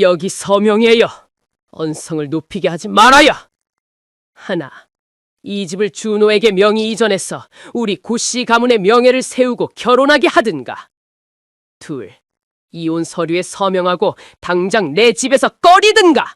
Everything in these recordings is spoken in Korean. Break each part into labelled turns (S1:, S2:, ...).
S1: 여기 서명해요. 언성을 높이게 하지 말아요. 하나, 이 집을 준호에게 명의 이전해서 우리 고씨 가문의 명예를 세우고 결혼하게 하든가. 둘, 이혼 서류에 서명하고 당장 내 집에서 꺼리든가.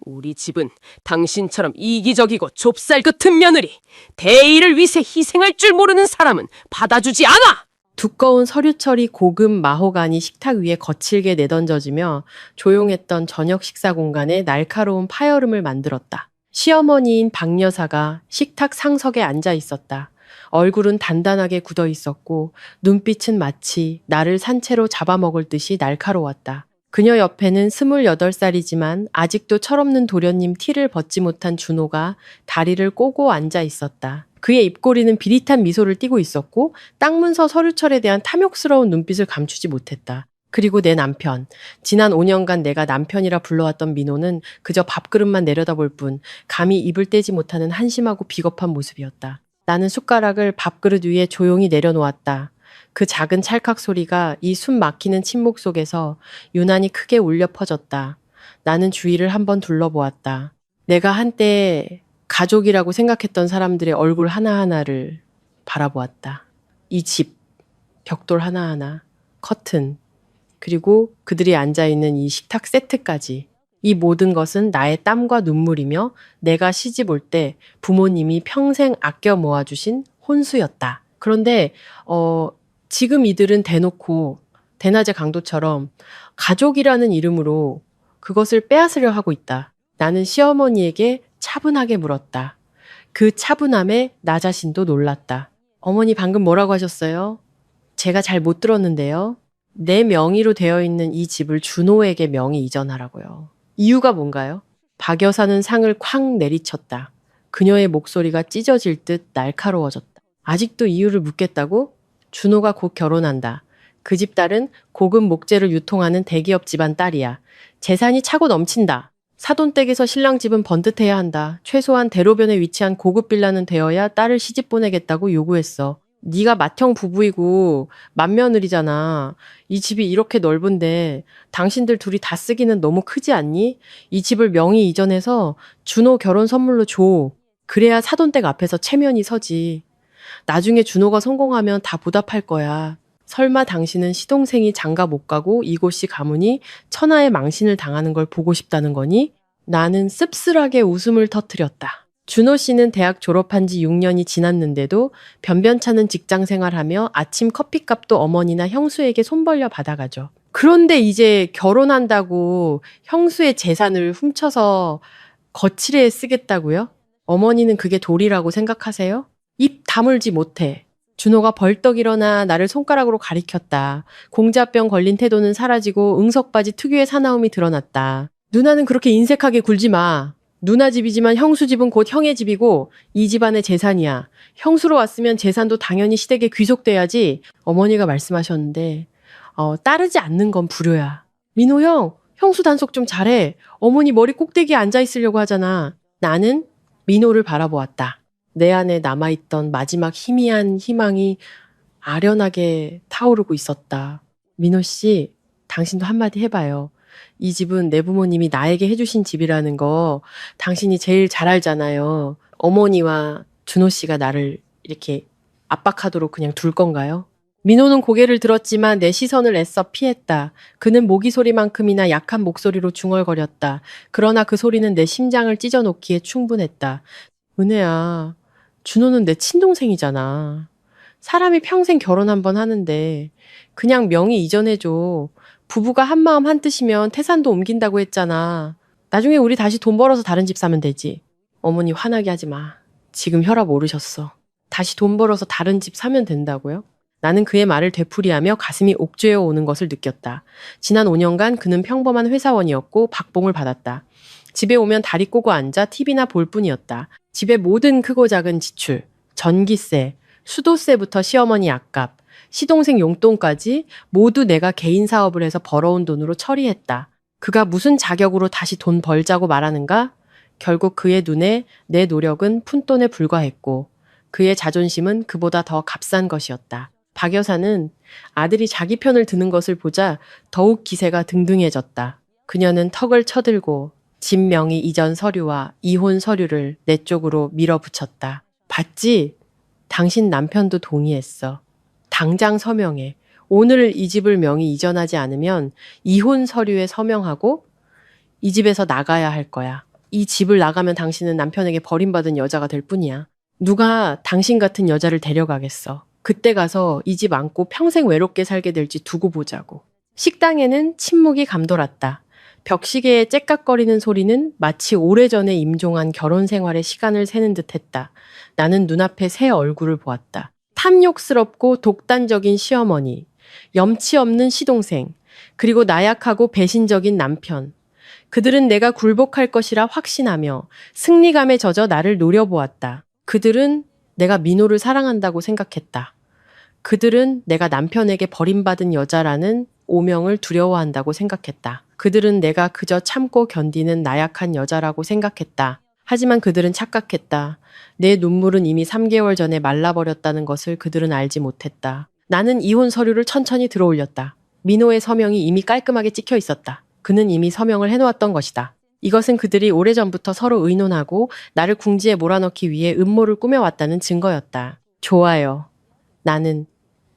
S1: 우리 집은 당신처럼 이기적이고 좁쌀 같은 며느리, 대의를 위해 희생할 줄 모르는 사람은 받아주지 않아!
S2: 두꺼운 서류 처리 고급 마호가니 식탁 위에 거칠게 내던져지며 조용했던 저녁 식사 공간에 날카로운 파열음을 만들었다. 시어머니인 박 여사가 식탁 상석에 앉아 있었다. 얼굴은 단단하게 굳어 있었고 눈빛은 마치 나를 산채로 잡아먹을 듯이 날카로웠다. 그녀 옆에는 28살이지만 아직도 철없는 도련님 티를 벗지 못한 준호가 다리를 꼬고 앉아 있었다. 그의 입꼬리는 비릿한 미소를 띠고 있었고 땅문서 서류철에 대한 탐욕스러운 눈빛을 감추지 못했다. 그리고 내 남편, 지난 5년간 내가 남편이라 불러왔던 민호는 그저 밥그릇만 내려다볼 뿐 감히 입을 떼지 못하는 한심하고 비겁한 모습이었다. 나는 숟가락을 밥그릇 위에 조용히 내려놓았다. 그 작은 찰칵 소리가 이 숨 막히는 침묵 속에서 유난히 크게 울려 퍼졌다. 나는 주위를 한번 둘러보았다. 내가 한때 가족이라고 생각했던 사람들의 얼굴 하나하나를 바라보았다. 이 집, 벽돌 하나하나, 커튼, 그리고 그들이 앉아있는 이 식탁 세트까지. 이 모든 것은 나의 땀과 눈물이며 내가 시집 올 때 부모님이 평생 아껴 모아주신 혼수였다. 그런데 지금 이들은 대놓고 대낮의 강도처럼 가족이라는 이름으로 그것을 빼앗으려 하고 있다. 나는 시어머니에게 차분하게 물었다. 그 차분함에 나 자신도 놀랐다. 어머니 방금 뭐라고 하셨어요? 제가 잘 못 들었는데요. 내 명의로 되어 있는 이 집을 준호에게 명의 이전하라고요. 이유가 뭔가요? 박 여사는 상을 쾅 내리쳤다. 그녀의 목소리가 찢어질 듯 날카로워졌다. 아직도 이유를 묻겠다고? 준호가 곧 결혼한다. 그 집 딸은 고급 목재를 유통하는 대기업 집안 딸이야. 재산이 차고 넘친다. 사돈댁에서 신랑 집은 번듯해야 한다. 최소한 대로변에 위치한 고급 빌라는 되어야 딸을 시집 보내겠다고 요구했어. 네가 맏형 부부이고 맏며느리잖아. 이 집이 이렇게 넓은데 당신들 둘이 다 쓰기는 너무 크지 않니? 이 집을 명의 이전해서 준호 결혼 선물로 줘. 그래야 사돈댁 앞에서 체면이 서지. 나중에 준호가 성공하면 다 보답할 거야. 설마 당신은 시동생이 장가 못 가고 이곳이 가문이 천하의 망신을 당하는 걸 보고 싶다는 거니? 나는 씁쓸하게 웃음을 터뜨렸다. 준호 씨는 대학 졸업한 지 6년이 지났는데도 변변찮은 직장 생활하며 아침 커피값도 어머니나 형수에게 손 벌려 받아가죠. 그런데 이제 결혼한다고 형수의 재산을 훔쳐서 거칠에 쓰겠다고요? 어머니는 그게 도리라고 생각하세요? 입 다물지 못해. 준호가 벌떡 일어나 나를 손가락으로 가리켰다. 공자병 걸린 태도는 사라지고 응석바지 특유의 사나움이 드러났다. 누나는 그렇게 인색하게 굴지 마. 누나 집이지만 형수 집은 곧 형의 집이고 이 집안의 재산이야. 형수로 왔으면 재산도 당연히 시댁에 귀속돼야지. 어머니가 말씀하셨는데 따르지 않는 건 불효야. 민호 형, 형수 단속 좀 잘해. 어머니 머리 꼭대기에 앉아있으려고 하잖아. 나는 민호를 바라보았다. 내 안에 남아있던 마지막 희미한 희망이 아련하게 타오르고 있었다. 민호 씨, 당신도 한마디 해봐요. 이 집은 내 부모님이 나에게 해주신 집이라는 거 당신이 제일 잘 알잖아요. 어머니와 준호 씨가 나를 이렇게 압박하도록 그냥 둘 건가요? 민호는 고개를 들었지만 내 시선을 애써 피했다. 그는 모기 소리만큼이나 약한 목소리로 중얼거렸다. 그러나 그 소리는 내 심장을 찢어놓기에 충분했다. 은혜야, 준호는 내 친동생이잖아. 사람이 평생 결혼 한 번 하는데 그냥 명의 이전해줘. 부부가 한마음 한뜻이면 태산도 옮긴다고 했잖아. 나중에 우리 다시 돈 벌어서 다른 집 사면 되지. 어머니 화나게 하지 마. 지금 혈압 오르셨어. 다시 돈 벌어서 다른 집 사면 된다고요? 나는 그의 말을 되풀이하며 가슴이 옥죄어 오는 것을 느꼈다. 지난 5년간 그는 평범한 회사원이었고 박봉을 받았다. 집에 오면 다리 꼬고 앉아 TV나 볼 뿐이었다. 집의 모든 크고 작은 지출, 전기세, 수도세부터 시어머니 약값, 시동생 용돈까지 모두 내가 개인 사업을 해서 벌어온 돈으로 처리했다. 그가 무슨 자격으로 다시 돈 벌자고 말하는가? 결국 그의 눈에 내 노력은 푼돈에 불과했고 그의 자존심은 그보다 더 값싼 것이었다. 박 여사는 아들이 자기 편을 드는 것을 보자 더욱 기세가 등등해졌다. 그녀는 턱을 쳐들고 집 명의 이전 서류와 이혼 서류를 내 쪽으로 밀어붙였다. 봤지? 당신 남편도 동의했어. 당장 서명해. 오늘 이 집을 명의 이전하지 않으면 이혼 서류에 서명하고 이 집에서 나가야 할 거야. 이 집을 나가면 당신은 남편에게 버림받은 여자가 될 뿐이야. 누가 당신 같은 여자를 데려가겠어. 그때 가서 이 집 안고 평생 외롭게 살게 될지 두고 보자고. 식당에는 침묵이 감돌았다. 벽시계에 째깍거리는 소리는 마치 오래전에 임종한 결혼 생활의 시간을 세는 듯했다. 나는 눈앞에 새 얼굴을 보았다. 탐욕스럽고 독단적인 시어머니, 염치 없는 시동생, 그리고 나약하고 배신적인 남편. 그들은 내가 굴복할 것이라 확신하며 승리감에 젖어 나를 노려보았다. 그들은 내가 민호를 사랑한다고 생각했다. 그들은 내가 남편에게 버림받은 여자라는 오명을 두려워한다고 생각했다. 그들은 내가 그저 참고 견디는 나약한 여자라고 생각했다. 하지만 그들은 착각했다. 내 눈물은 이미 3개월 전에 말라버렸다는 것을 그들은 알지 못했다. 나는 이혼 서류를 천천히 들어올렸다. 민호의 서명이 이미 깔끔하게 찍혀 있었다. 그는 이미 서명을 해놓았던 것이다. 이것은 그들이 오래전부터 서로 의논하고 나를 궁지에 몰아넣기 위해 음모를 꾸며왔다는 증거였다. 좋아요. 나는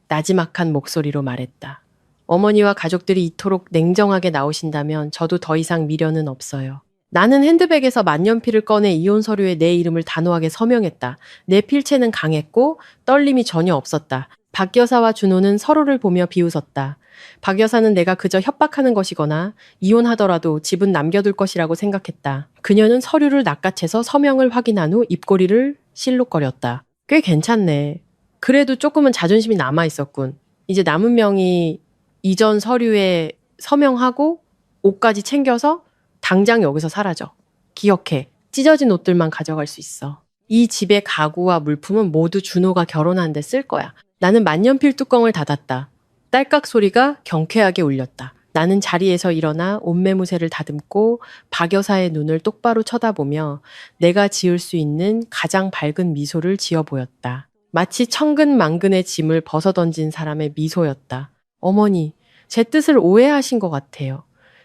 S2: 나지막한 목소리로 말했다. 어머니와 가족들이 이토록 냉정하게 나오신다면 저도 더 이상 미련은 없어요. 나는 핸드백에서 만년필을 꺼내 이혼 서류에 내 이름을 단호하게 서명했다. 내 필체는 강했고 떨림이 전혀 없었다. 박 여사와 준호는 서로를 보며 비웃었다. 박 여사는 내가 그저 협박하는 것이거나 이혼하더라도 집은 남겨둘 것이라고 생각했다. 그녀는 서류를 낚아채서 서명을 확인한 후 입꼬리를 실룩거렸다. 꽤 괜찮네. 그래도 조금은 자존심이 남아있었군. 이제 남은 명이 이전 서류에 서명하고 옷까지 챙겨서 당장 여기서 사라져. 기억해. 찢어진 옷들만 가져갈 수 있어. 이 집의 가구와 물품은 모두 준호가 결혼한 데 쓸 거야. 나는 만년필 뚜껑을 닫았다. 딸깍 소리가 경쾌하게 울렸다. 나는 자리에서 일어나 옷매무새를 다듬고 박 여사의 눈을 똑바로 쳐다보며 내가 지을 수 있는 가장 밝은 미소를 지어 보였다. 마치 천근만근의 짐을 벗어던진 사람의 미소였다. 어머니, 제 뜻을 오해하신 것 같아요.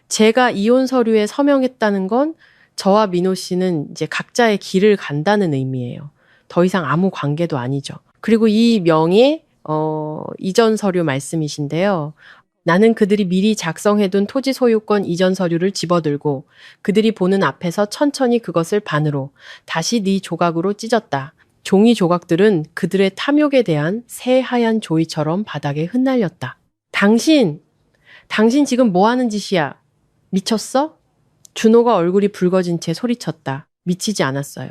S2: 제가 이혼 서류에 서명했다는 건 저와 민호 씨는 이제 각자의 길을 간다는 의미예요. 더 이상 아무 관계도 아니죠. 그리고 이 명의 이전 서류 말씀이신데요. 나는 그들이 미리 작성해둔 토지 소유권 이전 서류를 집어들고 그들이 보는 앞에서 천천히 그것을 반으로 다시 네 조각으로 찢었다. 종이 조각들은 그들의 탐욕에 대한 새하얀 조이처럼 바닥에 흩날렸다. 당신 지금 뭐 하는 짓이야? 미쳤어? 준호가 얼굴이 붉어진 채 소리쳤다. 미치지 않았어요.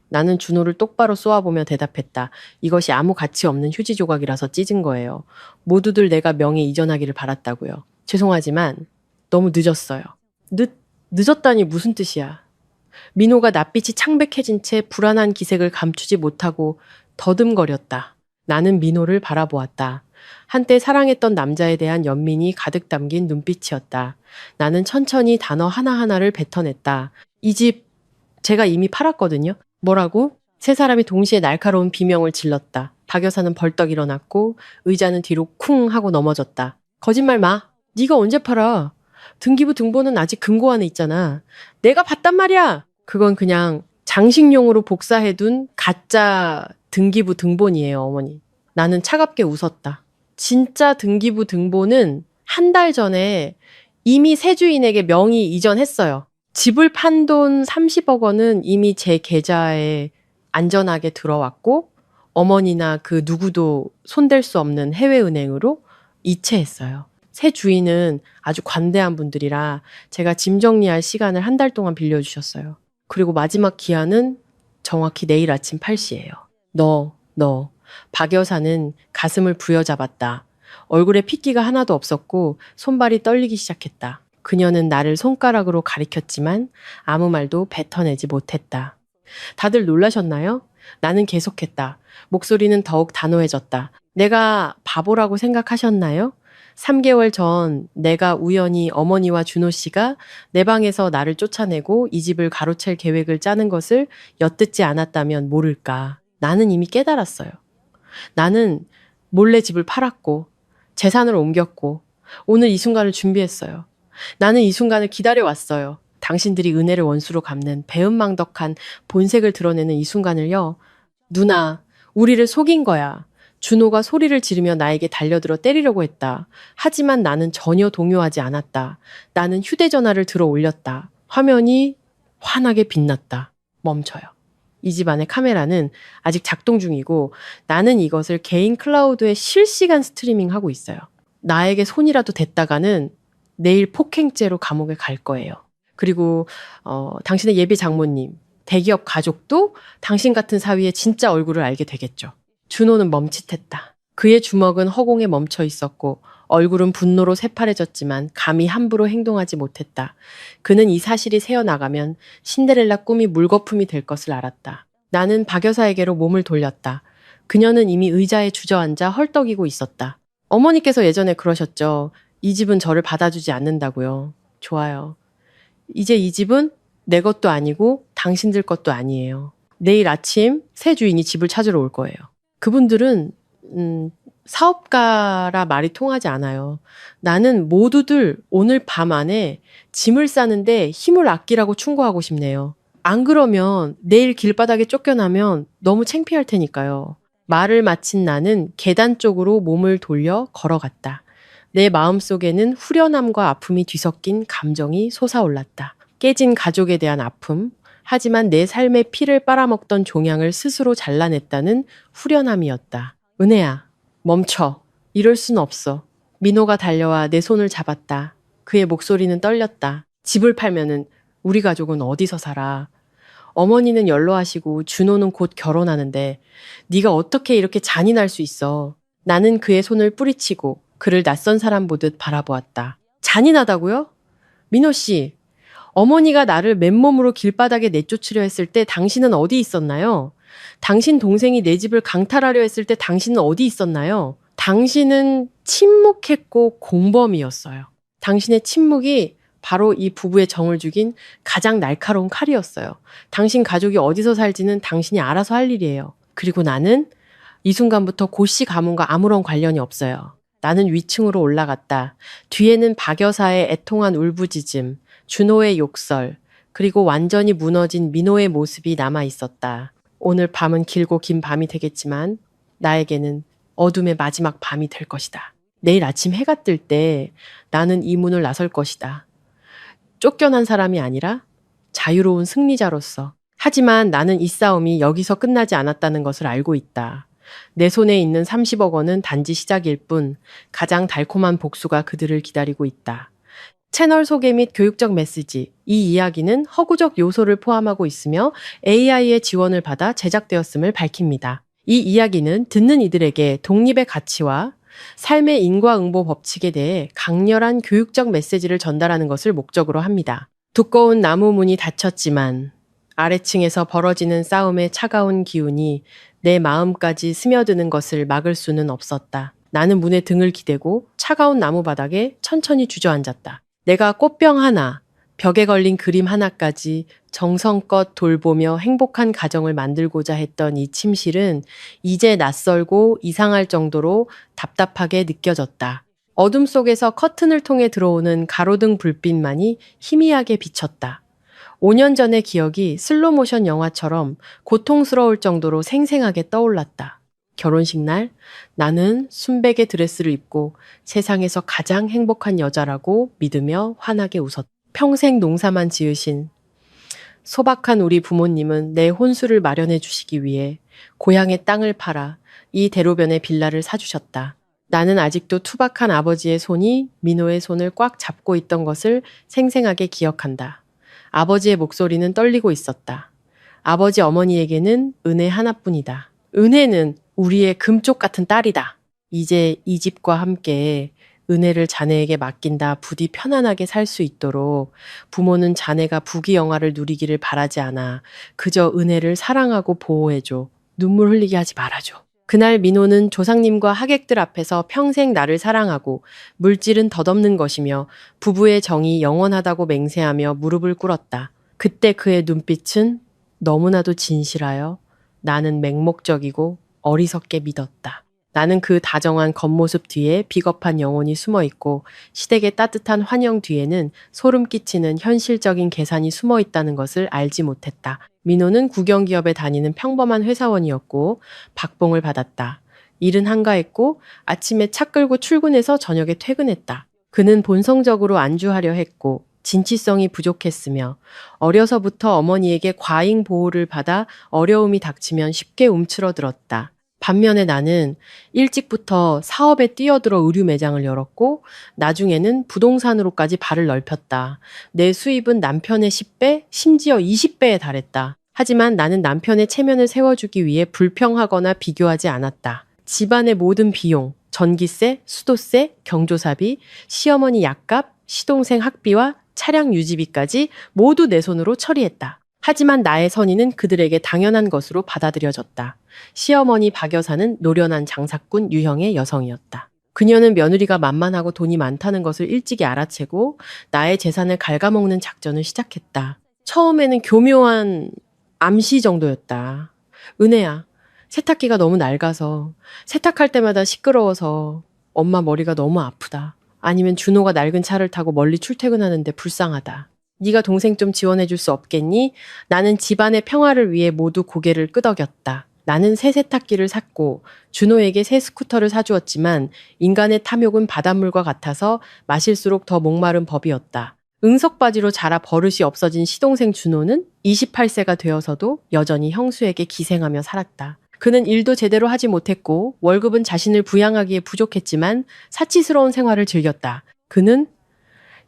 S2: 나는 준호를 똑바로 쏘아보며 대답했다. 이것이 아무 가치 없는 휴지 조각이라서 찢은 거예요. 모두들 내가 명예 이전하기를 바랐다고요. 죄송하지만 너무 늦었어요. 늦었다니 무슨 뜻이야? 민호가 낯빛이 창백해진 채 불안한 기색을 감추지 못하고 더듬거렸다. 나는 민호를 바라보았다. 한때 사랑했던 남자에 대한 연민이 가득 담긴 눈빛이었다. 나는 천천히 단어 하나하나를 뱉어냈다. 이 집 제가 이미 팔았거든요. 뭐라고? 세 사람이 동시에 날카로운 비명을 질렀다. 박 여사는 벌떡 일어났고 의자는 뒤로 쿵 하고 넘어졌다. 거짓말 마. 네가 언제 팔아? 등기부 등본은 아직 금고 안에 있잖아. 내가 봤단 말이야. 그건 그냥 장식용으로 복사해둔 가짜 등기부 등본이에요, 어머니. 나는 차갑게 웃었다. 진짜 등기부 등본은 한 달 전에 이미 새 주인에게 명의 이전했어요. 집을 판 돈 30억 원은 이미 제 계좌에 안전하게 들어왔고 어머니나 그 누구도 손댈 수 없는 해외은행으로 이체했어요. 새 주인은 아주 관대한 분들이라 제가 짐 정리할 시간을 한 달 동안 빌려주셨어요. 그리고 마지막 기한은 정확히 내일 아침 8시예요. 박 여사는 가슴을 부여잡았다. 얼굴에 핏기가 하나도 없었고 손발이 떨리기 시작했다. 그녀는 나를 손가락으로 가리켰지만 아무 말도 뱉어내지 못했다. 다들 놀라셨나요? 나는 계속했다. 목소리는 더욱 단호해졌다. 내가 바보라고 생각하셨나요? 3개월 전 내가 우연히 어머니와 준호 씨가 내 방에서 나를 쫓아내고 이 집을 가로챌 계획을 짜는 것을 엿듣지 않았다면 모를까. 나는 이미 깨달았어요. 나는 몰래 집을 팔았고 재산을 옮겼고 오늘 이 순간을 준비했어요. 나는 이 순간을 기다려왔어요. 당신들이 은혜를 원수로 갚는 배은망덕한 본색을 드러내는 이 순간을요. 누나, 우리를 속인 거야. 준호가 소리를 지르며 나에게 달려들어 때리려고 했다. 하지만 나는 전혀 동요하지 않았다. 나는 휴대전화를 들어 올렸다. 화면이 환하게 빛났다. 멈춰요. 이 집안의 카메라는 아직 작동 중이고 나는 이것을 개인 클라우드에 실시간 스트리밍하고 있어요. 나에게 손이라도 댔다가는 내일 폭행죄로 감옥에 갈 거예요. 그리고 당신의 예비 장모님, 대기업 가족도 당신 같은 사위의 진짜 얼굴을 알게 되겠죠. 준호는 멈칫했다. 그의 주먹은 허공에 멈춰 있었고 얼굴은 분노로 새파래졌지만 감히 함부로 행동하지 못했다. 그는 이 사실이 새어나가면 신데렐라 꿈이 물거품이 될 것을 알았다. 나는 박 여사에게로 몸을 돌렸다. 그녀는 이미 의자에 주저앉아 헐떡이고 있었다. 어머니께서 예전에 그러셨죠. 이 집은 저를 받아주지 않는다고요. 좋아요. 이제 이 집은 내 것도 아니고 당신들 것도 아니에요. 내일 아침 새 주인이 집을 찾으러 올 거예요. 그분들은 사업가라 말이 통하지 않아요. 나는 모두들 오늘 밤 안에 짐을 싸는데 힘을 아끼라고 충고하고 싶네요. 안 그러면 내일 길바닥에 쫓겨나면 너무 창피할 테니까요. 말을 마친 나는 계단 쪽으로 몸을 돌려 걸어갔다. 내 마음속에는 후련함과 아픔이 뒤섞인 감정이 솟아올랐다. 깨진 가족에 대한 아픔, 하지만 내 삶의 피를 빨아먹던 종양을 스스로 잘라냈다는 후련함이었다. 은혜야, 멈춰. 이럴 순 없어. 민호가 달려와 내 손을 잡았다. 그의 목소리는 떨렸다. 집을 팔면은 우리 가족은 어디서 살아? 어머니는 연로하시고 준호는 곧 결혼하는데 네가 어떻게 이렇게 잔인할 수 있어? 나는 그의 손을 뿌리치고 그를 낯선 사람 보듯 바라보았다. 잔인하다고요? 민호 씨, 어머니가 나를 맨몸으로 길바닥에 내쫓으려 했을 때 당신은 어디 있었나요? 당신 동생이 내 집을 강탈하려 했을 때 당신은 어디 있었나요? 당신은 침묵했고 공범이었어요. 당신의 침묵이 바로 이 부부의 정을 죽인 가장 날카로운 칼이었어요. 당신 가족이 어디서 살지는 당신이 알아서 할 일이에요. 그리고 나는 이 순간부터 고씨 가문과 아무런 관련이 없어요. 나는 위층으로 올라갔다. 뒤에는 박 여사의 애통한 울부짖음, 준호의 욕설, 그리고 완전히 무너진 민호의 모습이 남아 있었다. 오늘 밤은 길고 긴 밤이 되겠지만 나에게는 어둠의 마지막 밤이 될 것이다. 내일 아침 해가 뜰 때 나는 이 문을 나설 것이다. 쫓겨난 사람이 아니라 자유로운 승리자로서. 하지만 나는 이 싸움이 여기서 끝나지 않았다는 것을 알고 있다. 내 손에 있는 30억 원은 단지 시작일 뿐 가장 달콤한 복수가 그들을 기다리고 있다. 채널 소개 및 교육적 메시지. 이 이야기는 허구적 요소를 포함하고 있으며 AI의 지원을 받아 제작되었음을 밝힙니다. 이 이야기는 듣는 이들에게 독립의 가치와 삶의 인과응보 법칙에 대해 강렬한 교육적 메시지를 전달하는 것을 목적으로 합니다. 두꺼운 나무 문이 닫혔지만 아래층에서 벌어지는 싸움의 차가운 기운이 내 마음까지 스며드는 것을 막을 수는 없었다. 나는 문에 등을 기대고 차가운 나무 바닥에 천천히 주저앉았다. 내가 꽃병 하나, 벽에 걸린 그림 하나까지 정성껏 돌보며 행복한 가정을 만들고자 했던 이 침실은 이제 낯설고 이상할 정도로 답답하게 느껴졌다. 어둠 속에서 커튼을 통해 들어오는 가로등 불빛만이 희미하게 비쳤다. 5년 전의 기억이 슬로모션 영화처럼 고통스러울 정도로 생생하게 떠올랐다. 결혼식 날 나는 순백의 드레스를 입고 세상에서 가장 행복한 여자라고 믿으며 환하게 웃었다. 평생 농사만 지으신 소박한 우리 부모님은 내 혼수를 마련해 주시기 위해 고향의 땅을 팔아 이 대로변의 빌라를 사주셨다. 나는 아직도 투박한 아버지의 손이 민호의 손을 꽉 잡고 있던 것을 생생하게 기억한다. 아버지의 목소리는 떨리고 있었다. 아버지 어머니에게는 은혜 하나뿐이다. 은혜는 우리의 금쪽 같은 딸이다. 이제 이 집과 함께 은혜를 자네에게 맡긴다 부디 편안하게 살 수 있도록 부모는 자네가 부귀영화를 누리기를 바라지 않아 그저 은혜를 사랑하고 보호해줘. 눈물 흘리게 하지 말아줘. 그날 민호는 조상님과 하객들 앞에서 평생 나를 사랑하고 물질은 덧없는 것이며 부부의 정이 영원하다고 맹세하며 무릎을 꿇었다. 그때 그의 눈빛은 너무나도 진실하여 나는 맹목적이고 어리석게 믿었다. 나는 그 다정한 겉모습 뒤에 비겁한 영혼이 숨어 있고 시댁의 따뜻한 환영 뒤에는 소름 끼치는 현실적인 계산이 숨어 있다는 것을 알지 못했다. 민호는 국영기업에 다니는 평범한 회사원이었고 박봉을 받았다. 일은 한가했고 아침에 차 끌고 출근해서 저녁에 퇴근했다. 그는 본성적으로 안주하려 했고 진취성이 부족했으며 어려서부터 어머니에게 과잉 보호를 받아 어려움이 닥치면 쉽게 움츠러들었다. 반면에 나는 일찍부터 사업에 뛰어들어 의류 매장을 열었고 나중에는 부동산으로까지 발을 넓혔다. 내 수입은 남편의 10배, 심지어 20배에 달했다. 하지만 나는 남편의 체면을 세워주기 위해 불평하거나 비교하지 않았다. 집안의 모든 비용, 전기세, 수도세, 경조사비, 시어머니 약값, 시동생 학비와 차량 유지비까지 모두 내 손으로 처리했다. 하지만 나의 선의는 그들에게 당연한 것으로 받아들여졌다. 시어머니 박 여사는 노련한 장사꾼 유형의 여성이었다. 그녀는 며느리가 만만하고 돈이 많다는 것을 일찍이 알아채고 나의 재산을 갉아먹는 작전을 시작했다. 처음에는 교묘한 암시 정도였다. 은혜야, 세탁기가 너무 낡아서 세탁할 때마다 시끄러워서 엄마 머리가 너무 아프다. 아니면 준호가 낡은 차를 타고 멀리 출퇴근하는데 불쌍하다. 네가 동생 좀 지원해줄 수 없겠니? 나는 집안의 평화를 위해 모두 고개를 끄덕였다. 나는 새 세탁기를 샀고 준호에게 새 스쿠터를 사주었지만 인간의 탐욕은 바닷물과 같아서 마실수록 더 목마른 법이었다. 응석바지로 자라 버릇이 없어진 시동생 준호는 28세가 되어서도 여전히 형수에게 기생하며 살았다. 그는 일도 제대로 하지 못했고 월급은 자신을 부양하기에 부족했지만 사치스러운 생활을 즐겼다. 그는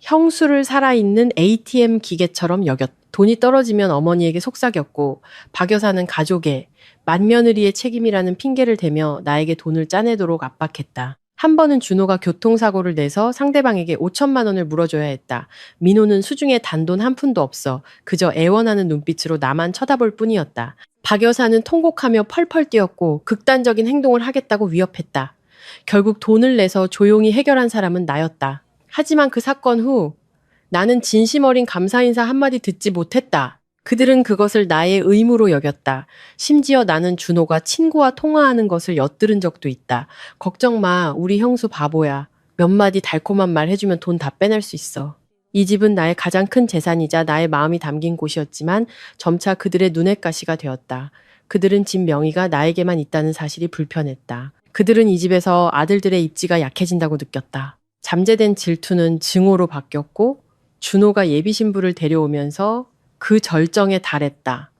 S2: 형수를 살아있는 ATM 기계처럼 여겼다. 돈이 떨어지면 어머니에게 속삭였고 박 여사는 가족의 맏며느리의 책임이라는 핑계를 대며 나에게 돈을 짜내도록 압박했다. 한 번은 준호가 교통사고를 내서 상대방에게 5천만 원을 물어줘야 했다. 민호는 수중에 단돈 한 푼도 없어 그저 애원하는 눈빛으로 나만 쳐다볼 뿐이었다. 박 여사는 통곡하며 펄펄 뛰었고 극단적인 행동을 하겠다고 위협했다. 결국 돈을 내서 조용히 해결한 사람은 나였다. 하지만 그 사건 후 나는 진심 어린 감사 인사 한마디 듣지 못했다. 그들은 그것을 나의 의무로 여겼다. 심지어 나는 준호가 친구와 통화하는 것을 엿들은 적도 있다. 걱정 마, 우리 형수 바보야. 몇 마디 달콤한 말 해주면 돈 다 빼낼 수 있어. 이 집은 나의 가장 큰 재산이자 나의 마음이 담긴 곳이었지만 점차 그들의 눈엣 가시가 되었다. 그들은 집 명의가 나에게만 있다는 사실이 불편했다. 그들은 이 집에서 아들들의 입지가 약해진다고 느꼈다. 잠재된 질투는 증오로 바뀌었고 준호가 예비 신부를 데려오면서 그 절정에 달했다.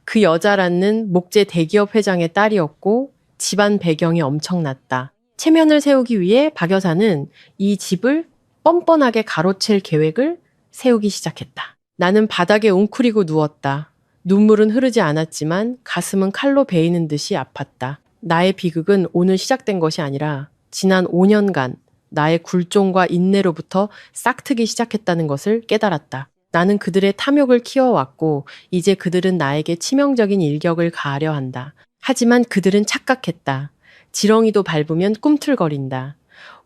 S2: 그 여자라는 목재 대기업 회장의 딸이었고 집안 배경이 엄청났다. 체면을 세우기 위해 박 여사는 이 집을 뻔뻔하게 가로챌 계획을 세우기 시작했다. 나는 바닥에 웅크리고 누웠다. 눈물은 흐르지 않았지만 가슴은 칼로 베이는 듯이 아팠다. 나의 비극은 오늘 시작된 것이 아니라 지난 5년간 나의 굴종과 인내로부터 싹트기 시작했다는 것을 깨달았다. 나는 그들의 탐욕을 키워왔고 이제 그들은 나에게 치명적인 일격을 가하려 한다. 하지만 그들은 착각했다. 지렁이도 밟으면 꿈틀거린다.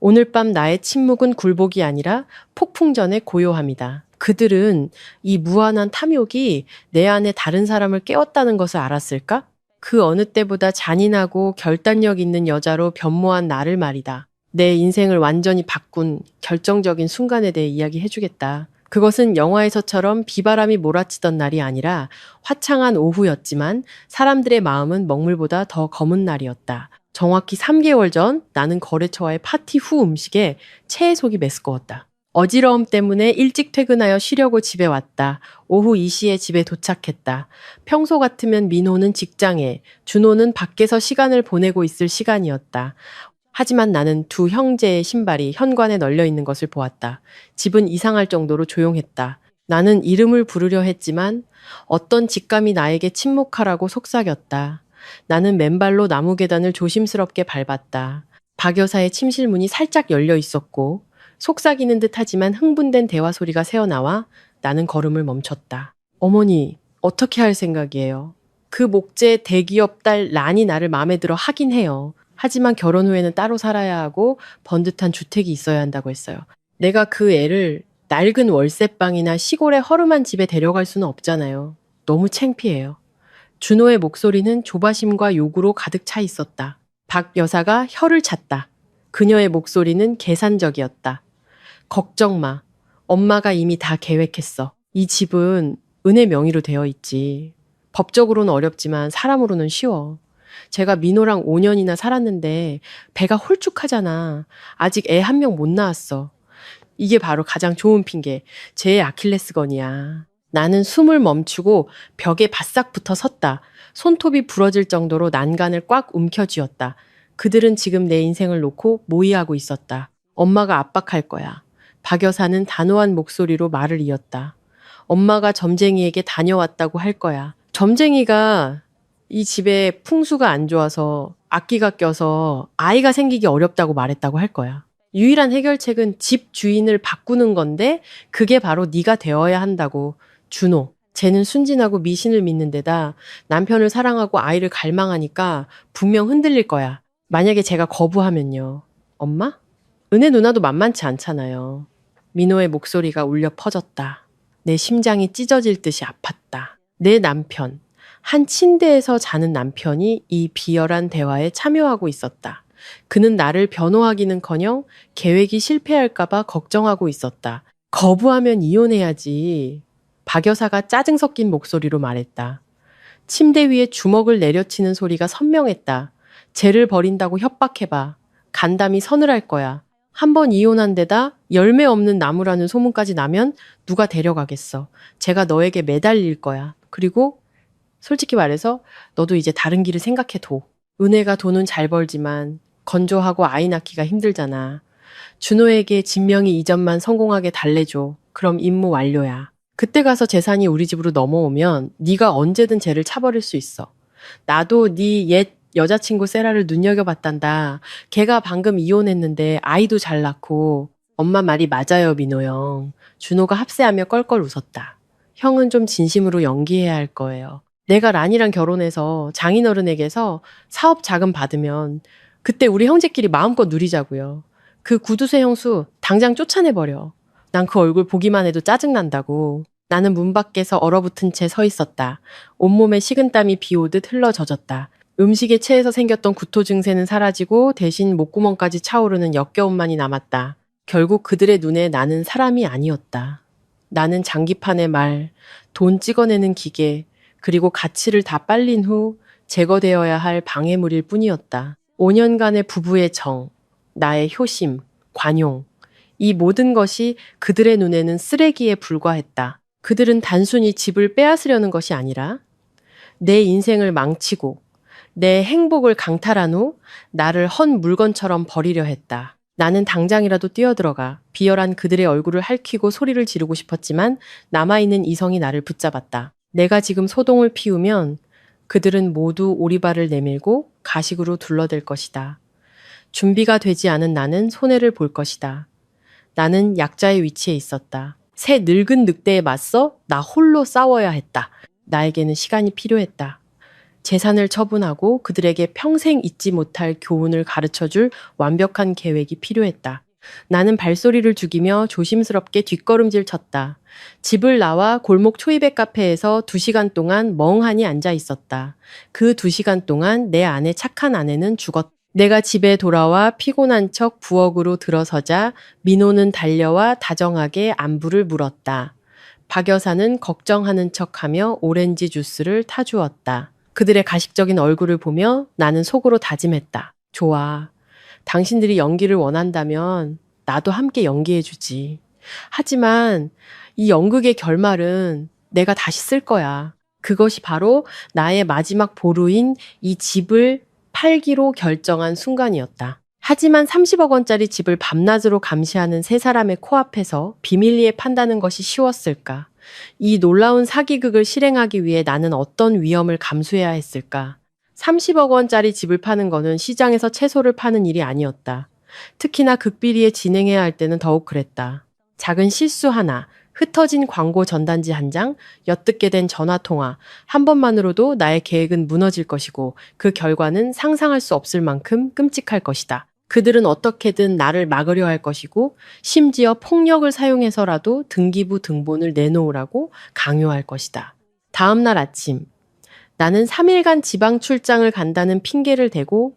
S2: 오늘 밤 나의 침묵은 굴복이 아니라 폭풍전의 고요함이다. 그들은 이 무한한 탐욕이 내 안에 다른 사람을 깨웠다는 것을 알았을까? 그 어느 때보다 잔인하고 결단력 있는 여자로 변모한 나를 말이다. 내 인생을 완전히 바꾼 결정적인 순간에 대해 이야기해주겠다. 그것은 영화에서처럼 비바람이 몰아치던 날이 아니라 화창한 오후였지만 사람들의 마음은 먹물보다 더 검은 날이었다. 정확히 3개월 전 나는 거래처와의 파티 후 음식에 체해 속이 메스꺼웠다. 어지러움 때문에 일찍 퇴근하여 쉬려고 집에 왔다. 오후 2시에 집에 도착했다. 평소 같으면 민호는 직장에, 준호는 밖에서 시간을 보내고 있을 시간이었다. 하지만 나는 두 형제의 신발이 현관에 널려 있는 것을 보았다. 집은 이상할 정도로 조용했다. 나는 이름을 부르려 했지만 어떤 직감이 나에게 침묵하라고 속삭였다. 나는 맨발로 나무 계단을 조심스럽게 밟았다. 박 여사의 침실 문이 살짝 열려 있었고 속삭이는 듯 하지만 흥분된 대화 소리가 새어나와 나는 걸음을 멈췄다. 어머니, 어떻게 할 생각이에요? 그 목재 대기업 딸 란이 나를 마음에 들어 하긴 해요. 하지만 결혼 후에는 따로 살아야 하고 번듯한 주택이 있어야 한다고 했어요. 내가 그 애를 낡은 월세방이나 시골의 허름한 집에 데려갈 수는 없잖아요. 너무 창피해요. 준호의 목소리는 조바심과 요구로 가득 차 있었다. 박 여사가 혀를 찼다. 그녀의 목소리는 계산적이었다. 걱정 마. 엄마가 이미 다 계획했어. 이 집은 은혜 명의로 되어 있지. 법적으로는 어렵지만 사람으로는 쉬워. 제가 민호랑 5년이나 살았는데 배가 홀쭉하잖아. 아직 애 한 명 못 낳았어. 이게 바로 가장 좋은 핑계. 제 아킬레스건이야. 나는 숨을 멈추고 벽에 바싹 붙어 섰다. 손톱이 부러질 정도로 난간을 꽉 움켜쥐었다. 그들은 지금 내 인생을 놓고 모의하고 있었다. 엄마가 압박할 거야. 박 여사는 단호한 목소리로 말을 이었다. 엄마가 점쟁이에게 다녀왔다고 할 거야. 점쟁이가 이 집에 풍수가 안 좋아서 악기가 껴서 아이가 생기기 어렵다고 말했다고 할 거야. 유일한 해결책은 집 주인을 바꾸는 건데 그게 바로 네가 되어야 한다고. 준호. 쟤는 순진하고 미신을 믿는 데다 남편을 사랑하고 아이를 갈망하니까 분명 흔들릴 거야. 만약에 제가 거부하면요. 엄마? 은혜 누나도 만만치 않잖아요. 민호의 목소리가 울려 퍼졌다. 내 심장이 찢어질 듯이 아팠다. 내 남편. 한 침대에서 자는 남편이 이 비열한 대화에 참여하고 있었다. 그는 나를 변호하기는커녕 계획이 실패할까봐 걱정하고 있었다. 거부하면 이혼해야지. 박 여사가 짜증 섞인 목소리로 말했다. 침대 위에 주먹을 내려치는 소리가 선명했다. 쟤를 버린다고 협박해봐. 간담이 서늘할 거야. 한번 이혼한 데다 열매 없는 나무라는 소문까지 나면 누가 데려가겠어. 제가 너에게 매달릴 거야. 그리고 솔직히 말해서 너도 이제 다른 길을 생각해둬. 은혜가 돈은 잘 벌지만 건조하고 아이 낳기가 힘들잖아. 준호에게 진명이 이전만 성공하게 달래줘. 그럼 임무 완료야. 그때 가서 재산이 우리 집으로 넘어오면 네가 언제든 쟤를 차버릴 수 있어. 나도 네 옛 여자친구 세라를 눈여겨봤단다. 걔가 방금 이혼했는데 아이도 잘 낳고. 엄마 말이 맞아요, 민호 형. 준호가 합세하며 껄껄 웃었다. 형은 좀 진심으로 연기해야 할 거예요. 내가 란이랑 결혼해서 장인어른에게서 사업 자금 받으면 그때 우리 형제끼리 마음껏 누리자고요. 그 구두쇠 형수 당장 쫓아내버려. 난 그 얼굴 보기만 해도 짜증난다고. 나는 문 밖에서 얼어붙은 채 서 있었다. 온몸에 식은땀이 비오듯 흘러 젖었다. 음식에 체해서 생겼던 구토 증세는 사라지고 대신 목구멍까지 차오르는 역겨움만이 남았다. 결국 그들의 눈에 나는 사람이 아니었다. 나는 장기판의 말, 돈 찍어내는 기계, 그리고 가치를 다 빨린 후 제거되어야 할 방해물일 뿐이었다. 5년간의 부부의 정, 나의 효심, 관용, 이 모든 것이 그들의 눈에는 쓰레기에 불과했다. 그들은 단순히 집을 빼앗으려는 것이 아니라 내 인생을 망치고 내 행복을 강탈한 후 나를 헌 물건처럼 버리려 했다. 나는 당장이라도 뛰어들어가 비열한 그들의 얼굴을 핥히고 소리를 지르고 싶었지만 남아있는 이성이 나를 붙잡았다. 내가 지금 소동을 피우면 그들은 모두 오리발을 내밀고 가식으로 둘러댈 것이다. 준비가 되지 않은 나는 손해를 볼 것이다. 나는 약자의 위치에 있었다. 새 늙은 늑대에 맞서 나 홀로 싸워야 했다. 나에게는 시간이 필요했다. 재산을 처분하고 그들에게 평생 잊지 못할 교훈을 가르쳐줄 완벽한 계획이 필요했다. 나는 발소리를 죽이며 조심스럽게 뒷걸음질 쳤다. 집을 나와 골목 초이백 카페에서 2시간 동안 멍하니 앉아 있었다. 그 2시간 동안 내 안에 착한 아내는 죽었다. 내가 집에 돌아와 피곤한 척 부엌으로 들어서자 민호는 달려와 다정하게 안부를 물었다. 박 여사는 걱정하는 척하며 오렌지 주스를 타주었다. 그들의 가식적인 얼굴을 보며 나는 속으로 다짐했다. 좋아. 당신들이 연기를 원한다면 나도 함께 연기해주지. 하지만 이 연극의 결말은 내가 다시 쓸 거야. 그것이 바로 나의 마지막 보루인 이 집을 팔기로 결정한 순간이었다. 하지만 30억 원짜리 집을 밤낮으로 감시하는 세 사람의 코앞에서 비밀리에 판다는 것이 쉬웠을까? 이 놀라운 사기극을 실행하기 위해 나는 어떤 위험을 감수해야 했을까? 30억 원짜리 집을 파는 거는 시장에서 채소를 파는 일이 아니었다. 특히나 극비리에 진행해야 할 때는 더욱 그랬다. 작은 실수 하나, 흩어진 광고 전단지 한 장, 엿듣게 된 전화통화, 한 번만으로도 나의 계획은 무너질 것이고 그 결과는 상상할 수 없을 만큼 끔찍할 것이다. 그들은 어떻게든 나를 막으려 할 것이고 심지어 폭력을 사용해서라도 등기부 등본을 내놓으라고 강요할 것이다. 다음 날 아침, 나는 3일간 지방 출장을 간다는 핑계를 대고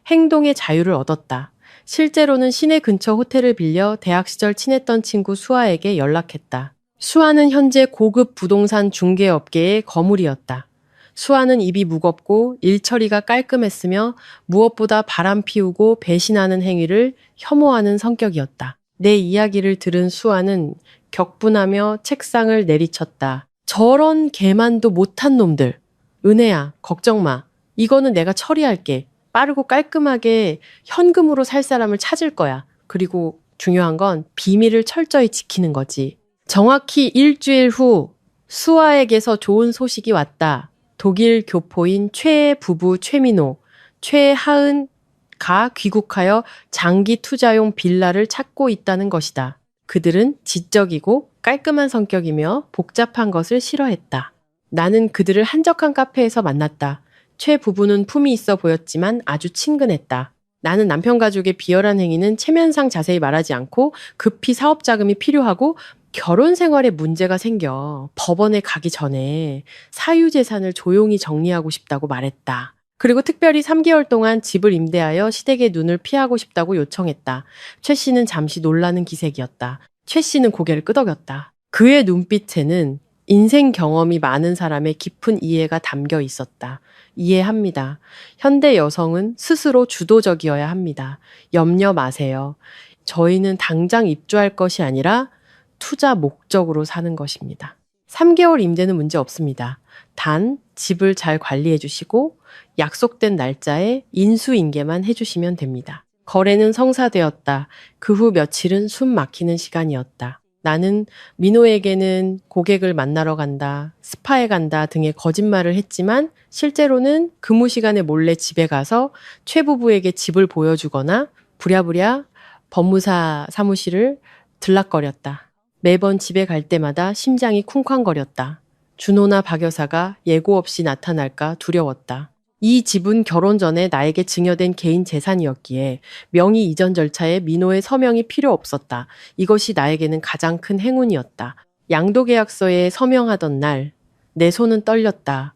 S2: 행동의 자유를 얻었다. 실제로는 시내 근처 호텔을 빌려 대학 시절 친했던 친구 수아에게 연락했다. 수아는 현재 고급 부동산 중개업계의 거물이었다. 수아는 입이 무겁고 일 처리가 깔끔했으며 무엇보다 바람 피우고 배신하는 행위를 혐오하는 성격이었다. 내 이야기를 들은 수아는 격분하며 책상을 내리쳤다. 저런 개만도 못한 놈들. 은혜야, 걱정 마. 이거는 내가 처리할게. 빠르고 깔끔하게 현금으로 살 사람을 찾을 거야. 그리고 중요한 건 비밀을 철저히 지키는 거지. 정확히 일주일 후 수아에게서 좋은 소식이 왔다. 독일 교포인 최 부부 최민호, 최하은가 귀국하여 장기 투자용 빌라를 찾고 있다는 것이다. 그들은 지적이고 깔끔한 성격이며 복잡한 것을 싫어했다. 나는 그들을 한적한 카페에서 만났다. 최 부부는 품이 있어 보였지만 아주 친근했다. 나는 남편 가족의 비열한 행위는 체면상 자세히 말하지 않고 급히 사업 자금이 필요하고 결혼 생활에 문제가 생겨 법원에 가기 전에 사유재산을 조용히 정리하고 싶다고 말했다. 그리고 특별히 3개월 동안 집을 임대하여 시댁의 눈을 피하고 싶다고 요청했다. 최 씨는 잠시 놀라는 기색이었다. 최 씨는 고개를 끄덕였다. 그의 눈빛에는 인생 경험이 많은 사람의 깊은 이해가 담겨 있었다. 이해합니다. 현대 여성은 스스로 주도적이어야 합니다. 염려 마세요. 저희는 당장 입주할 것이 아니라 투자 목적으로 사는 것입니다. 3개월 임대는 문제 없습니다. 단 집을 잘 관리해 주시고 약속된 날짜에 인수인계만 해주시면 됩니다. 거래는 성사되었다. 그 후 며칠은 숨 막히는 시간이었다. 나는 민호에게는 고객을 만나러 간다, 스파에 간다 등의 거짓말을 했지만 실제로는 근무 시간에 몰래 집에 가서 최 부부에게 집을 보여주거나 부랴부랴 법무사 사무실을 들락거렸다. 매번 집에 갈 때마다 심장이 쿵쾅거렸다. 준호나 박 여사가 예고 없이 나타날까 두려웠다. 이 집은 결혼 전에 나에게 증여된 개인 재산이었기에 명의 이전 절차에 민호의 서명이 필요 없었다. 이것이 나에게는 가장 큰 행운이었다. 양도계약서에 서명하던 날, 내 손은 떨렸다.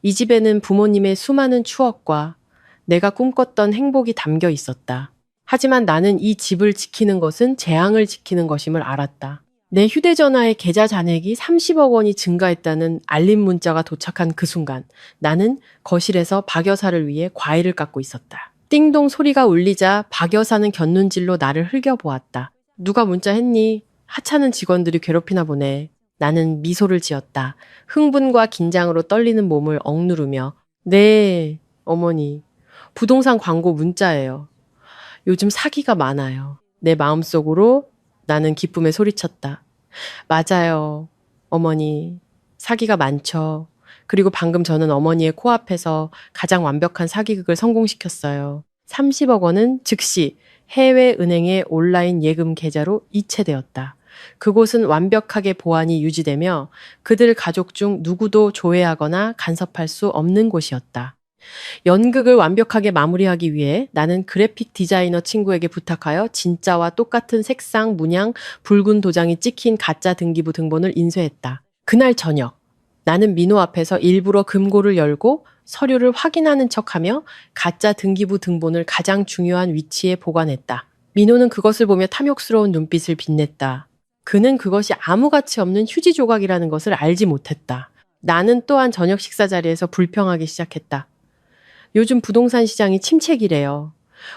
S2: 이 집에는 부모님의 수많은 추억과 내가 꿈꿨던 행복이 담겨 있었다. 하지만 나는 이 집을 지키는 것은 재앙을 지키는 것임을 알았다. 내 휴대전화의 계좌 잔액이 30억 원이 증가했다는 알림 문자가 도착한 그 순간 나는 거실에서 박 여사를 위해 과일을 깎고 있었다. 띵동 소리가 울리자 박 여사는 곁눈질로 나를 흘겨보았다. 누가 문자했니? 하찮은 직원들이 괴롭히나 보네. 나는 미소를 지었다. 흥분과 긴장으로 떨리는 몸을 억누르며 네, 어머니. 부동산 광고 문자예요. 요즘 사기가 많아요. 내 마음속으로 나는 기쁨에 소리쳤다. 맞아요, 어머니. 사기가 많죠. 그리고 방금 저는 어머니의 코앞에서 가장 완벽한 사기극을 성공시켰어요. 30억 원은 즉시 해외은행의 온라인 예금 계좌로 이체되었다. 그곳은 완벽하게 보안이 유지되며 그들 가족 중 누구도 조회하거나 간섭할 수 없는 곳이었다. 연극을 완벽하게 마무리하기 위해 나는 그래픽 디자이너 친구에게 부탁하여 진짜와 똑같은 색상, 문양, 붉은 도장이 찍힌 가짜 등기부 등본을 인쇄했다. 그날 저녁, 나는 민호 앞에서 일부러 금고를 열고 서류를 확인하는 척하며 가짜 등기부 등본을 가장 중요한 위치에 보관했다. 민호는 그것을 보며 탐욕스러운 눈빛을 빛냈다. 그는 그것이 아무 가치 없는 휴지 조각이라는 것을 알지 못했다. 나는 또한 저녁 식사 자리에서 불평하기 시작했다. 요즘 부동산 시장이 침체기래요.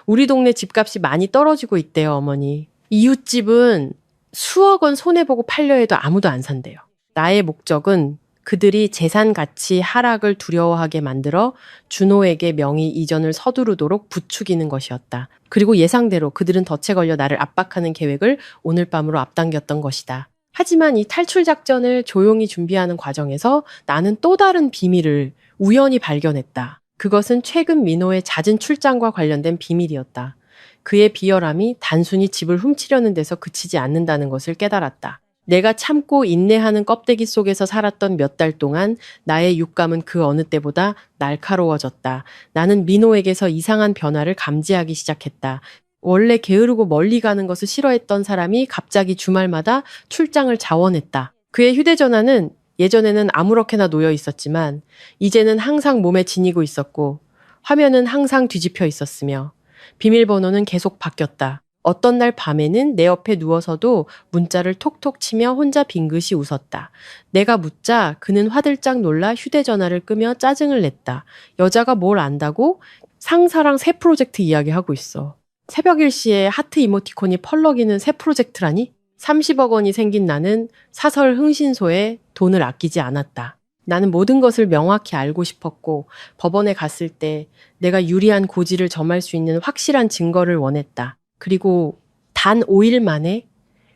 S2: 우리 동네 집값이 많이 떨어지고 있대요, 어머니. 이웃집은 수억 원 손해보고 팔려 해도 아무도 안 산대요. 나의 목적은 그들이 재산 가치 하락을 두려워하게 만들어 준호에게 명의 이전을 서두르도록 부추기는 것이었다. 그리고 예상대로 그들은 덫에 걸려 나를 압박하는 계획을 오늘 밤으로 앞당겼던 것이다. 하지만 이 탈출 작전을 조용히 준비하는 과정에서 나는 또 다른 비밀을 우연히 발견했다. 그것은 최근 민호의 잦은 출장과 관련된 비밀이었다. 그의 비열함이 단순히 집을 훔치려는 데서 그치지 않는다는 것을 깨달았다. 내가 참고 인내하는 껍데기 속에서 살았던 몇 달 동안 나의 육감은 그 어느 때보다 날카로워졌다. 나는 민호에게서 이상한 변화를 감지하기 시작했다. 원래 게으르고 멀리 가는 것을 싫어했던 사람이 갑자기 주말마다 출장을 자원했다. 그의 휴대전화는 예전에는 아무렇게나 놓여 있었지만 이제는 항상 몸에 지니고 있었고 화면은 항상 뒤집혀 있었으며 비밀번호는 계속 바뀌었다. 어떤 날 밤에는 내 옆에 누워서도 문자를 톡톡 치며 혼자 빙긋이 웃었다. 내가 묻자 그는 화들짝 놀라 휴대전화를 끄며 짜증을 냈다. 여자가 뭘 안다고? 상사랑 새 프로젝트 이야기하고 있어. 새벽 1시에 하트 이모티콘이 펄럭이는 새 프로젝트라니? 30억 원이 생긴 나는 사설 흥신소에 돈을 아끼지 않았다. 나는 모든 것을 명확히 알고 싶었고 법원에 갔을 때 내가 유리한 고지를 점할 수 있는 확실한 증거를 원했다. 그리고 단 5일 만에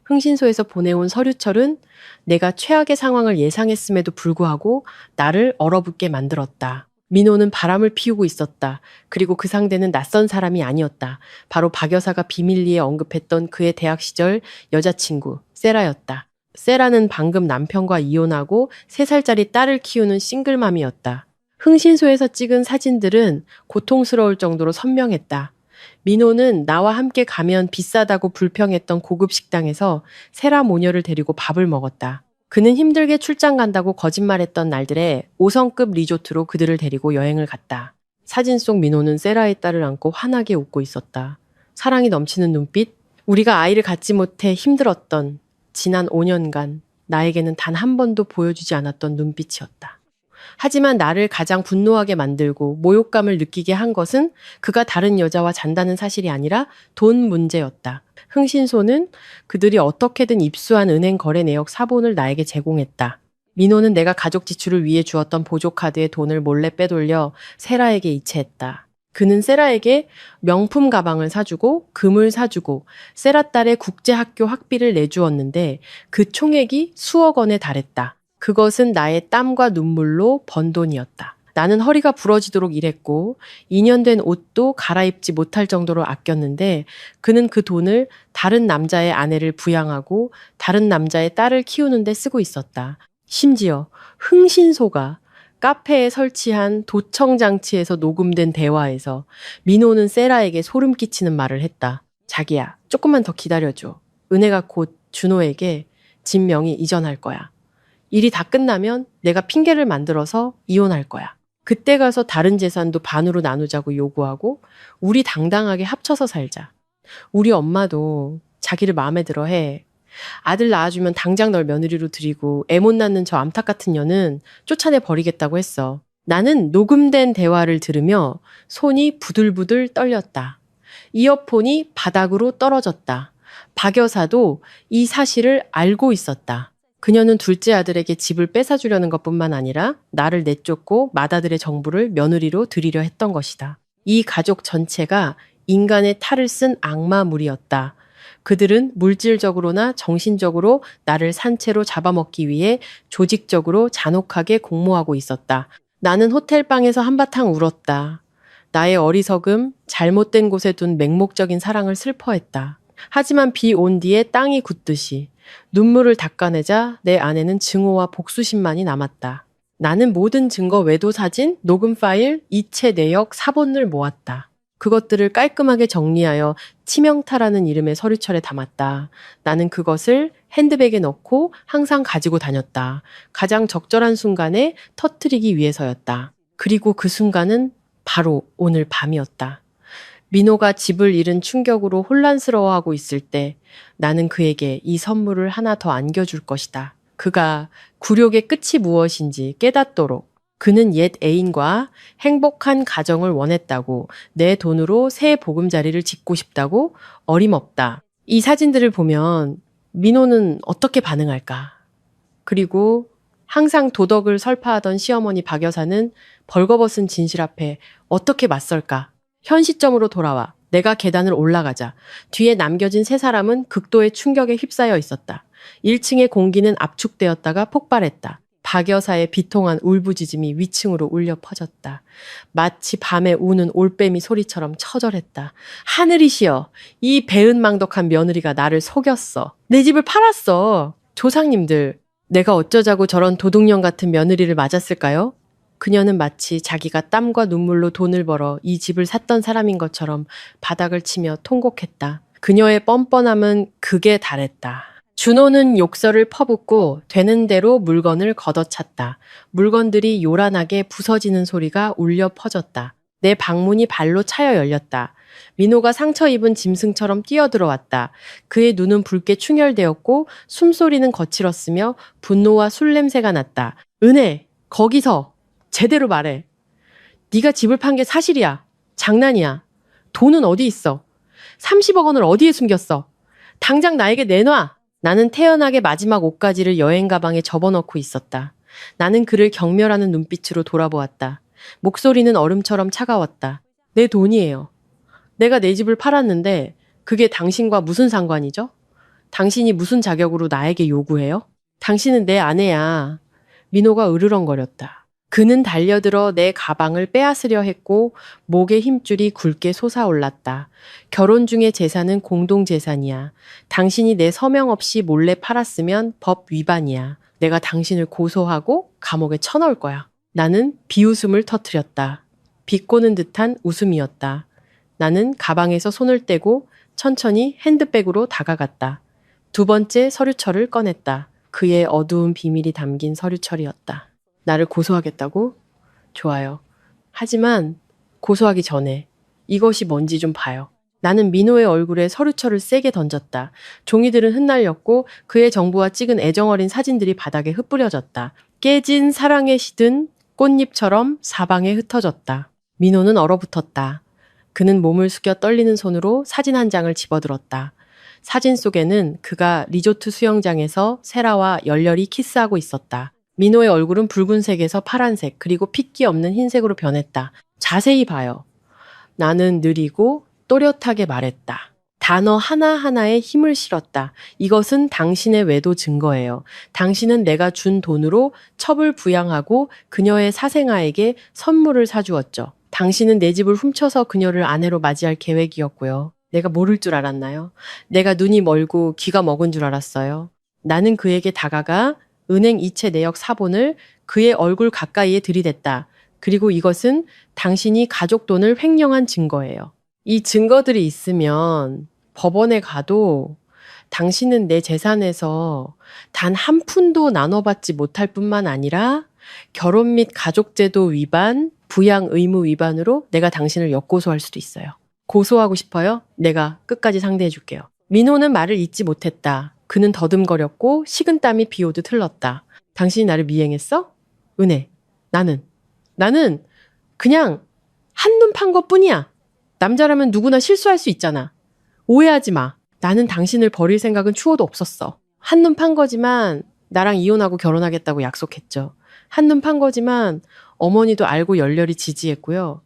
S2: 흥신소에서 보내온 서류철은 내가 최악의 상황을 예상했음에도 불구하고 나를 얼어붙게 만들었다. 민호는 바람을 피우고 있었다. 그리고 그 상대는 낯선 사람이 아니었다. 바로 박 여사가 비밀리에 언급했던 그의 대학 시절 여자친구 세라였다. 세라는 방금 남편과 이혼하고 3살짜리 딸을 키우는 싱글맘이었다. 흥신소에서 찍은 사진들은 고통스러울 정도로 선명했다. 민호는 나와 함께 가면 비싸다고 불평했던 고급 식당에서 세라 모녀를 데리고 밥을 먹었다. 그는 힘들게 출장 간다고 거짓말했던 날들에 5성급 리조트로 그들을 데리고 여행을 갔다. 사진 속 민호는 세라의 딸을 안고 환하게 웃고 있었다. 사랑이 넘치는 눈빛, 우리가 아이를 갖지 못해 힘들었던 지난 5년간 나에게는 단 한 번도 보여주지 않았던 눈빛이었다. 하지만 나를 가장 분노하게 만들고 모욕감을 느끼게 한 것은 그가 다른 여자와 잔다는 사실이 아니라 돈 문제였다. 흥신소는 그들이 어떻게든 입수한 은행 거래 내역 사본을 나에게 제공했다. 민호는 내가 가족 지출을 위해 주었던 보조카드의 돈을 몰래 빼돌려 세라에게 이체했다. 그는 세라에게 명품 가방을 사주고 금을 사주고 세라 딸의 국제학교 학비를 내주었는데 그 총액이 수억 원에 달했다. 그것은 나의 땀과 눈물로 번 돈이었다. 나는 허리가 부러지도록 일했고 2년 된 옷도 갈아입지 못할 정도로 아꼈는데 그는 그 돈을 다른 남자의 아내를 부양하고 다른 남자의 딸을 키우는 데 쓰고 있었다. 심지어 흥신소가 카페에 설치한 도청 장치에서 녹음된 대화에서 민호는 세라에게 소름 끼치는 말을 했다. 자기야, 조금만 더 기다려줘. 은혜가 곧 준호에게 집 명의 이전할 거야. 일이 다 끝나면 내가 핑계를 만들어서 이혼할 거야. 그때 가서 다른 재산도 반으로 나누자고 요구하고 우리 당당하게 합쳐서 살자. 우리 엄마도 자기를 마음에 들어 해. 아들 낳아주면 당장 널 며느리로 들이고 애 못 낳는 저 암탉 같은 년은 쫓아내 버리겠다고 했어. 나는 녹음된 대화를 들으며 손이 부들부들 떨렸다. 이어폰이 바닥으로 떨어졌다. 박 여사도 이 사실을 알고 있었다. 그녀는 둘째 아들에게 집을 뺏어주려는 것뿐만 아니라 나를 내쫓고 맏아들의 정부를 며느리로 들이려 했던 것이다. 이 가족 전체가 인간의 탈을 쓴 악마물이었다. 그들은 물질적으로나 정신적으로 나를 산채로 잡아먹기 위해 조직적으로 잔혹하게 공모하고 있었다. 나는 호텔방에서 한바탕 울었다. 나의 어리석음, 잘못된 곳에 둔 맹목적인 사랑을 슬퍼했다. 하지만 비 온 뒤에 땅이 굳듯이 눈물을 닦아내자 내 안에는 증오와 복수심만이 남았다. 나는 모든 증거 외도 사진, 녹음 파일, 이체 내역, 사본을 모았다. 그것들을 깔끔하게 정리하여 치명타라는 이름의 서류철에 담았다. 나는 그것을 핸드백에 넣고 항상 가지고 다녔다. 가장 적절한 순간에 터뜨리기 위해서였다. 그리고 그 순간은 바로 오늘 밤이었다. 민호가 집을 잃은 충격으로 혼란스러워하고 있을 때 나는 그에게 이 선물을 하나 더 안겨줄 것이다. 그가 굴욕의 끝이 무엇인지 깨닫도록. 그는 옛 애인과 행복한 가정을 원했다고, 내 돈으로 새 보금자리를 짓고 싶다고. 어림없다. 이 사진들을 보면 민호는 어떻게 반응할까? 그리고 항상 도덕을 설파하던 시어머니 박 여사는 벌거벗은 진실 앞에 어떻게 맞설까? 현 시점으로 돌아와 내가 계단을 올라가자 뒤에 남겨진 세 사람은 극도의 충격에 휩싸여 있었다. 1층의 공기는 압축되었다가 폭발했다. 박 여사의 비통한 울부짖음이 위층으로 울려 퍼졌다. 마치 밤에 우는 올빼미 소리처럼 처절했다. 하늘이시여, 이 배은망덕한 며느리가 나를 속였어. 내 집을 팔았어. 조상님들, 내가 어쩌자고 저런 도둑년 같은 며느리를 맞았을까요? 그녀는 마치 자기가 땀과 눈물로 돈을 벌어 이 집을 샀던 사람인 것처럼 바닥을 치며 통곡했다. 그녀의 뻔뻔함은 극에 달했다. 준호는 욕설을 퍼붓고 되는 대로 물건을 걷어찼다. 물건들이 요란하게 부서지는 소리가 울려 퍼졌다. 내 방문이 발로 차여 열렸다. 민호가 상처 입은 짐승처럼 뛰어들어왔다. 그의 눈은 붉게 충혈되었고 숨소리는 거칠었으며 분노와 술 냄새가 났다. 은혜, 거기서 제대로 말해. 네가 집을 판 게 사실이야. 장난이야. 돈은 어디 있어? 30억 원을 어디에 숨겼어? 당장 나에게 내놔. 나는 태연하게 마지막 옷가지를 여행 가방에 접어넣고 있었다. 나는 그를 경멸하는 눈빛으로 돌아보았다. 목소리는 얼음처럼 차가웠다. 내 돈이에요. 내가 내 집을 팔았는데 그게 당신과 무슨 상관이죠? 당신이 무슨 자격으로 나에게 요구해요? 당신은 내 아내야. 민호가 으르렁거렸다. 그는 달려들어 내 가방을 빼앗으려 했고 목의 힘줄이 굵게 솟아올랐다. 결혼 중의 재산은 공동재산이야. 당신이 내 서명 없이 몰래 팔았으면 법 위반이야. 내가 당신을 고소하고 감옥에 쳐넣을 거야. 나는 비웃음을 터뜨렸다. 비꼬는 듯한 웃음이었다. 나는 가방에서 손을 떼고 천천히 핸드백으로 다가갔다. 두 번째 서류철을 꺼냈다. 그의 어두운 비밀이 담긴 서류철이었다. 나를 고소하겠다고? 좋아요. 하지만 고소하기 전에 이것이 뭔지 좀 봐요. 나는 민호의 얼굴에 서류철을 세게 던졌다. 종이들은 흩날렸고 그의 정부와 찍은 애정어린 사진들이 바닥에 흩뿌려졌다. 깨진 사랑에 시든 꽃잎처럼 사방에 흩어졌다. 민호는 얼어붙었다. 그는 몸을 숙여 떨리는 손으로 사진 한 장을 집어들었다. 사진 속에는 그가 리조트 수영장에서 세라와 열렬히 키스하고 있었다. 민호의 얼굴은 붉은색에서 파란색 그리고 핏기 없는 흰색으로 변했다. 자세히 봐요. 나는 느리고 또렷하게 말했다. 단어 하나하나에 힘을 실었다. 이것은 당신의 외도 증거예요. 당신은 내가 준 돈으로 첩을 부양하고 그녀의 사생아에게 선물을 사주었죠. 당신은 내 집을 훔쳐서 그녀를 아내로 맞이할 계획이었고요. 내가 모를 줄 알았나요? 내가 눈이 멀고 귀가 먹은 줄 알았어요. 나는 그에게 다가가 은행 이체 내역 사본을 그의 얼굴 가까이에 들이댔다. 그리고 이것은 당신이 가족 돈을 횡령한 증거예요. 이 증거들이 있으면 법원에 가도 당신은 내 재산에서 단 한 푼도 나눠받지 못할 뿐만 아니라 결혼 및 가족제도 위반, 부양 의무 위반으로 내가 당신을 역고소할 수도 있어요. 고소하고 싶어요? 내가 끝까지 상대해 줄게요. 민호는 말을 잇지 못했다. 그는 더듬거렸고 식은땀이 비오듯 흘렀다. 당신이 나를 미행했어? 은혜, 나는 그냥 한눈 판 것뿐이야. 남자라면 누구나 실수할 수 있잖아. 오해하지 마. 나는 당신을 버릴 생각은 추호도 없었어. 한눈 판 거지만 나랑 이혼하고 결혼하겠다고 약속했죠. 한눈 판 거지만 어머니도 알고 열렬히 지지했고요.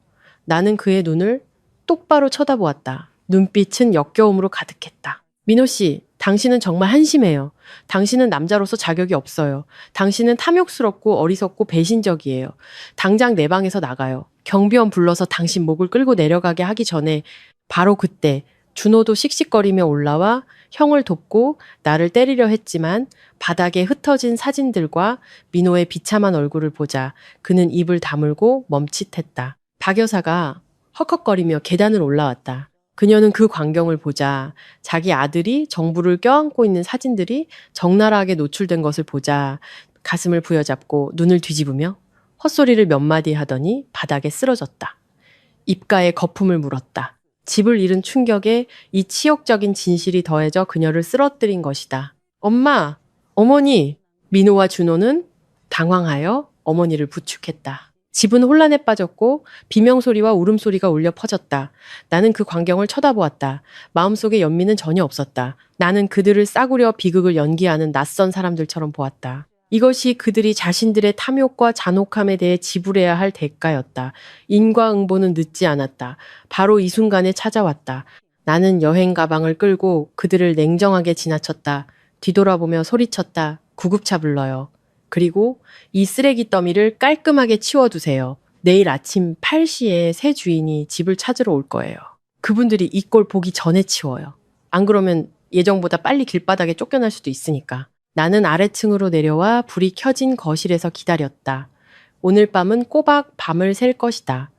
S2: 나는 그의 눈을 똑바로 쳐다보았다. 눈빛은 역겨움으로 가득했다. 민호 씨, 당신은 정말 한심해요. 당신은 남자로서 자격이 없어요. 당신은 탐욕스럽고 어리석고 배신적이에요. 당장 내 방에서 나가요. 경비원 불러서 당신 목을 끌고 내려가게 하기 전에 바로 그때 준호도 씩씩거리며 올라와 형을 돕고 나를 때리려 했지만 바닥에 흩어진 사진들과 민호의 비참한 얼굴을 보자 그는 입을 다물고 멈칫했다. 박 여사가 헉헉거리며 계단을 올라왔다. 그녀는 그 광경을 보자 자기 아들이 정부를 껴안고 있는 사진들이 적나라하게 노출된 것을 보자 가슴을 부여잡고 눈을 뒤집으며 헛소리를 몇 마디 하더니 바닥에 쓰러졌다. 입가에 거품을 물었다. 집을 잃은 충격에 이 치욕적인 진실이 더해져 그녀를 쓰러뜨린 것이다. 엄마, 어머니. 민호와 준호는 당황하여 어머니를 부축했다. 집은 혼란에 빠졌고 비명소리와 울음소리가 울려 퍼졌다. 나는 그 광경을 쳐다보았다. 마음속에 연민은 전혀 없었다. 나는 그들을 싸구려 비극을 연기하는 낯선 사람들처럼 보았다. 이것이 그들이 자신들의 탐욕과 잔혹함에 대해 지불해야 할 대가였다. 인과응보는 늦지 않았다. 바로 이 순간에 찾아왔다. 나는 여행 가방을 끌고 그들을 냉정하게 지나쳤다. 뒤돌아보며 소리쳤다. 구급차 불러요. 그리고 이 쓰레기 더미를 깔끔하게 치워두세요. 내일 아침 8시에 새 주인이 집을 찾으러 올 거예요. 그분들이 이 꼴 보기 전에 치워요. 안 그러면 예정보다 빨리 길바닥에 쫓겨날 수도 있으니까. 나는 아래층으로 내려와 불이 켜진 거실에서 기다렸다. 오늘 밤은 꼬박 밤을 샐 것이다.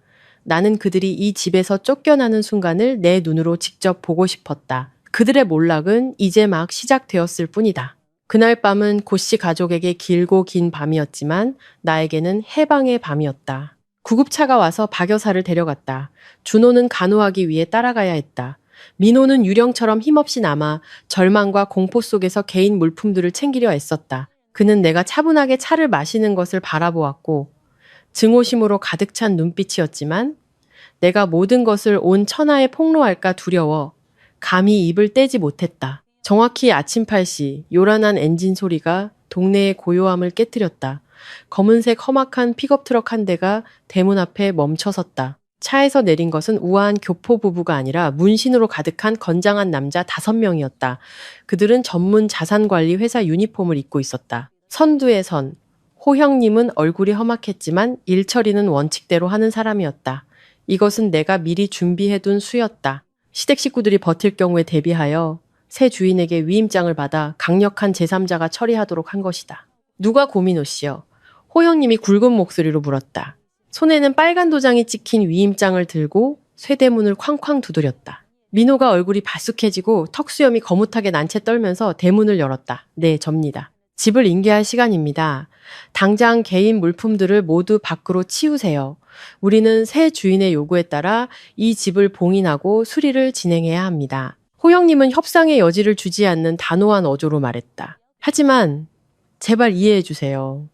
S2: 나는 그들이 이 집에서 쫓겨나는 순간을 내 눈으로 직접 보고 싶었다. 그들의 몰락은 이제 막 시작되었을 뿐이다. 그날 밤은 고씨 가족에게 길고 긴 밤이었지만 나에게는 해방의 밤이었다. 구급차가 와서 박 여사를 데려갔다. 준호는 간호하기 위해 따라가야 했다. 민호는 유령처럼 힘없이 남아 절망과 공포 속에서 개인 물품들을 챙기려 애썼다. 그는 내가 차분하게 차를 마시는 것을 바라보았고 증오심으로 가득 찬 눈빛이었지만 내가 모든 것을 온 천하에 폭로할까 두려워 감히 입을 떼지 못했다. 정확히 아침 8시 요란한 엔진 소리가 동네의 고요함을 깨뜨렸다. 검은색 험악한 픽업트럭 한 대가 대문 앞에 멈춰섰다. 차에서 내린 것은 우아한 교포 부부가 아니라 문신으로 가득한 건장한 남자 5명이었다. 그들은 전문 자산관리 회사 유니폼을 입고 있었다. 선두의 선. 호형님은 얼굴이 험악했지만 일 처리는 원칙대로 하는 사람이었다. 이것은 내가 미리 준비해둔 수였다. 시댁 식구들이 버틸 경우에 대비하여 새 주인에게 위임장을 받아 강력한 제3자가 처리하도록 한 것이다. 누가 고민호 씨여? 호형님이 굵은 목소리로 물었다. 손에는 빨간 도장이 찍힌 위임장을 들고 쇠대문을 쾅쾅 두드렸다. 민호가 얼굴이 바쑥해지고 턱수염이 거뭇하게 난 채 떨면서 대문을 열었다. 네, 접니다. 집을 인계할 시간입니다. 당장 개인 물품들을 모두 밖으로 치우세요. 우리는 새 주인의 요구에 따라 이 집을 봉인하고 수리를 진행해야 합니다. 호영님은 협상의 여지를 주지 않는 단호한 어조로 말했다. 하지만 제발 이해해 주세요.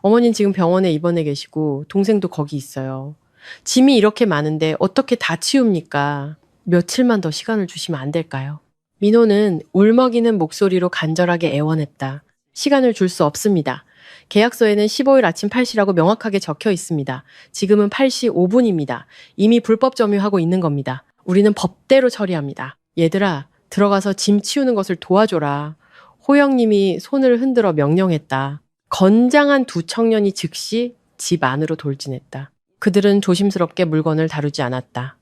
S2: 어머님 지금 병원에 입원해 계시고 동생도 거기 있어요. 짐이 이렇게 많은데 어떻게 다 치웁니까? 며칠만 더 시간을 주시면 안 될까요? 민호는 울먹이는 목소리로 간절하게 애원했다. 시간을 줄 수 없습니다. 계약서에는 15일 아침 8시라고 명확하게 적혀 있습니다. 지금은 8시 5분입니다. 이미 불법 점유하고 있는 겁니다. 우리는 법대로 처리합니다. 얘들아, 들어가서 짐 치우는 것을 도와줘라. 호영님이 손을 흔들어 명령했다. 건장한 두 청년이 즉시 집 안으로 돌진했다. 그들은 조심스럽게 물건을 다루지 않았다.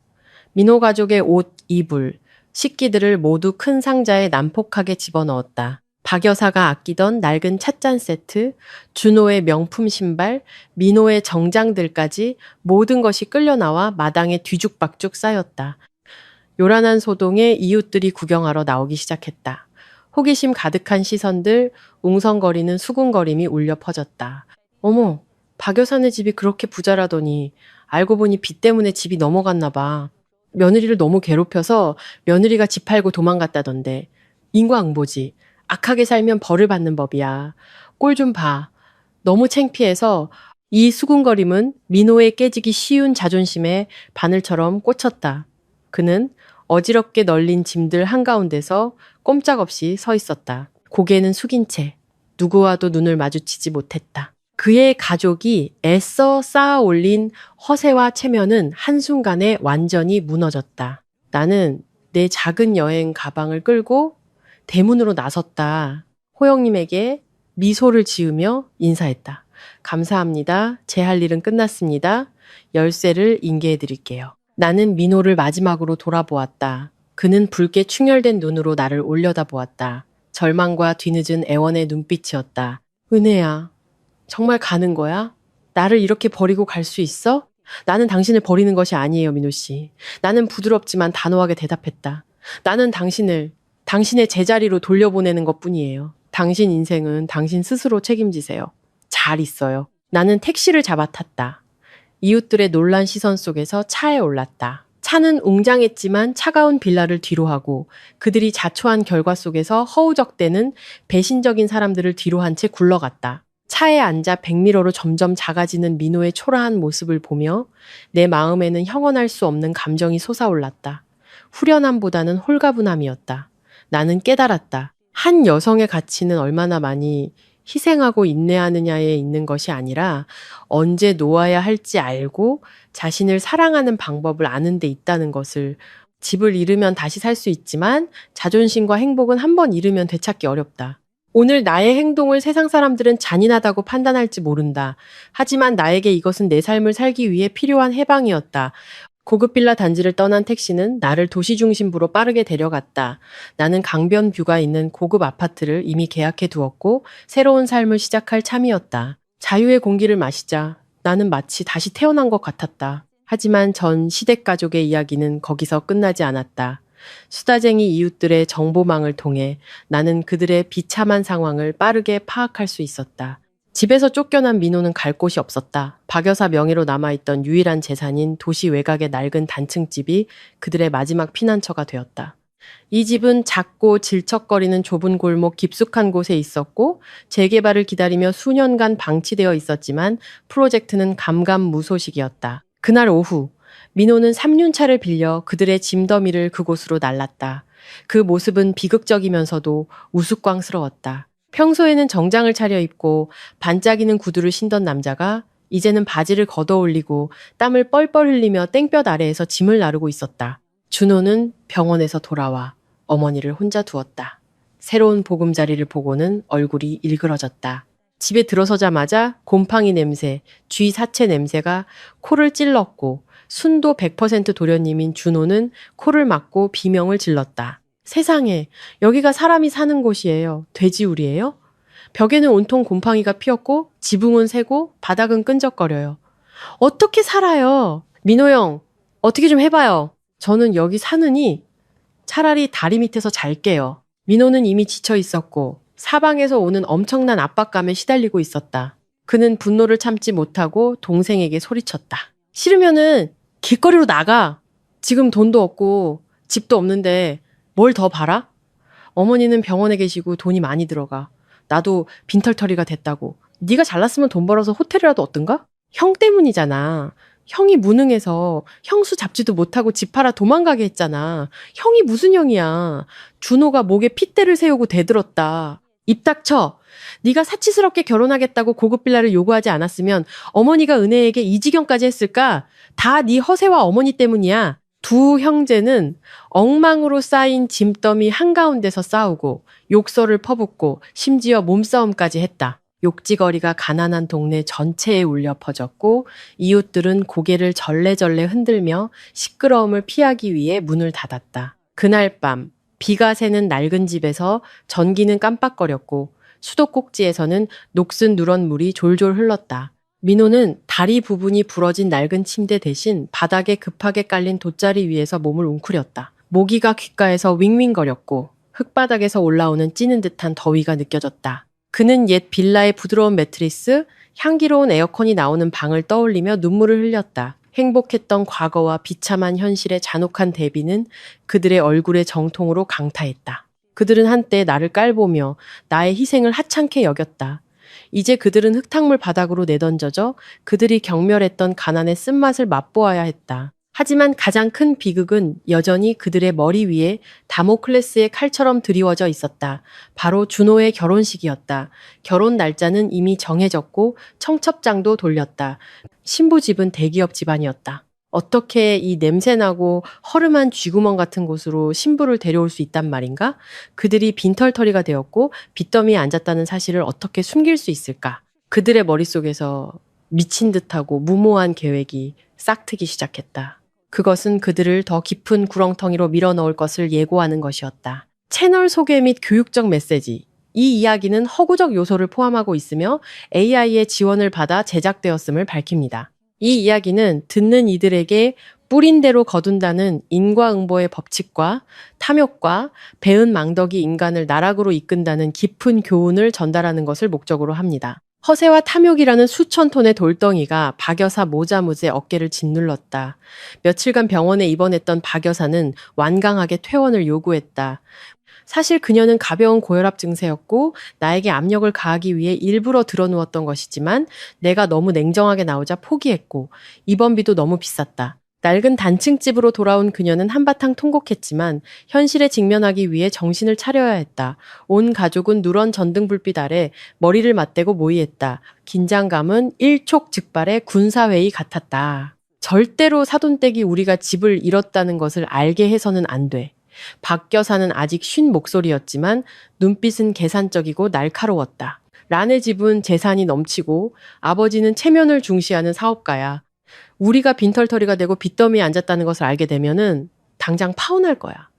S2: 민호 가족의 옷, 이불, 식기들을 모두 큰 상자에 난폭하게 집어넣었다. 박 여사가 아끼던 낡은 찻잔 세트, 준호의 명품 신발, 민호의 정장들까지 모든 것이 끌려나와 마당에 뒤죽박죽 쌓였다. 요란한 소동에 이웃들이 구경하러 나오기 시작했다. 호기심 가득한 시선들, 웅성거리는 수군거림이 울려 퍼졌다. 어머, 박 여사네 집이 그렇게 부자라더니 알고 보니 빚 때문에 집이 넘어갔나 봐. 며느리를 너무 괴롭혀서 며느리가 집 팔고 도망갔다던데. 인과응보지. 악하게 살면 벌을 받는 법이야. 꼴 좀 봐. 너무 창피해서 이 수군거림은 민호의 깨지기 쉬운 자존심에 바늘처럼 꽂혔다. 그는 어지럽게 널린 짐들 한가운데서 꼼짝없이 서 있었다. 고개는 숙인 채 누구와도 눈을 마주치지 못했다. 그의 가족이 애써 쌓아 올린 허세와 체면은 한순간에 완전히 무너졌다. 나는 내 작은 여행 가방을 끌고 대문으로 나섰다. 호영님에게 미소를 지으며 인사했다. 감사합니다. 제 할 일은 끝났습니다. 열쇠를 인계해 드릴게요. 나는 민호를 마지막으로 돌아보았다. 그는 붉게 충혈된 눈으로 나를 올려다보았다. 절망과 뒤늦은 애원의 눈빛이었다. 은혜야, 정말 가는 거야? 나를 이렇게 버리고 갈 수 있어? 나는 당신을 버리는 것이 아니에요, 민호 씨. 나는 부드럽지만 단호하게 대답했다. 나는 당신의 제자리로 돌려보내는 것뿐이에요. 당신 인생은 당신 스스로 책임지세요. 잘 있어요. 나는 택시를 잡아 탔다. 이웃들의 놀란 시선 속에서 차에 올랐다. 차는 웅장했지만 차가운 빌라를 뒤로하고 그들이 자초한 결과 속에서 허우적대는 배신적인 사람들을 뒤로한 채 굴러갔다. 차에 앉아 백미러로 점점 작아지는 민호의 초라한 모습을 보며 내 마음에는 형언할 수 없는 감정이 솟아올랐다. 후련함보다는 홀가분함이었다. 나는 깨달았다. 한 여성의 가치는 얼마나 많이 희생하고 인내하느냐에 있는 것이 아니라 언제 놓아야 할지 알고 자신을 사랑하는 방법을 아는 데 있다는 것을. 집을 잃으면 다시 살 수 있지만 자존심과 행복은 한 번 잃으면 되찾기 어렵다. 오늘 나의 행동을 세상 사람들은 잔인하다고 판단할지 모른다. 하지만 나에게 이것은 내 삶을 살기 위해 필요한 해방이었다. 고급 빌라 단지를 떠난 택시는 나를 도시 중심부로 빠르게 데려갔다. 나는 강변 뷰가 있는 고급 아파트를 이미 계약해 두었고 새로운 삶을 시작할 참이었다. 자유의 공기를 마시자 나는 마치 다시 태어난 것 같았다. 하지만 전 시댁 가족의 이야기는 거기서 끝나지 않았다. 수다쟁이 이웃들의 정보망을 통해 나는 그들의 비참한 상황을 빠르게 파악할 수 있었다. 집에서 쫓겨난 민호는 갈 곳이 없었다. 박 여사 명의로 남아있던 유일한 재산인 도시 외곽의 낡은 단층집이 그들의 마지막 피난처가 되었다. 이 집은 작고 질척거리는 좁은 골목 깊숙한 곳에 있었고 재개발을 기다리며 수년간 방치되어 있었지만 프로젝트는 감감무소식이었다. 그날 오후 민호는 3륜차를 빌려 그들의 짐더미를 그곳으로 날랐다. 그 모습은 비극적이면서도 우스꽝스러웠다. 평소에는 정장을 차려입고 반짝이는 구두를 신던 남자가 이제는 바지를 걷어올리고 땀을 뻘뻘 흘리며 땡볕 아래에서 짐을 나르고 있었다. 준호는 병원에서 돌아와 어머니를 혼자 두었다. 새로운 보금자리를 보고는 얼굴이 일그러졌다. 집에 들어서자마자 곰팡이 냄새, 쥐 사체 냄새가 코를 찔렀고 순도 100% 도련님인 준호는 코를 막고 비명을 질렀다. 세상에, 여기가 사람이 사는 곳이에요. 돼지우리예요? 벽에는 온통 곰팡이가 피었고 지붕은 새고 바닥은 끈적거려요. 어떻게 살아요? 민호 형, 어떻게 좀 해봐요. 저는 여기 사느니 차라리 다리 밑에서 잘게요. 민호는 이미 지쳐 있었고 사방에서 오는 엄청난 압박감에 시달리고 있었다. 그는 분노를 참지 못하고 동생에게 소리쳤다. 싫으면은 길거리로 나가. 지금 돈도 없고 집도 없는데 뭘 더 바라? 어머니는 병원에 계시고 돈이 많이 들어가. 나도 빈털터리가 됐다고. 네가 잘났으면 돈 벌어서 호텔이라도 얻든가? 형 때문이잖아. 형이 무능해서 형수 잡지도 못하고 집 팔아 도망가게 했잖아. 형이 무슨 형이야. 준호가 목에 핏대를 세우고 대들었다. 입 닥쳐. 네가 사치스럽게 결혼하겠다고 고급 빌라를 요구하지 않았으면 어머니가 은혜에게 이 지경까지 했을까? 다 네 허세와 어머니 때문이야. 두 형제는 엉망으로 쌓인 짐더미 한가운데서 싸우고 욕설을 퍼붓고 심지어 몸싸움까지 했다. 욕지거리가 가난한 동네 전체에 울려 퍼졌고 이웃들은 고개를 절레절레 흔들며 시끄러움을 피하기 위해 문을 닫았다. 그날 밤 비가 새는 낡은 집에서 전기는 깜빡거렸고 수도꼭지에서는 녹슨 누런 물이 졸졸 흘렀다. 민호는 다리 부분이 부러진 낡은 침대 대신 바닥에 급하게 깔린 돗자리 위에서 몸을 웅크렸다. 모기가 귓가에서 윙윙거렸고 흙바닥에서 올라오는 찌는 듯한 더위가 느껴졌다. 그는 옛 빌라의 부드러운 매트리스, 향기로운 에어컨이 나오는 방을 떠올리며 눈물을 흘렸다. 행복했던 과거와 비참한 현실의 잔혹한 대비는 그들의 얼굴에 정통으로 강타했다. 그들은 한때 나를 깔보며 나의 희생을 하찮게 여겼다. 이제 그들은 흙탕물 바닥으로 내던져져 그들이 경멸했던 가난의 쓴맛을 맛보아야 했다. 하지만 가장 큰 비극은 여전히 그들의 머리 위에 다모클레스의 칼처럼 드리워져 있었다. 바로 준호의 결혼식이었다. 결혼 날짜는 이미 정해졌고 청첩장도 돌렸다. 신부 집은 대기업 집안이었다. 어떻게 이 냄새나고 허름한 쥐구멍 같은 곳으로 신부를 데려올 수 있단 말인가? 그들이 빈털터리가 되었고 빚더미에 앉았다는 사실을 어떻게 숨길 수 있을까? 그들의 머릿속에서 미친 듯하고 무모한 계획이 싹트기 시작했다. 그것은 그들을 더 깊은 구렁텅이로 밀어넣을 것을 예고하는 것이었다. 채널 소개 및 교육적 메시지. 이 이야기는 허구적 요소를 포함하고 있으며 AI의 지원을 받아 제작되었음을 밝힙니다. 이 이야기는 듣는 이들에게 뿌린 대로 거둔다는 인과응보의 법칙과 탐욕과 배은 망덕이 인간을 나락으로 이끈다는 깊은 교훈을 전달하는 것을 목적으로 합니다. 허세와 탐욕이라는 수천 톤의 돌덩이가 박 여사 모자무제 어깨를 짓눌렀다. 며칠간 병원에 입원했던 박 여사는 완강하게 퇴원을 요구했다. 사실 그녀는 가벼운 고혈압 증세였고 나에게 압력을 가하기 위해 일부러 드러누웠던 것이지만 내가 너무 냉정하게 나오자 포기했고 입원비도 너무 비쌌다. 낡은 단층집으로 돌아온 그녀는 한바탕 통곡했지만 현실에 직면하기 위해 정신을 차려야 했다. 온 가족은 누런 전등불빛 아래 머리를 맞대고 모이했다. 긴장감은 일촉즉발의 군사회의 같았다. 절대로 사돈댁이 우리가 집을 잃었다는 것을 알게 해서는 안 돼. 박 여사는 아직 쉰 목소리였지만 눈빛은 계산적이고 날카로웠다. 란의 집은 재산이 넘치고 아버지는 체면을 중시하는 사업가야. 우리가 빈털터리가 되고 빚더미에 앉았다는 것을 알게 되면은 당장 파혼할 거야.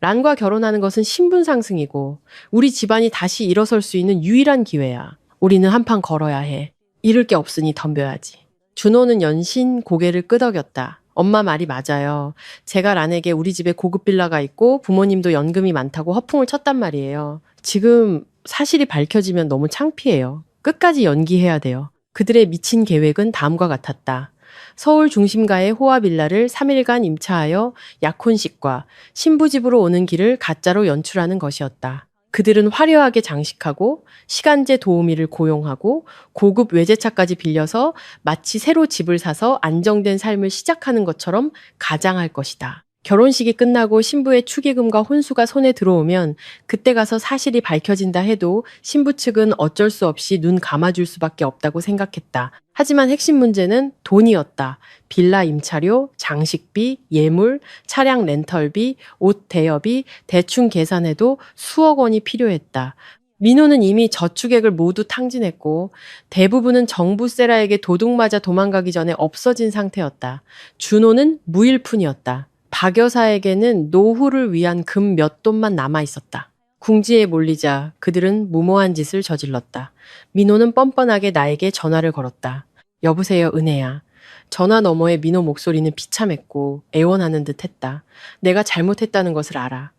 S2: 란과 결혼하는 것은 신분 상승이고 우리 집안이 다시 일어설 수 있는 유일한 기회야. 우리는 한판 걸어야 해. 잃을 게 없으니 덤벼야지. 준호는 연신 고개를 끄덕였다. 엄마 말이 맞아요. 제가 란에게 우리 집에 고급 빌라가 있고 부모님도 연금이 많다고 허풍을 쳤단 말이에요. 지금 사실이 밝혀지면 너무 창피해요. 끝까지 연기해야 돼요. 그들의 미친 계획은 다음과 같았다. 서울 중심가의 호화빌라를 3일간 임차하여 약혼식과 신부집으로 오는 길을 가짜로 연출하는 것이었다. 그들은 화려하게 장식하고 시간제 도우미를 고용하고 고급 외제차까지 빌려서 마치 새로 집을 사서 안정된 삶을 시작하는 것처럼 가장할 것이다. 결혼식이 끝나고 신부의 축의금과 혼수가 손에 들어오면 그때 가서 사실이 밝혀진다 해도 신부 측은 어쩔 수 없이 눈 감아줄 수밖에 없다고 생각했다. 하지만 핵심 문제는 돈이었다. 빌라 임차료, 장식비, 예물, 차량 렌털비, 옷 대여비, 대충 계산해도 수억 원이 필요했다. 민호는 이미 저축액을 모두 탕진했고 대부분은 정부 세라에게 도둑맞아 도망가기 전에 없어진 상태였다. 준호는 무일푼이었다. 박 여사에게는 노후를 위한 금 몇 돈만 남아 있었다. 궁지에 몰리자 그들은 무모한 짓을 저질렀다. 민호는 뻔뻔하게 나에게 전화를 걸었다. 여보세요, 은혜야. 전화 너머의 민호 목소리는 비참했고 애원하는 듯 했다. 내가 잘못했다는 것을 알아.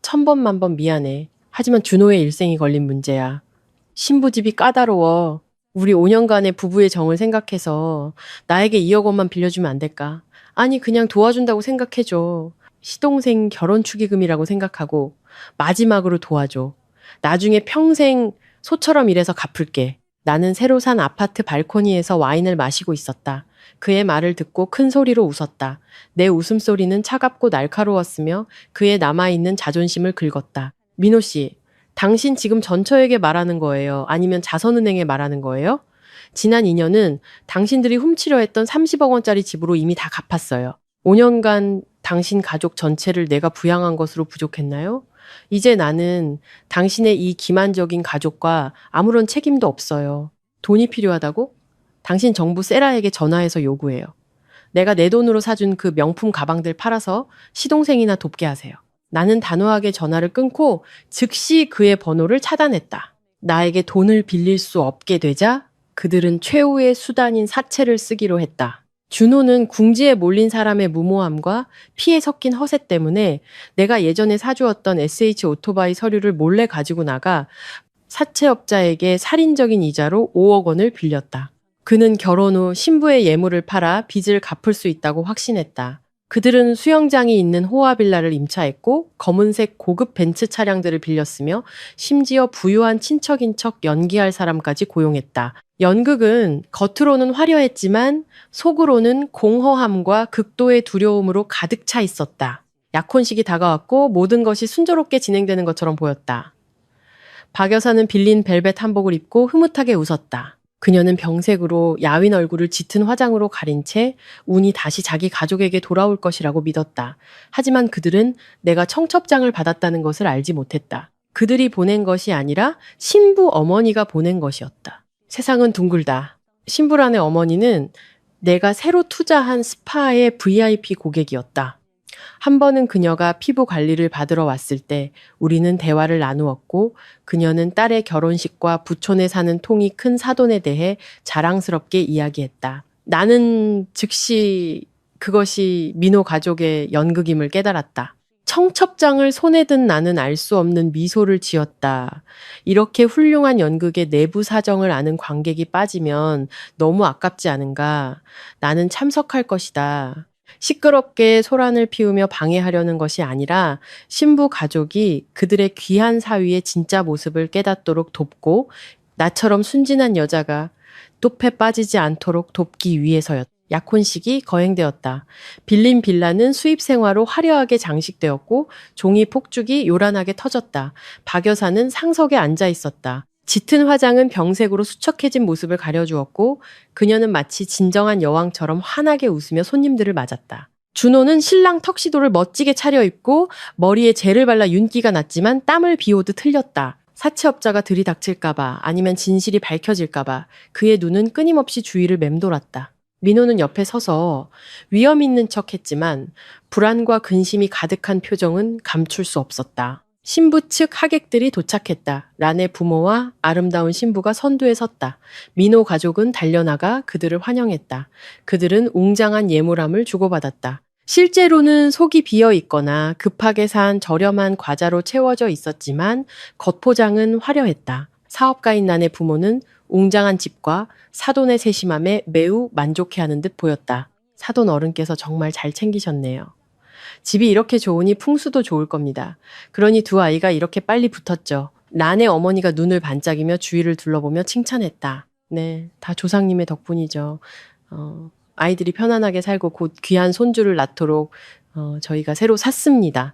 S2: 천번 만번 미안해. 하지만 준호의 일생이 걸린 문제야. 신부집이 까다로워. 우리 5년간의 부부의 정을 생각해서 나에게 2억 원만 빌려주면 안 될까? 아니, 그냥 도와준다고 생각해줘. 시동생 결혼 축의금이라고 생각하고 마지막으로 도와줘. 나중에 평생 소처럼 일해서 갚을게. 나는 새로 산 아파트 발코니에서 와인을 마시고 있었다. 그의 말을 듣고 큰 소리로 웃었다. 내 웃음소리는 차갑고 날카로웠으며 그의 남아있는 자존심을 긁었다. 민호 씨, 당신 지금 전처에게 말하는 거예요? 아니면 자선은행에 말하는 거예요? 지난 2년은 당신들이 훔치려 했던 30억 원짜리 집으로 이미 다 갚았어요. 5년간 당신 가족 전체를 내가 부양한 것으로 부족했나요? 이제 나는 당신의 이 기만적인 가족과 아무런 책임도 없어요. 돈이 필요하다고? 당신 정부 세라에게 전화해서 요구해요. 내가 내 돈으로 사준 그 명품 가방들 팔아서 시동생이나 돕게 하세요. 나는 단호하게 전화를 끊고 즉시 그의 번호를 차단했다. 나에게 돈을 빌릴 수 없게 되자 그들은 최후의 수단인 사채를 쓰기로 했다. 준호는 궁지에 몰린 사람의 무모함과 피에 섞인 허세 때문에 내가 예전에 사주었던 SH 오토바이 서류를 몰래 가지고 나가 사채업자에게 살인적인 이자로 5억 원을 빌렸다. 그는 결혼 후 신부의 예물을 팔아 빚을 갚을 수 있다고 확신했다. 그들은 수영장이 있는 호화빌라를 임차했고 검은색 고급 벤츠 차량들을 빌렸으며 심지어 부유한 친척인 척 연기할 사람까지 고용했다. 연극은 겉으로는 화려했지만 속으로는 공허함과 극도의 두려움으로 가득 차 있었다. 약혼식이 다가왔고 모든 것이 순조롭게 진행되는 것처럼 보였다. 박 여사는 빌린 벨벳 한복을 입고 흐뭇하게 웃었다. 그녀는 병색으로 야윈 얼굴을 짙은 화장으로 가린 채 운이 다시 자기 가족에게 돌아올 것이라고 믿었다. 하지만 그들은 내가 청첩장을 받았다는 것을 알지 못했다. 그들이 보낸 것이 아니라 신부 어머니가 보낸 것이었다. 세상은 둥글다. 신부란의 어머니는 내가 새로 투자한 스파의 VIP 고객이었다. 한 번은 그녀가 피부 관리를 받으러 왔을 때 우리는 대화를 나누었고 그녀는 딸의 결혼식과 부촌에 사는 통이 큰 사돈에 대해 자랑스럽게 이야기했다. 나는 즉시 그것이 민호 가족의 연극임을 깨달았다. 청첩장을 손에 든 나는 알 수 없는 미소를 지었다. 이렇게 훌륭한 연극의 내부 사정을 아는 관객이 빠지면 너무 아깝지 않은가. 나는 참석할 것이다. 시끄럽게 소란을 피우며 방해하려는 것이 아니라 신부 가족이 그들의 귀한 사위의 진짜 모습을 깨닫도록 돕고 나처럼 순진한 여자가 톱에 빠지지 않도록 돕기 위해서였다. 약혼식이 거행되었다. 빌린 빌라는 수입 생화로 화려하게 장식되었고 종이 폭죽이 요란하게 터졌다. 박 여사는 상석에 앉아 있었다. 짙은 화장은 병색으로 수척해진 모습을 가려주었고 그녀는 마치 진정한 여왕처럼 환하게 웃으며 손님들을 맞았다. 준호는 신랑 턱시도를 멋지게 차려입고 머리에 젤을 발라 윤기가 났지만 땀을 비오듯 흘렸다. 사채업자가 들이닥칠까봐 아니면 진실이 밝혀질까봐 그의 눈은 끊임없이 주위를 맴돌았다. 민호는 옆에 서서 위험 있는 척했지만 불안과 근심이 가득한 표정은 감출 수 없었다. 신부 측 하객들이 도착했다. 란의 부모와 아름다운 신부가 선두에 섰다. 민호 가족은 달려나가 그들을 환영했다. 그들은 웅장한 예물함을 주고받았다. 실제로는 속이 비어 있거나 급하게 산 저렴한 과자로 채워져 있었지만 겉포장은 화려했다. 사업가인 난의 부모는 웅장한 집과 사돈의 세심함에 매우 만족해하는 듯 보였다. 사돈 어른께서 정말 잘 챙기셨네요. 집이 이렇게 좋으니 풍수도 좋을 겁니다. 그러니 두 아이가 이렇게 빨리 붙었죠. 난의 어머니가 눈을 반짝이며 주위를 둘러보며 칭찬했다. 네, 다 조상님의 덕분이죠. 아이들이 편안하게 살고 곧 귀한 손주를 낳도록 저희가 새로 샀습니다.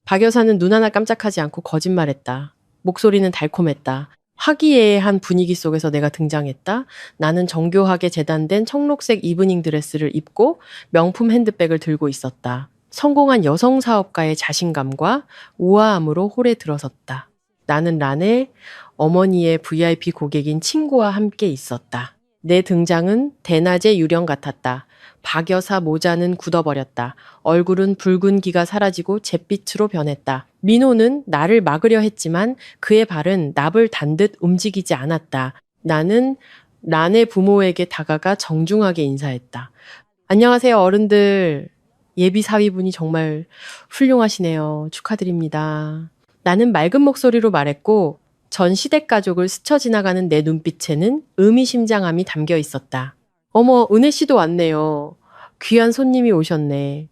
S2: 박 여사는 눈 하나 깜짝하지 않고 거짓말했다. 목소리는 달콤했다. 화기애애한 분위기 속에서 내가 등장했다. 나는 정교하게 재단된 청록색 이브닝 드레스를 입고 명품 핸드백을 들고 있었다. 성공한 여성 사업가의 자신감과 우아함으로 홀에 들어섰다. 나는 란의 어머니의 VIP 고객인 친구와 함께 있었다. 내 등장은 대낮의 유령 같았다. 박 여사 모자는 굳어버렸다. 얼굴은 붉은 기가 사라지고 잿빛으로 변했다. 민호는 나를 막으려 했지만 그의 발은 납을 단 듯 움직이지 않았다. 나는 란의 부모에게 다가가 정중하게 인사했다. 안녕하세요, 어른들. 예비 사위분이 정말 훌륭하시네요. 축하드립니다. 나는 맑은 목소리로 말했고 전 시댁 가족을 스쳐 지나가는 내 눈빛에는 의미심장함이 담겨 있었다. 어머, 은혜 씨도 왔네요. 귀한 손님이 오셨네.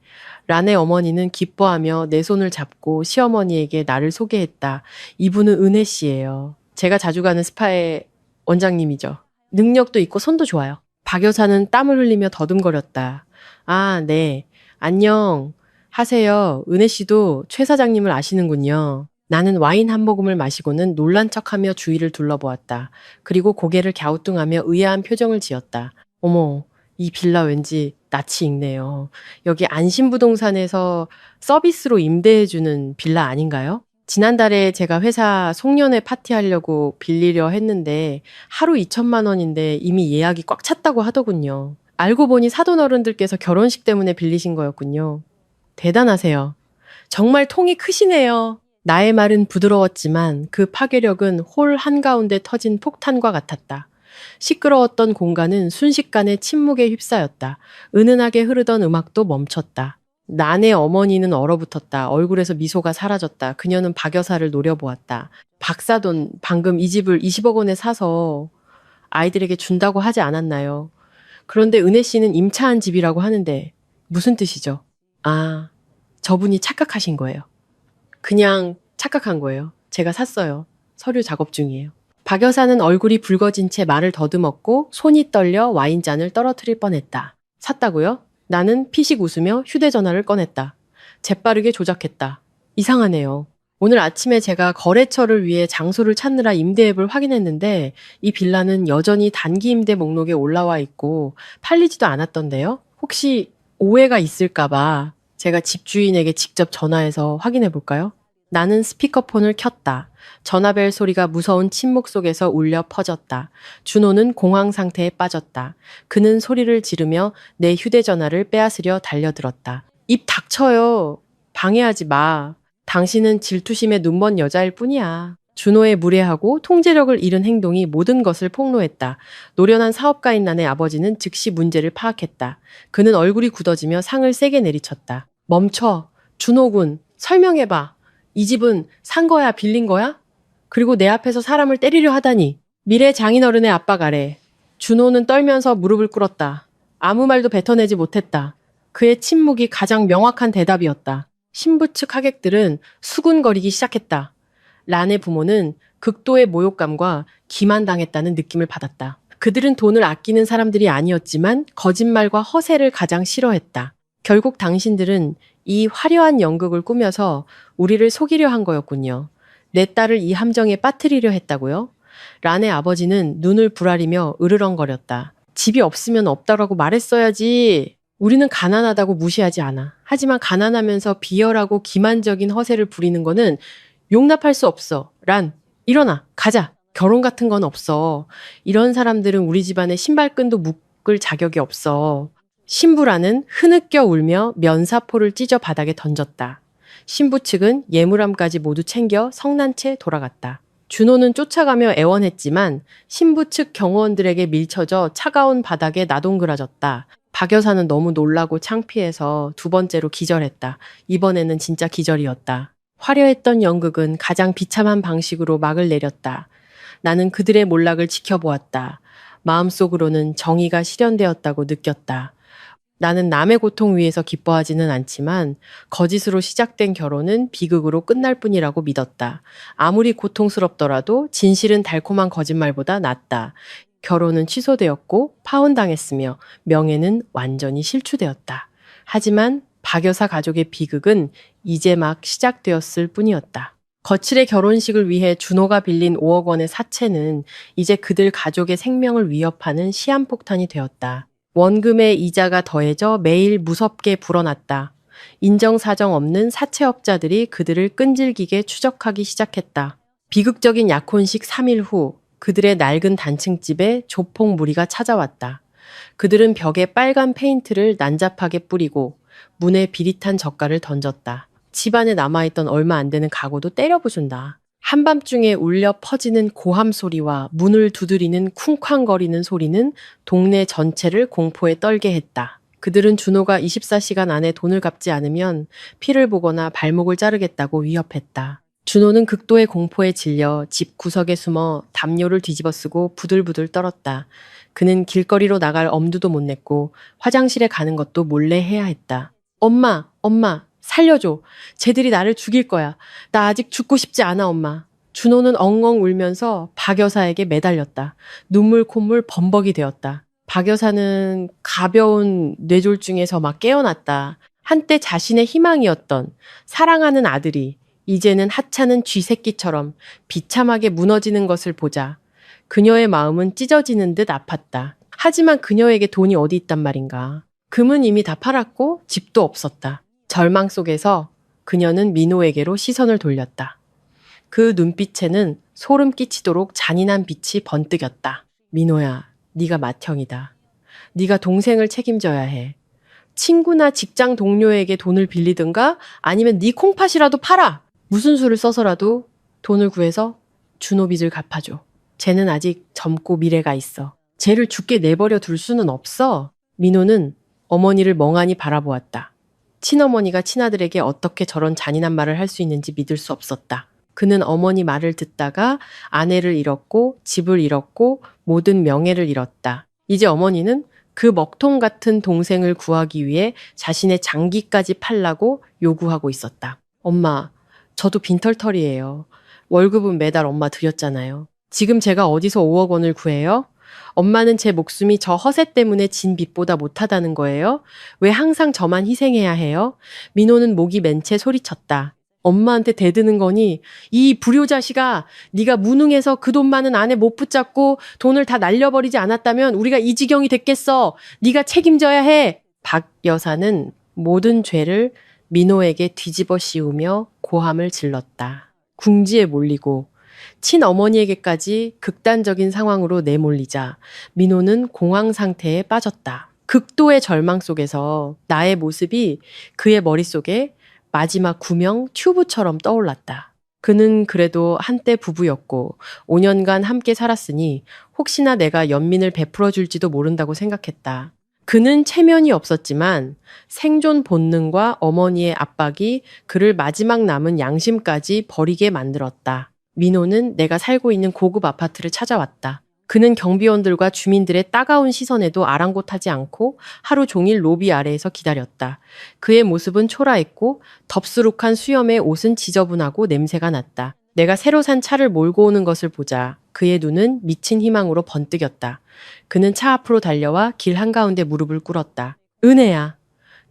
S2: 란의 어머니는 기뻐하며 내 손을 잡고 시어머니에게 나를 소개했다. 이분은 은혜 씨예요. 제가 자주 가는 스파의 원장님이죠. 능력도 있고 손도 좋아요. 박 여사는 땀을 흘리며 더듬거렸다. 아, 네. 안녕. 하세요. 은혜 씨도 최 사장님을 아시는군요. 나는 와인 한 모금을 마시고는 놀란 척하며 주위를 둘러보았다. 그리고 고개를 갸우뚱하며 의아한 표정을 지었다. 어머, 이 빌라 왠지 낯이 익네요. 여기 안심부동산에서 서비스로 임대해주는 빌라 아닌가요? 지난달에 제가 회사 송년회 파티하려고 빌리려 했는데 하루 2천만 원인데 이미 예약이 꽉 찼다고 하더군요. 알고 보니 사돈 어른들께서 결혼식 때문에 빌리신 거였군요. 대단하세요. 정말 통이 크시네요. 나의 말은 부드러웠지만 그 파괴력은 홀 한가운데 터진 폭탄과 같았다. 시끄러웠던 공간은 순식간에 침묵에 휩싸였다. 은은하게 흐르던 음악도 멈췄다. 난의 어머니는 얼어붙었다. 얼굴에서 미소가 사라졌다. 그녀는 박 여사를 노려보았다. 박사돈, 방금 이 집을 20억 원에 사서 아이들에게 준다고 하지 않았나요? 그런데 은혜 씨는 임차한 집이라고 하는데 무슨 뜻이죠? 아, 저분이 착각하신 거예요. 그냥 착각한 거예요. 제가 샀어요. 서류 작업 중이에요. 박 여사는 얼굴이 붉어진 채 말을 더듬었고 손이 떨려 와인잔을 떨어뜨릴 뻔했다. 샀다고요? 나는 피식 웃으며 휴대전화를 꺼냈다. 재빠르게 조작했다. 이상하네요. 오늘 아침에 제가 거래처를 위해 장소를 찾느라 임대 앱을 확인했는데 이 빌라는 여전히 단기 임대 목록에 올라와 있고 팔리지도 않았던데요? 혹시 오해가 있을까봐 제가 집주인에게 직접 전화해서 확인해 볼까요? 나는 스피커폰을 켰다. 전화벨 소리가 무서운 침묵 속에서 울려 퍼졌다. 준호는 공황 상태에 빠졌다. 그는 소리를 지르며 내 휴대전화를 빼앗으려 달려들었다. 입 닥쳐요. 방해하지 마. 당신은 질투심에 눈먼 여자일 뿐이야. 준호의 무례하고 통제력을 잃은 행동이 모든 것을 폭로했다. 노련한 사업가인 난의 아버지는 즉시 문제를 파악했다. 그는 얼굴이 굳어지며 상을 세게 내리쳤다. 멈춰. 준호군, 설명해봐. 이 집은 산 거야, 빌린 거야? 그리고 내 앞에서 사람을 때리려 하다니. 미래 장인어른의 압박 아래. 준호는 떨면서 무릎을 꿇었다. 아무 말도 뱉어내지 못했다. 그의 침묵이 가장 명확한 대답이었다. 신부 측 하객들은 수군거리기 시작했다. 란의 부모는 극도의 모욕감과 기만당했다는 느낌을 받았다. 그들은 돈을 아끼는 사람들이 아니었지만 거짓말과 허세를 가장 싫어했다. 결국 당신들은 이 화려한 연극을 꾸며서 우리를 속이려 한 거였군요. 내 딸을 이 함정에 빠뜨리려 했다고요? 란의 아버지는 눈을 부라리며 으르렁거렸다. 집이 없으면 없다라고 말했어야지. 우리는 가난하다고 무시하지 않아. 하지만 가난하면서 비열하고 기만적인 허세를 부리는 거는 용납할 수 없어. 란, 일어나. 가자. 결혼 같은 건 없어. 이런 사람들은 우리 집안의 신발끈도 묶을 자격이 없어. 신부라는 흐느껴 울며 면사포를 찢어 바닥에 던졌다. 신부 측은 예물함까지 모두 챙겨 성난 채 돌아갔다. 준호는 쫓아가며 애원했지만 신부 측 경호원들에게 밀쳐져 차가운 바닥에 나동그라졌다. 박 여사는 너무 놀라고 창피해서 두 번째로 기절했다. 이번에는 진짜 기절이었다. 화려했던 연극은 가장 비참한 방식으로 막을 내렸다. 나는 그들의 몰락을 지켜보았다. 마음속으로는 정의가 실현되었다고 느꼈다. 나는 남의 고통 위에서 기뻐하지는 않지만 거짓으로 시작된 결혼은 비극으로 끝날 뿐이라고 믿었다. 아무리 고통스럽더라도 진실은 달콤한 거짓말보다 낫다. 결혼은 취소되었고 파혼당했으며 명예는 완전히 실추되었다. 하지만 박 여사 가족의 비극은 이제 막 시작되었을 뿐이었다. 거칠의 결혼식을 위해 준호가 빌린 5억 원의 사채는 이제 그들 가족의 생명을 위협하는 시한폭탄이 되었다. 원금의 이자가 더해져 매일 무섭게 불어났다. 인정사정 없는 사채업자들이 그들을 끈질기게 추적하기 시작했다. 비극적인 약혼식 3일 후 그들의 낡은 단층집에 조폭 무리가 찾아왔다. 그들은 벽에 빨간 페인트를 난잡하게 뿌리고 문에 비릿한 젓갈을 던졌다. 집안에 남아있던 얼마 안 되는 가구도 때려 부순다. 한밤중에 울려 퍼지는 고함 소리와 문을 두드리는 쿵쾅거리는 소리는 동네 전체를 공포에 떨게 했다. 그들은 준호가 24시간 안에 돈을 갚지 않으면 피를 보거나 발목을 자르겠다고 위협했다. 준호는 극도의 공포에 질려 집 구석에 숨어 담요를 뒤집어 쓰고 부들부들 떨었다. 그는 길거리로 나갈 엄두도 못 냈고 화장실에 가는 것도 몰래 해야 했다. 엄마, 살려줘. 쟤들이 나를 죽일 거야. 나 아직 죽고 싶지 않아, 엄마. 준호는 엉엉 울면서 박 여사에게 매달렸다. 눈물 콧물 범벅이 되었다. 박 여사는 가벼운 뇌졸중에서 막 깨어났다. 한때 자신의 희망이었던 사랑하는 아들이 이제는 하찮은 쥐새끼처럼 비참하게 무너지는 것을 보자 그녀의 마음은 찢어지는 듯 아팠다. 하지만 그녀에게 돈이 어디 있단 말인가. 금은 이미 다 팔았고 집도 없었다. 절망 속에서 그녀는 민호에게로 시선을 돌렸다. 그 눈빛에는 소름 끼치도록 잔인한 빛이 번뜩였다. 민호야, 네가 맏형이다. 네가 동생을 책임져야 해. 친구나 직장 동료에게 돈을 빌리든가 아니면 네 콩팥이라도 팔아. 무슨 수를 써서라도 돈을 구해서 준호 빚을 갚아줘. 쟤는 아직 젊고 미래가 있어. 쟤를 죽게 내버려 둘 수는 없어. 민호는 어머니를 멍하니 바라보았다. 친어머니가 친아들에게 어떻게 저런 잔인한 말을 할 수 있는지 믿을 수 없었다. 그는 어머니 말을 듣다가 아내를 잃었고 집을 잃었고 모든 명예를 잃었다. 이제 어머니는 그 먹통 같은 동생을 구하기 위해 자신의 장기까지 팔라고 요구하고 있었다. 엄마, 저도 빈털털이에요. 월급은 매달 엄마 드렸잖아요. 지금 제가 어디서 5억 원을 구해요? 엄마는 제 목숨이 저 허세 때문에 진 빚보다 못하다는 거예요? 왜 항상 저만 희생해야 해요? 민호는 목이 맨 채 소리쳤다. 엄마한테 대드는 거니? 이 불효자식아, 네가 무능해서 그 돈 많은 아내 못 붙잡고 돈을 다 날려버리지 않았다면 우리가 이 지경이 됐겠어. 네가 책임져야 해. 박 여사는 모든 죄를 민호에게 뒤집어 씌우며 고함을 질렀다. 궁지에 몰리고 친어머니에게까지 극단적인 상황으로 내몰리자 민호는 공황 상태에 빠졌다. 극도의 절망 속에서 나의 모습이 그의 머릿속에 마지막 구명 튜브처럼 떠올랐다. 그는 그래도 한때 부부였고 5년간 함께 살았으니 혹시나 내가 연민을 베풀어 줄지도 모른다고 생각했다. 그는 체면이 없었지만 생존 본능과 어머니의 압박이 그를 마지막 남은 양심까지 버리게 만들었다. 민호는 내가 살고 있는 고급 아파트를 찾아왔다. 그는 경비원들과 주민들의 따가운 시선에도 아랑곳하지 않고 하루 종일 로비 아래에서 기다렸다. 그의 모습은 초라했고 덥수룩한 수염의 옷은 지저분하고 냄새가 났다. 내가 새로 산 차를 몰고 오는 것을 보자 그의 눈은 미친 희망으로 번뜩였다. 그는 차 앞으로 달려와 길 한가운데 무릎을 꿇었다. 은혜야,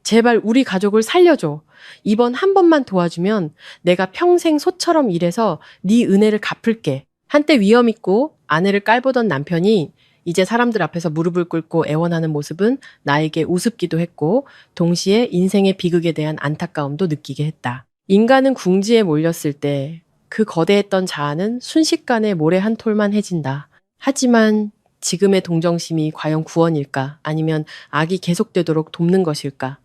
S2: 제발 우리 가족을 살려줘. 이번 한 번만 도와주면 내가 평생 소처럼 일해서 네 은혜를 갚을게. 한때 위험 있고 아내를 깔보던 남편이 이제 사람들 앞에서 무릎을 꿇고 애원하는 모습은 나에게 우습기도 했고 동시에 인생의 비극에 대한 안타까움도 느끼게 했다. 인간은 궁지에 몰렸을 때 그 거대했던 자아는 순식간에 모래 한 톨만 해진다. 하지만 지금의 동정심이 과연 구원일까? 아니면 악이 계속되도록 돕는 것일까?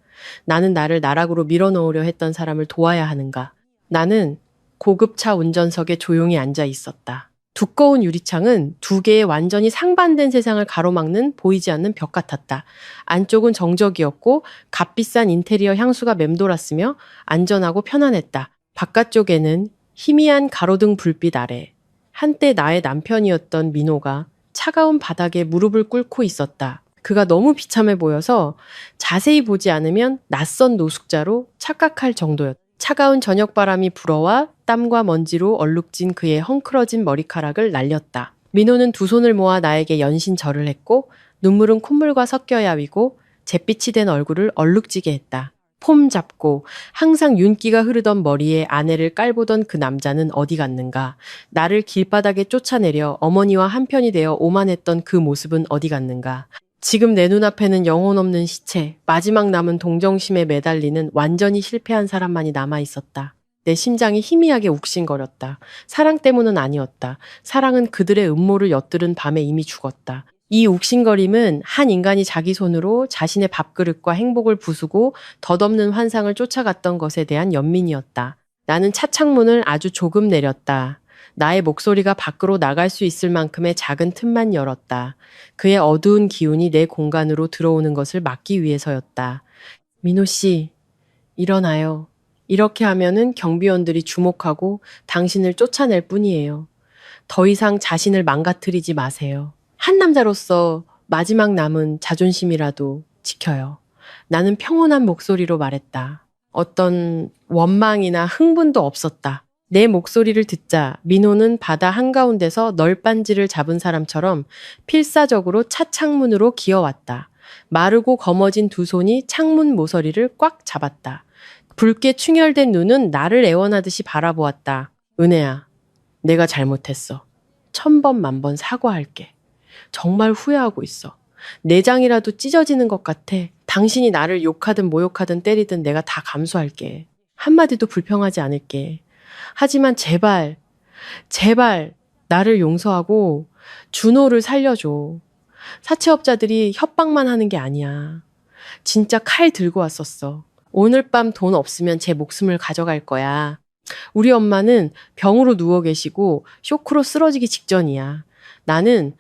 S2: 나는 나를 나락으로 밀어넣으려 했던 사람을 도와야 하는가? 나는 고급차 운전석에 조용히 앉아 있었다. 두꺼운 유리창은 두 개의 완전히 상반된 세상을 가로막는 보이지 않는 벽 같았다. 안쪽은 정적이었고 값비싼 인테리어 향수가 맴돌았으며 안전하고 편안했다. 바깥쪽에는 희미한 가로등 불빛 아래 한때 나의 남편이었던 민호가 차가운 바닥에 무릎을 꿇고 있었다. 그가 너무 비참해 보여서 자세히 보지 않으면 낯선 노숙자로 착각할 정도였다. 차가운 저녁바람이 불어와 땀과 먼지로 얼룩진 그의 헝클어진 머리카락을 날렸다. 민호는 두 손을 모아 나에게 연신절을 했고 눈물은 콧물과 섞여 야위고 잿빛이 된 얼굴을 얼룩지게 했다. 폼 잡고 항상 윤기가 흐르던 머리에 아내를 깔보던 그 남자는 어디 갔는가. 나를 길바닥에 쫓아내려 어머니와 한편이 되어 오만했던 그 모습은 어디 갔는가. 지금 내 눈앞에는 영혼 없는 시체, 마지막 남은 동정심에 매달리는 완전히 실패한 사람만이 남아 있었다. 내 심장이 희미하게 욱신거렸다. 사랑 때문은 아니었다. 사랑은 그들의 음모를 엿들은 밤에 이미 죽었다. 이 욱신거림은 한 인간이 자기 손으로 자신의 밥그릇과 행복을 부수고 덧없는 환상을 쫓아갔던 것에 대한 연민이었다. 나는 차창문을 아주 조금 내렸다. 나의 목소리가 밖으로 나갈 수 있을 만큼의 작은 틈만 열었다. 그의 어두운 기운이 내 공간으로 들어오는 것을 막기 위해서였다. 민호 씨, 일어나요. 이렇게 하면은 경비원들이 주목하고 당신을 쫓아낼 뿐이에요. 더 이상 자신을 망가뜨리지 마세요. 한 남자로서 마지막 남은 자존심이라도 지켜요. 나는 평온한 목소리로 말했다. 어떤 원망이나 흥분도 없었다. 내 목소리를 듣자 민호는 바다 한가운데서 널빤지를 잡은 사람처럼 필사적으로 차 창문으로 기어왔다. 마르고 검어진 두 손이 창문 모서리를 꽉 잡았다. 붉게 충혈된 눈은 나를 애원하듯이 바라보았다. 은혜야, 내가 잘못했어. 1000번 만번 사과할게. 정말 후회하고 있어. 내장이라도 찢어지는 것 같아. 당신이 나를 욕하든 모욕하든 때리든 내가 다 감수할게. 한마디도 불평하지 않을게. 하지만 제발, 제발 나를 용서하고 준호를 살려줘. 사채업자들이 협박만 하는 게 아니야. 진짜 칼 들고 왔었어. 오늘 밤 돈 없으면 제 목숨을 가져갈 거야. 우리 엄마는 병으로 누워 계시고 쇼크로 쓰러지기 직전이야. 나는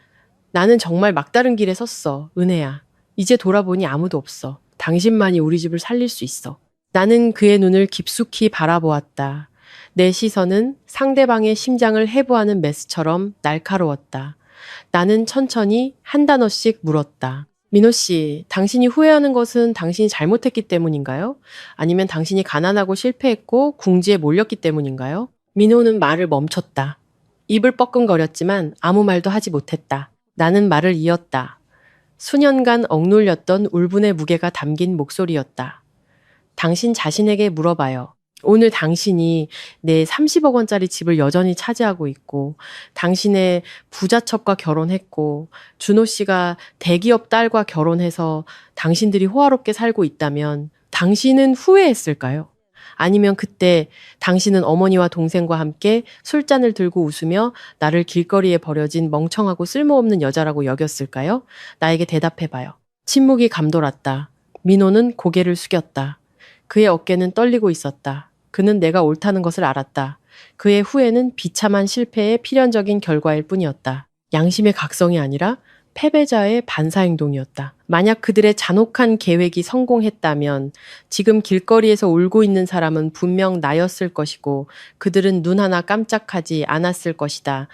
S2: 정말 막다른 길에 섰어. 은혜야. 이제 돌아보니 아무도 없어. 당신만이 우리 집을 살릴 수 있어. 나는 그의 눈을 깊숙이 바라보았다. 내 시선은 상대방의 심장을 해부하는 메스처럼 날카로웠다. 나는 천천히 한 단어씩 물었다. 민호 씨, 당신이 후회하는 것은 당신이 잘못했기 때문인가요? 아니면 당신이 가난하고 실패했고 궁지에 몰렸기 때문인가요? 민호는 말을 멈췄다. 입을 뻐끔거렸지만 아무 말도 하지 못했다. 나는 말을 이었다. 수년간 억눌렸던 울분의 무게가 담긴 목소리였다. 당신 자신에게 물어봐요. 오늘 당신이 내 30억 원짜리 집을 여전히 차지하고 있고 당신의 부자첩과 결혼했고 준호 씨가 대기업 딸과 결혼해서 당신들이 호화롭게 살고 있다면 당신은 후회했을까요? 아니면 그때 당신은 어머니와 동생과 함께 술잔을 들고 웃으며 나를 길거리에 버려진 멍청하고 쓸모없는 여자라고 여겼을까요? 나에게 대답해봐요. 침묵이 감돌았다. 민호는 고개를 숙였다. 그의 어깨는 떨리고 있었다. 그는 내가 옳다는 것을 알았다. 그의 후회는 비참한 실패의 필연적인 결과일 뿐이었다. 양심의 각성이 아니라 패배자의 반사행동이었다. 만약 그들의 잔혹한 계획이 성공했다면 지금 길거리에서 울고 있는 사람은 분명 나였을 것이고 그들은 눈 하나 깜짝하지 않았을 것이다.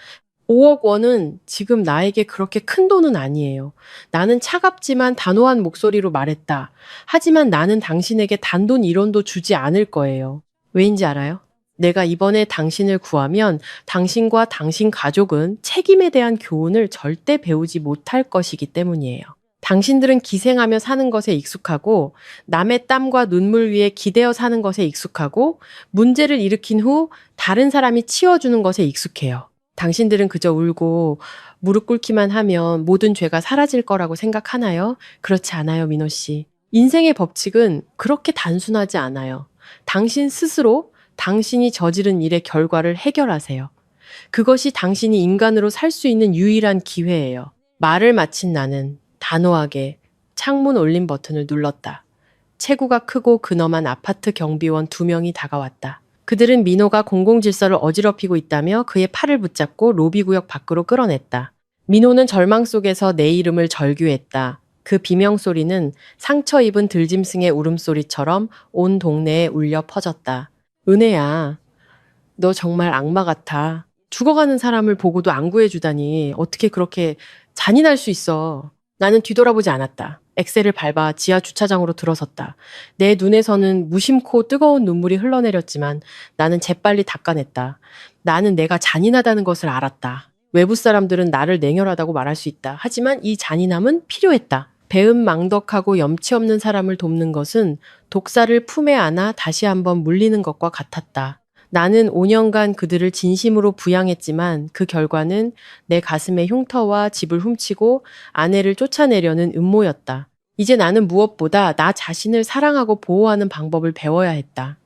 S2: 5억 원은 지금 나에게 그렇게 큰 돈은 아니에요. 나는 차갑지만 단호한 목소리로 말했다. 하지만 나는 당신에게 단돈 1원도 주지 않을 거예요. 왜인지 알아요? 내가 이번에 당신을 구하면 당신과 당신 가족은 책임에 대한 교훈을 절대 배우지 못할 것이기 때문이에요. 당신들은 기생하며 사는 것에 익숙하고 남의 땀과 눈물 위에 기대어 사는 것에 익숙하고 문제를 일으킨 후 다른 사람이 치워주는 것에 익숙해요. 당신들은 그저 울고 무릎 꿇기만 하면 모든 죄가 사라질 거라고 생각하나요? 그렇지 않아요, 민호 씨. 인생의 법칙은 그렇게 단순하지 않아요. 당신 스스로 당신이 저지른 일의 결과를 해결하세요. 그것이 당신이 인간으로 살 수 있는 유일한 기회예요. 말을 마친 나는 단호하게 창문 올림 버튼을 눌렀다. 체구가 크고 근엄한 아파트 경비원 2명이 다가왔다. 그들은 민호가 공공질서를 어지럽히고 있다며 그의 팔을 붙잡고 로비구역 밖으로 끌어냈다. 민호는 절망 속에서 내 이름을 절규했다. 그 비명소리는 상처 입은 들짐승의 울음소리처럼 온 동네에 울려 퍼졌다. 은혜야, 너 정말 악마 같아. 죽어가는 사람을 보고도 안 구해주다니 어떻게 그렇게 잔인할 수 있어. 나는 뒤돌아보지 않았다. 엑셀을 밟아 지하 주차장으로 들어섰다. 내 눈에서는 무심코 뜨거운 눈물이 흘러내렸지만 나는 재빨리 닦아냈다. 나는 내가 잔인하다는 것을 알았다. 외부 사람들은 나를 냉혈하다고 말할 수 있다. 하지만 이 잔인함은 필요했다. 배은망덕하고 염치 없는 사람을 돕는 것은 독사를 품에 안아 다시 한번 물리는 것과 같았다. 나는 5년간 그들을 진심으로 부양했지만 그 결과는 내 가슴에 흉터와 집을 훔치고 아내를 쫓아내려는 음모였다. 이제 나는 무엇보다 나 자신을 사랑하고 보호하는 방법을 배워야 했다.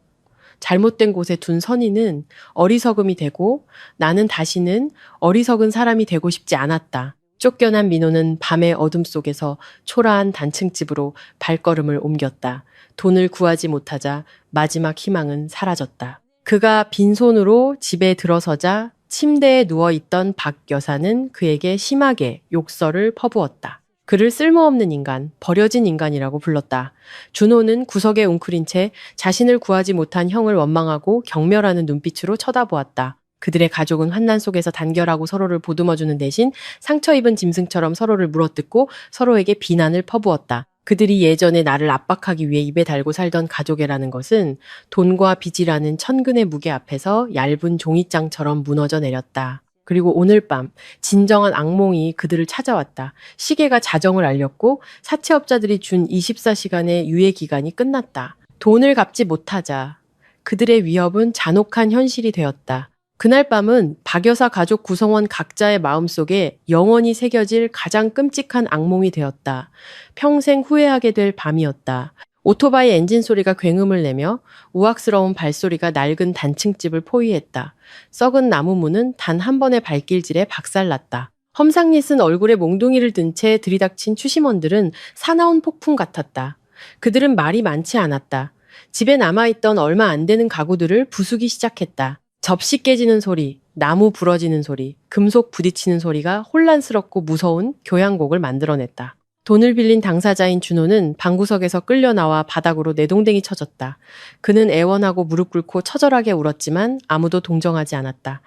S2: 잘못된 곳에 둔 선의는 어리석음이 되고 나는 다시는 어리석은 사람이 되고 싶지 않았다. 쫓겨난 민호는 밤의 어둠 속에서 초라한 단층집으로 발걸음을 옮겼다. 돈을 구하지 못하자 마지막 희망은 사라졌다. 그가 빈손으로 집에 들어서자 침대에 누워있던 박 여사는 그에게 심하게 욕설을 퍼부었다. 그를 쓸모없는 인간, 버려진 인간이라고 불렀다. 준호는 구석에 웅크린 채 자신을 구하지 못한 형을 원망하고 경멸하는 눈빛으로 쳐다보았다. 그들의 가족은 환난 속에서 단결하고 서로를 보듬어주는 대신 상처 입은 짐승처럼 서로를 물어뜯고 서로에게 비난을 퍼부었다. 그들이 예전에 나를 압박하기 위해 입에 달고 살던 가족애라는 것은 돈과 빚이라는 천근의 무게 앞에서 얇은 종이장처럼 무너져 내렸다. 그리고 오늘 밤 진정한 악몽이 그들을 찾아왔다. 시계가 자정을 알렸고 사채업자들이 준 24시간의 유예 기간이 끝났다. 돈을 갚지 못하자 그들의 위협은 잔혹한 현실이 되었다. 그날 밤은 박 여사 가족 구성원 각자의 마음속에 영원히 새겨질 가장 끔찍한 악몽이 되었다. 평생 후회하게 될 밤이었다. 오토바이 엔진 소리가 굉음을 내며 우악스러운 발소리가 낡은 단층집을 포위했다. 썩은 나무 문은 단 한 번의 발길질에 박살났다. 험상궂은 얼굴에 몽둥이를 든 채 들이닥친 추심원들은 사나운 폭풍 같았다. 그들은 말이 많지 않았다. 집에 남아있던 얼마 안 되는 가구들을 부수기 시작했다. 접시 깨지는 소리, 나무 부러지는 소리, 금속 부딪히는 소리가 혼란스럽고 무서운 교향곡을 만들어냈다. 돈을 빌린 당사자인 준호는 방구석에서 끌려 나와 바닥으로 내동댕이 쳐졌다. 그는 애원하고 무릎 꿇고 처절하게 울었지만 아무도 동정하지 않았다.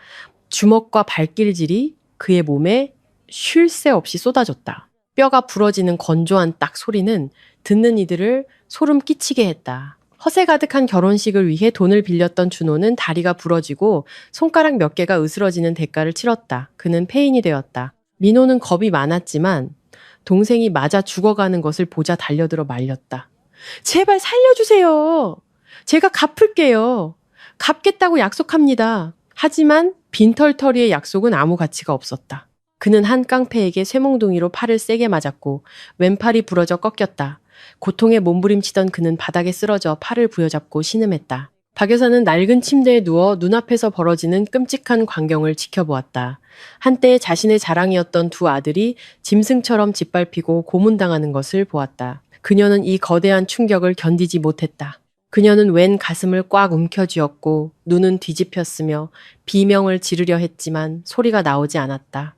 S2: 주먹과 발길질이 그의 몸에 쉴 새 없이 쏟아졌다. 뼈가 부러지는 건조한 딱 소리는 듣는 이들을 소름 끼치게 했다. 허세 가득한 결혼식을 위해 돈을 빌렸던 준호는 다리가 부러지고 손가락 몇 개가 으스러지는 대가를 치렀다. 그는 폐인이 되었다. 민호는 겁이 많았지만 동생이 맞아 죽어가는 것을 보자 달려들어 말렸다. 제발 살려주세요. 제가 갚을게요. 갚겠다고 약속합니다. 하지만 빈털터리의 약속은 아무 가치가 없었다. 그는 한 깡패에게 쇠몽둥이로 팔을 세게 맞았고 왼팔이 부러져 꺾였다. 고통에 몸부림치던 그는 바닥에 쓰러져 팔을 부여잡고 신음했다. 박 여사는 낡은 침대에 누워 눈앞에서 벌어지는 끔찍한 광경을 지켜보았다. 한때 자신의 자랑이었던 두 아들이 짐승처럼 짓밟히고 고문당하는 것을 보았다. 그녀는 이 거대한 충격을 견디지 못했다. 그녀는 웬 가슴을 꽉 움켜쥐었고 눈은 뒤집혔으며 비명을 지르려 했지만 소리가 나오지 않았다.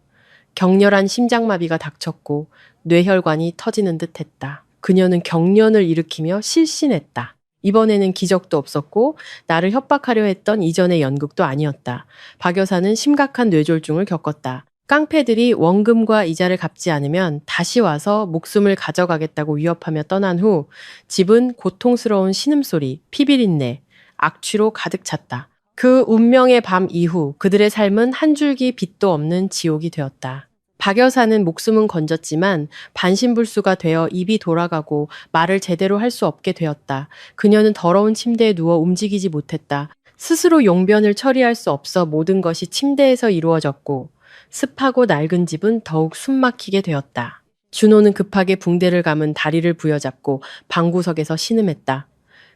S2: 격렬한 심장마비가 닥쳤고 뇌혈관이 터지는 듯했다. 그녀는 경련을 일으키며 실신했다. 이번에는 기적도 없었고 나를 협박하려 했던 이전의 연극도 아니었다. 박 여사는 심각한 뇌졸중을 겪었다. 깡패들이 원금과 이자를 갚지 않으면 다시 와서 목숨을 가져가겠다고 위협하며 떠난 후 집은 고통스러운 신음소리, 피비린내, 악취로 가득 찼다. 그 운명의 밤 이후 그들의 삶은 한 줄기 빛도 없는 지옥이 되었다. 박 여사는 목숨은 건졌지만 반신불수가 되어 입이 돌아가고 말을 제대로 할 수 없게 되었다. 그녀는 더러운 침대에 누워 움직이지 못했다. 스스로 용변을 처리할 수 없어 모든 것이 침대에서 이루어졌고 습하고 낡은 집은 더욱 숨막히게 되었다. 준호는 급하게 붕대를 감은 다리를 부여잡고 방구석에서 신음했다.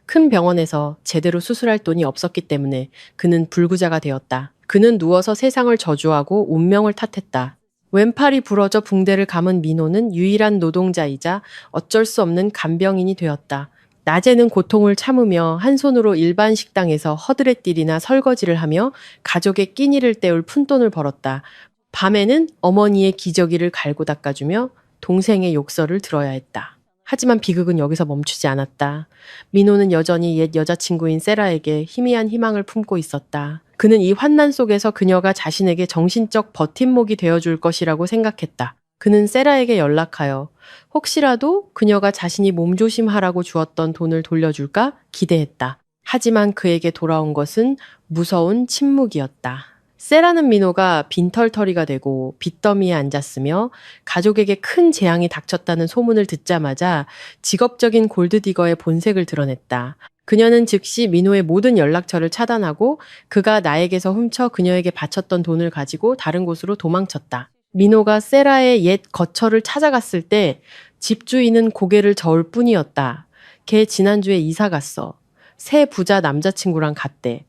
S2: 큰 병원에서 제대로 수술할 돈이 없었기 때문에 그는 불구자가 되었다. 그는 누워서 세상을 저주하고 운명을 탓했다. 왼팔이 부러져 붕대를 감은 민호는 유일한 노동자이자 어쩔 수 없는 간병인이 되었다. 낮에는 고통을 참으며 한 손으로 일반 식당에서 허드렛딜이나 설거지를 하며 가족의 끼니를 때울 푼돈을 벌었다. 밤에는 어머니의 기저귀를 갈고 닦아주며 동생의 욕설을 들어야 했다. 하지만 비극은 여기서 멈추지 않았다. 민호는 여전히 옛 여자친구인 세라에게 희미한 희망을 품고 있었다. 그는 이 환난 속에서 그녀가 자신에게 정신적 버팀목이 되어줄 것이라고 생각했다. 그는 세라에게 연락하여 혹시라도 그녀가 자신이 몸조심하라고 주었던 돈을 돌려줄까 기대했다. 하지만 그에게 돌아온 것은 무서운 침묵이었다. 세라는 민호가 빈털터리가 되고 빚더미에 앉았으며 가족에게 큰 재앙이 닥쳤다는 소문을 듣자마자 직업적인 골드디거의 본색을 드러냈다. 그녀는 즉시 민호의 모든 연락처를 차단하고 그가 나에게서 훔쳐 그녀에게 바쳤던 돈을 가지고 다른 곳으로 도망쳤다. 민호가 세라의 옛 거처를 찾아갔을 때 집주인은 고개를 저을 뿐이었다. 걔 지난주에 이사 갔어. 새 부자 남자친구랑 갔대.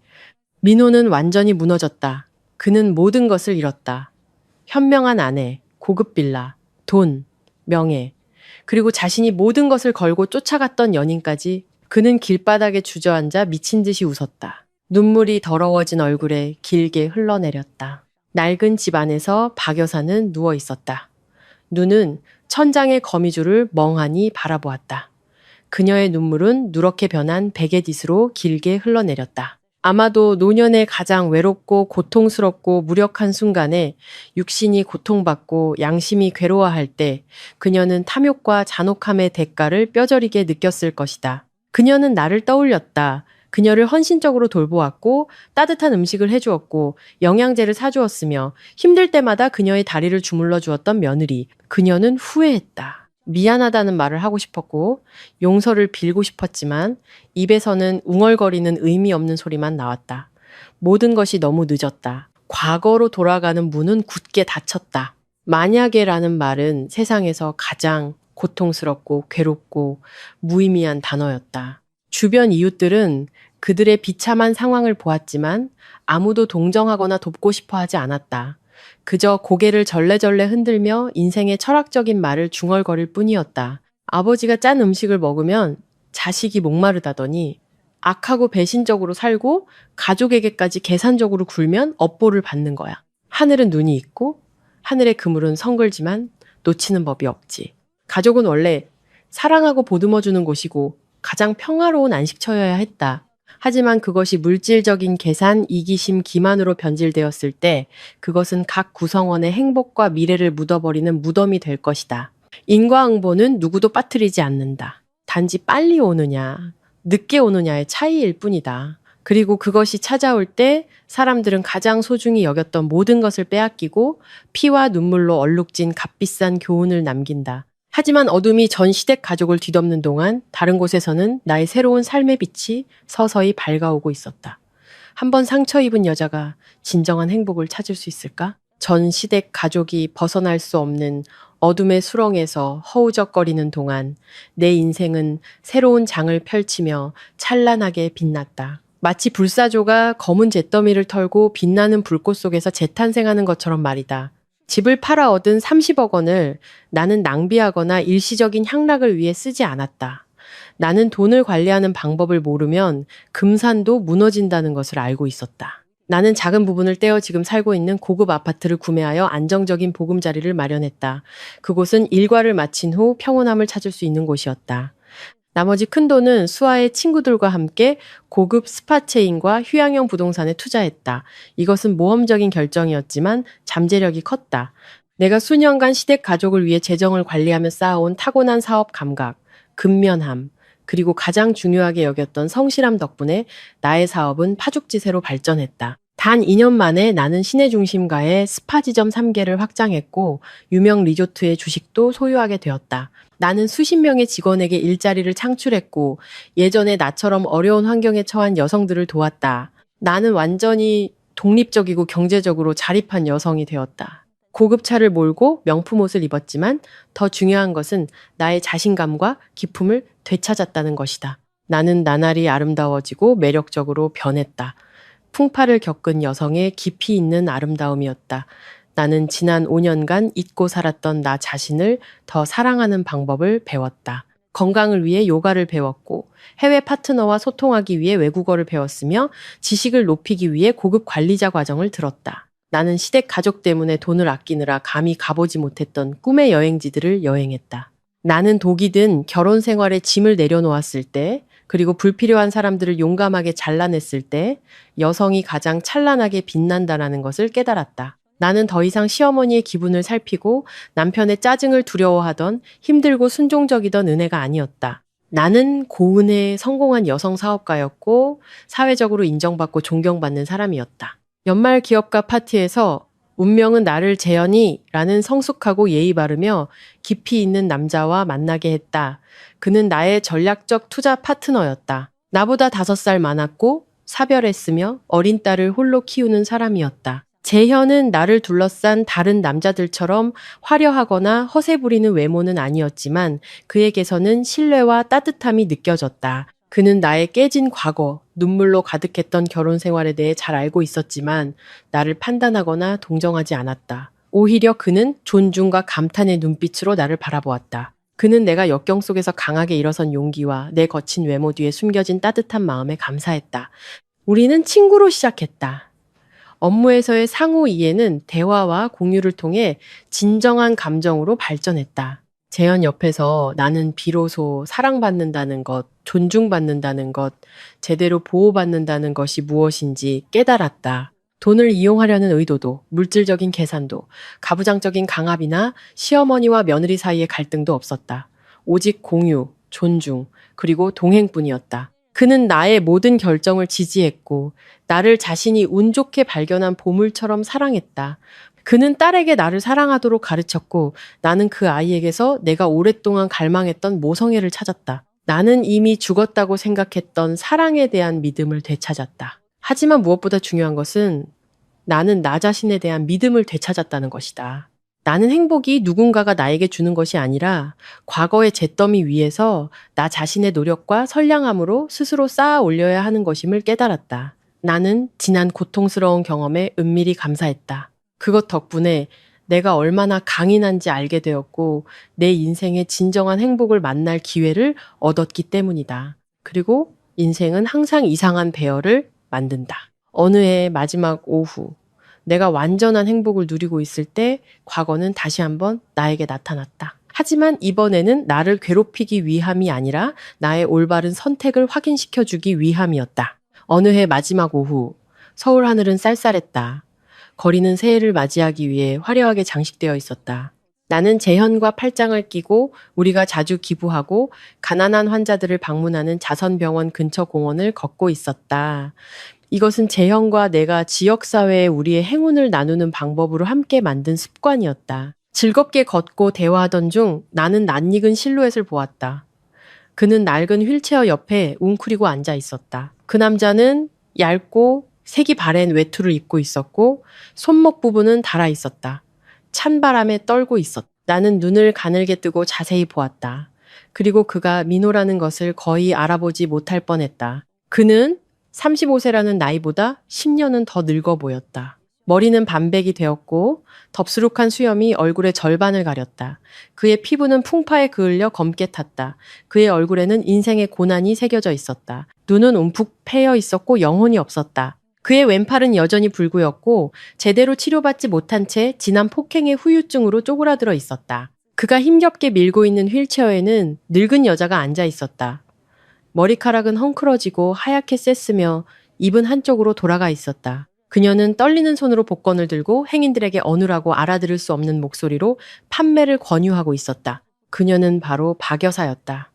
S2: 민호는 완전히 무너졌다. 그는 모든 것을 잃었다. 현명한 아내, 고급 빌라, 돈, 명예, 그리고 자신이 모든 것을 걸고 쫓아갔던 연인까지. 그는 길바닥에 주저앉아 미친 듯이 웃었다. 눈물이 더러워진 얼굴에 길게 흘러내렸다. 낡은 집 안에서 박 여사는 누워 있었다. 눈은 천장의 거미줄을 멍하니 바라보았다. 그녀의 눈물은 누렇게 변한 베개짓으로 길게 흘러내렸다. 아마도 노년의 가장 외롭고 고통스럽고 무력한 순간에 육신이 고통받고 양심이 괴로워할 때 그녀는 탐욕과 잔혹함의 대가를 뼈저리게 느꼈을 것이다. 그녀는 나를 떠올렸다. 그녀를 헌신적으로 돌보았고 따뜻한 음식을 해주었고 영양제를 사주었으며 힘들 때마다 그녀의 다리를 주물러 주었던 며느리. 그녀는 후회했다. 미안하다는 말을 하고 싶었고 용서를 빌고 싶었지만 입에서는 웅얼거리는 의미 없는 소리만 나왔다. 모든 것이 너무 늦었다. 과거로 돌아가는 문은 굳게 닫혔다. 만약에라는 말은 세상에서 가장 고통스럽고 괴롭고 무의미한 단어였다. 주변 이웃들은 그들의 비참한 상황을 보았지만 아무도 동정하거나 돕고 싶어 하지 않았다. 그저 고개를 절레절레 흔들며 인생의 철학적인 말을 중얼거릴 뿐이었다. 아버지가 짠 음식을 먹으면 자식이 목마르다더니 악하고 배신적으로 살고 가족에게까지 계산적으로 굴면 업보를 받는 거야. 하늘은 눈이 있고 하늘의 그물은 성글지만 놓치는 법이 없지. 가족은 원래 사랑하고 보듬어주는 곳이고 가장 평화로운 안식처여야 했다. 하지만 그것이 물질적인 계산, 이기심, 기만으로 변질되었을 때 그것은 각 구성원의 행복과 미래를 묻어버리는 무덤이 될 것이다. 인과응보는 누구도 빠뜨리지 않는다. 단지 빨리 오느냐, 늦게 오느냐의 차이일 뿐이다. 그리고 그것이 찾아올 때 사람들은 가장 소중히 여겼던 모든 것을 빼앗기고 피와 눈물로 얼룩진 값비싼 교훈을 남긴다. 하지만 어둠이 전 시댁 가족을 뒤덮는 동안 다른 곳에서는 나의 새로운 삶의 빛이 서서히 밝아오고 있었다. 한번 상처 입은 여자가 진정한 행복을 찾을 수 있을까? 전 시댁 가족이 벗어날 수 없는 어둠의 수렁에서 허우적거리는 동안 내 인생은 새로운 장을 펼치며 찬란하게 빛났다. 마치 불사조가 검은 잿더미를 털고 빛나는 불꽃 속에서 재탄생하는 것처럼 말이다. 집을 팔아 얻은 30억 원을 나는 낭비하거나 일시적인 향락을 위해 쓰지 않았다. 나는 돈을 관리하는 방법을 모르면 금산도 무너진다는 것을 알고 있었다. 나는 작은 부분을 떼어 지금 살고 있는 고급 아파트를 구매하여 안정적인 보금자리를 마련했다. 그곳은 일과를 마친 후 평온함을 찾을 수 있는 곳이었다. 나머지 큰 돈은 수아의 친구들과 함께 고급 스파 체인과 휴양형 부동산에 투자했다. 이것은 모험적인 결정이었지만 잠재력이 컸다. 내가 수년간 시댁 가족을 위해 재정을 관리하며 쌓아온 타고난 사업 감각, 근면함, 그리고 가장 중요하게 여겼던 성실함 덕분에 나의 사업은 파죽지세로 발전했다. 단 2년 만에 나는 시내 중심가에 스파 지점 3개를 확장했고 유명 리조트의 주식도 소유하게 되었다. 나는 수십 명의 직원에게 일자리를 창출했고 예전에 나처럼 어려운 환경에 처한 여성들을 도왔다. 나는 완전히 독립적이고 경제적으로 자립한 여성이 되었다. 고급차를 몰고 명품 옷을 입었지만 더 중요한 것은 나의 자신감과 기품을 되찾았다는 것이다. 나는 나날이 아름다워지고 매력적으로 변했다. 풍파를 겪은 여성의 깊이 있는 아름다움이었다. 나는 지난 5년간 잊고 살았던 나 자신을 더 사랑하는 방법을 배웠다. 건강을 위해 요가를 배웠고 해외 파트너와 소통하기 위해 외국어를 배웠으며 지식을 높이기 위해 고급 관리자 과정을 들었다. 나는 시댁 가족 때문에 돈을 아끼느라 감히 가보지 못했던 꿈의 여행지들을 여행했다. 나는 독이 든 결혼 생활에 짐을 내려놓았을 때 그리고 불필요한 사람들을 용감하게 잘라냈을 때 여성이 가장 찬란하게 빛난다라는 것을 깨달았다. 나는 더 이상 시어머니의 기분을 살피고 남편의 짜증을 두려워하던 힘들고 순종적이던 은혜가 아니었다. 나는 고은의 성공한 여성 사업가였고 사회적으로 인정받고 존경받는 사람이었다. 연말 기업가 파티에서 운명은 나를 재현이라는 성숙하고 예의 바르며 깊이 있는 남자와 만나게 했다. 그는 나의 전략적 투자 파트너였다. 나보다 5살 많았고 사별했으며 어린 딸을 홀로 키우는 사람이었다. 재현은 나를 둘러싼 다른 남자들처럼 화려하거나 허세 부리는 외모는 아니었지만 그에게서는 신뢰와 따뜻함이 느껴졌다. 그는 나의 깨진 과거, 눈물로 가득했던 결혼 생활에 대해 잘 알고 있었지만 나를 판단하거나 동정하지 않았다. 오히려 그는 존중과 감탄의 눈빛으로 나를 바라보았다. 그는 내가 역경 속에서 강하게 일어선 용기와 내 거친 외모 뒤에 숨겨진 따뜻한 마음에 감사했다. 우리는 친구로 시작했다. 업무에서의 상호 이해는 대화와 공유를 통해 진정한 감정으로 발전했다. 재현 옆에서 나는 비로소 사랑받는다는 것, 존중받는다는 것, 제대로 보호받는다는 것이 무엇인지 깨달았다. 돈을 이용하려는 의도도, 물질적인 계산도, 가부장적인 강압이나 시어머니와 며느리 사이의 갈등도 없었다. 오직 공유, 존중, 그리고 동행뿐이었다. 그는 나의 모든 결정을 지지했고 나를 자신이 운 좋게 발견한 보물처럼 사랑했다. 그는 딸에게 나를 사랑하도록 가르쳤고 나는 그 아이에게서 내가 오랫동안 갈망했던 모성애를 찾았다. 나는 이미 죽었다고 생각했던 사랑에 대한 믿음을 되찾았다. 하지만 무엇보다 중요한 것은 나는 나 자신에 대한 믿음을 되찾았다는 것이다. 나는 행복이 누군가가 나에게 주는 것이 아니라 과거의 잿더미 위에서 나 자신의 노력과 선량함으로 스스로 쌓아 올려야 하는 것임을 깨달았다. 나는 지난 고통스러운 경험에 은밀히 감사했다. 그것 덕분에 내가 얼마나 강인한지 알게 되었고 내 인생의 진정한 행복을 만날 기회를 얻었기 때문이다. 그리고 인생은 항상 이상한 배열을 만든다. 어느 해의 마지막 오후 내가 완전한 행복을 누리고 있을 때 과거는 다시 한번 나에게 나타났다. 하지만 이번에는 나를 괴롭히기 위함이 아니라 나의 올바른 선택을 확인시켜주기 위함이었다. 어느 해 마지막 오후 서울 하늘은 쌀쌀했다. 거리는 새해를 맞이하기 위해 화려하게 장식되어 있었다. 나는 재현과 팔짱을 끼고 우리가 자주 기부하고 가난한 환자들을 방문하는 자선병원 근처 공원을 걷고 있었다. 이것은 재현과 내가 지역사회에 우리의 행운을 나누는 방법으로 함께 만든 습관이었다. 즐겁게 걷고 대화하던 중 나는 낯익은 실루엣을 보았다. 그는 낡은 휠체어 옆에 웅크리고 앉아 있었다. 그 남자는 얇고 색이 바랜 외투를 입고 있었고 손목 부분은 닳아 있었다. 찬바람에 떨고 있었다. 나는 눈을 가늘게 뜨고 자세히 보았다. 그리고 그가 민호라는 것을 거의 알아보지 못할 뻔했다. 그는 35세라는 나이보다 10년은 더 늙어 보였다. 머리는 반백이 되었고 덥수룩한 수염이 얼굴의 절반을 가렸다. 그의 피부는 풍파에 그을려 검게 탔다. 그의 얼굴에는 인생의 고난이 새겨져 있었다. 눈은 움푹 패여 있었고 영혼이 없었다. 그의 왼팔은 여전히 불구였고 제대로 치료받지 못한 채 지난 폭행의 후유증으로 쪼그라들어 있었다. 그가 힘겹게 밀고 있는 휠체어에는 늙은 여자가 앉아 있었다. 머리카락은 헝클어지고 하얗게 셌으며 입은 한쪽으로 돌아가 있었다. 그녀는 떨리는 손으로 복권을 들고 행인들에게 어느라고 알아들을 수 없는 목소리로 판매를 권유하고 있었다. 그녀는 바로 박 여사였다.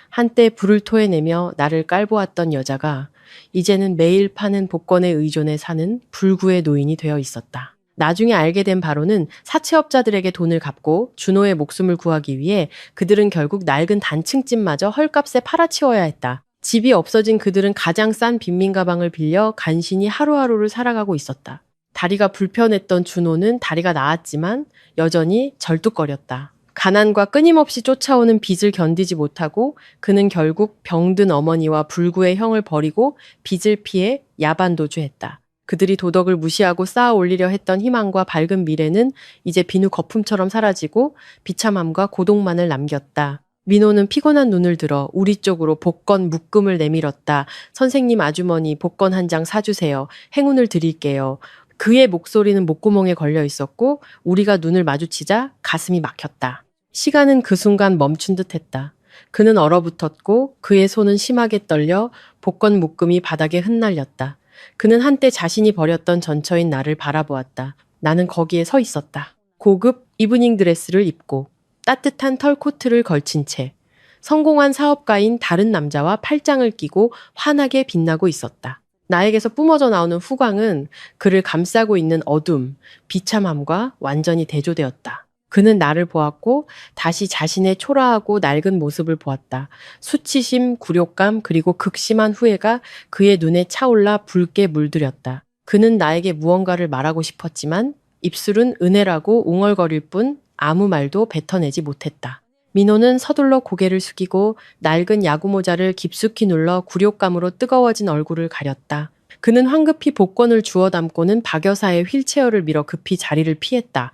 S2: 한때 불을 토해내며 나를 깔보았던 여자가 이제는 매일 파는 복권에 의존해 사는 불구의 노인이 되어 있었다. 나중에 알게 된 바로는 사채업자들에게 돈을 갚고 준호의 목숨을 구하기 위해 그들은 결국 낡은 단층집마저 헐값에 팔아치워야 했다. 집이 없어진 그들은 가장 싼 빈민 가방을 빌려 간신히 하루하루를 살아가고 있었다. 다리가 불편했던 준호는 다리가 나았지만 여전히 절뚝거렸다. 가난과 끊임없이 쫓아오는 빚을 견디지 못하고 그는 결국 병든 어머니와 불구의 형을 버리고 빚을 피해 야반도주했다. 그들이 도덕을 무시하고 쌓아 올리려 했던 희망과 밝은 미래는 이제 비누 거품처럼 사라지고 비참함과 고독만을 남겼다. 민호는 피곤한 눈을 들어 우리 쪽으로 복권 묶음을 내밀었다. 선생님 아주머니 복권 한 장 사주세요. 행운을 드릴게요. 그의 목소리는 목구멍에 걸려 있었고 우리가 눈을 마주치자 가슴이 막혔다. 시간은 그 순간 멈춘 듯 했다. 그는 얼어붙었고 그의 손은 심하게 떨려 복권 묶음이 바닥에 흩날렸다. 그는 한때 자신이 버렸던 전처인 나를 바라보았다. 나는 거기에 서 있었다. 고급 이브닝 드레스를 입고 따뜻한 털 코트를 걸친 채 성공한 사업가인 다른 남자와 팔짱을 끼고 환하게 빛나고 있었다. 나에게서 뿜어져 나오는 후광은 그를 감싸고 있는 어둠, 비참함과 완전히 대조되었다. 그는 나를 보았고 다시 자신의 초라하고 낡은 모습을 보았다. 수치심, 굴욕감, 그리고 극심한 후회가 그의 눈에 차올라 붉게 물들였다. 그는 나에게 무언가를 말하고 싶었지만 입술은 은혜라고 웅얼거릴 뿐 아무 말도 뱉어내지 못했다. 민호는 서둘러 고개를 숙이고 낡은 야구모자를 깊숙이 눌러 굴욕감으로 뜨거워진 얼굴을 가렸다. 그는 황급히 복권을 주워 담고는 박 여사의 휠체어를 밀어 급히 자리를 피했다.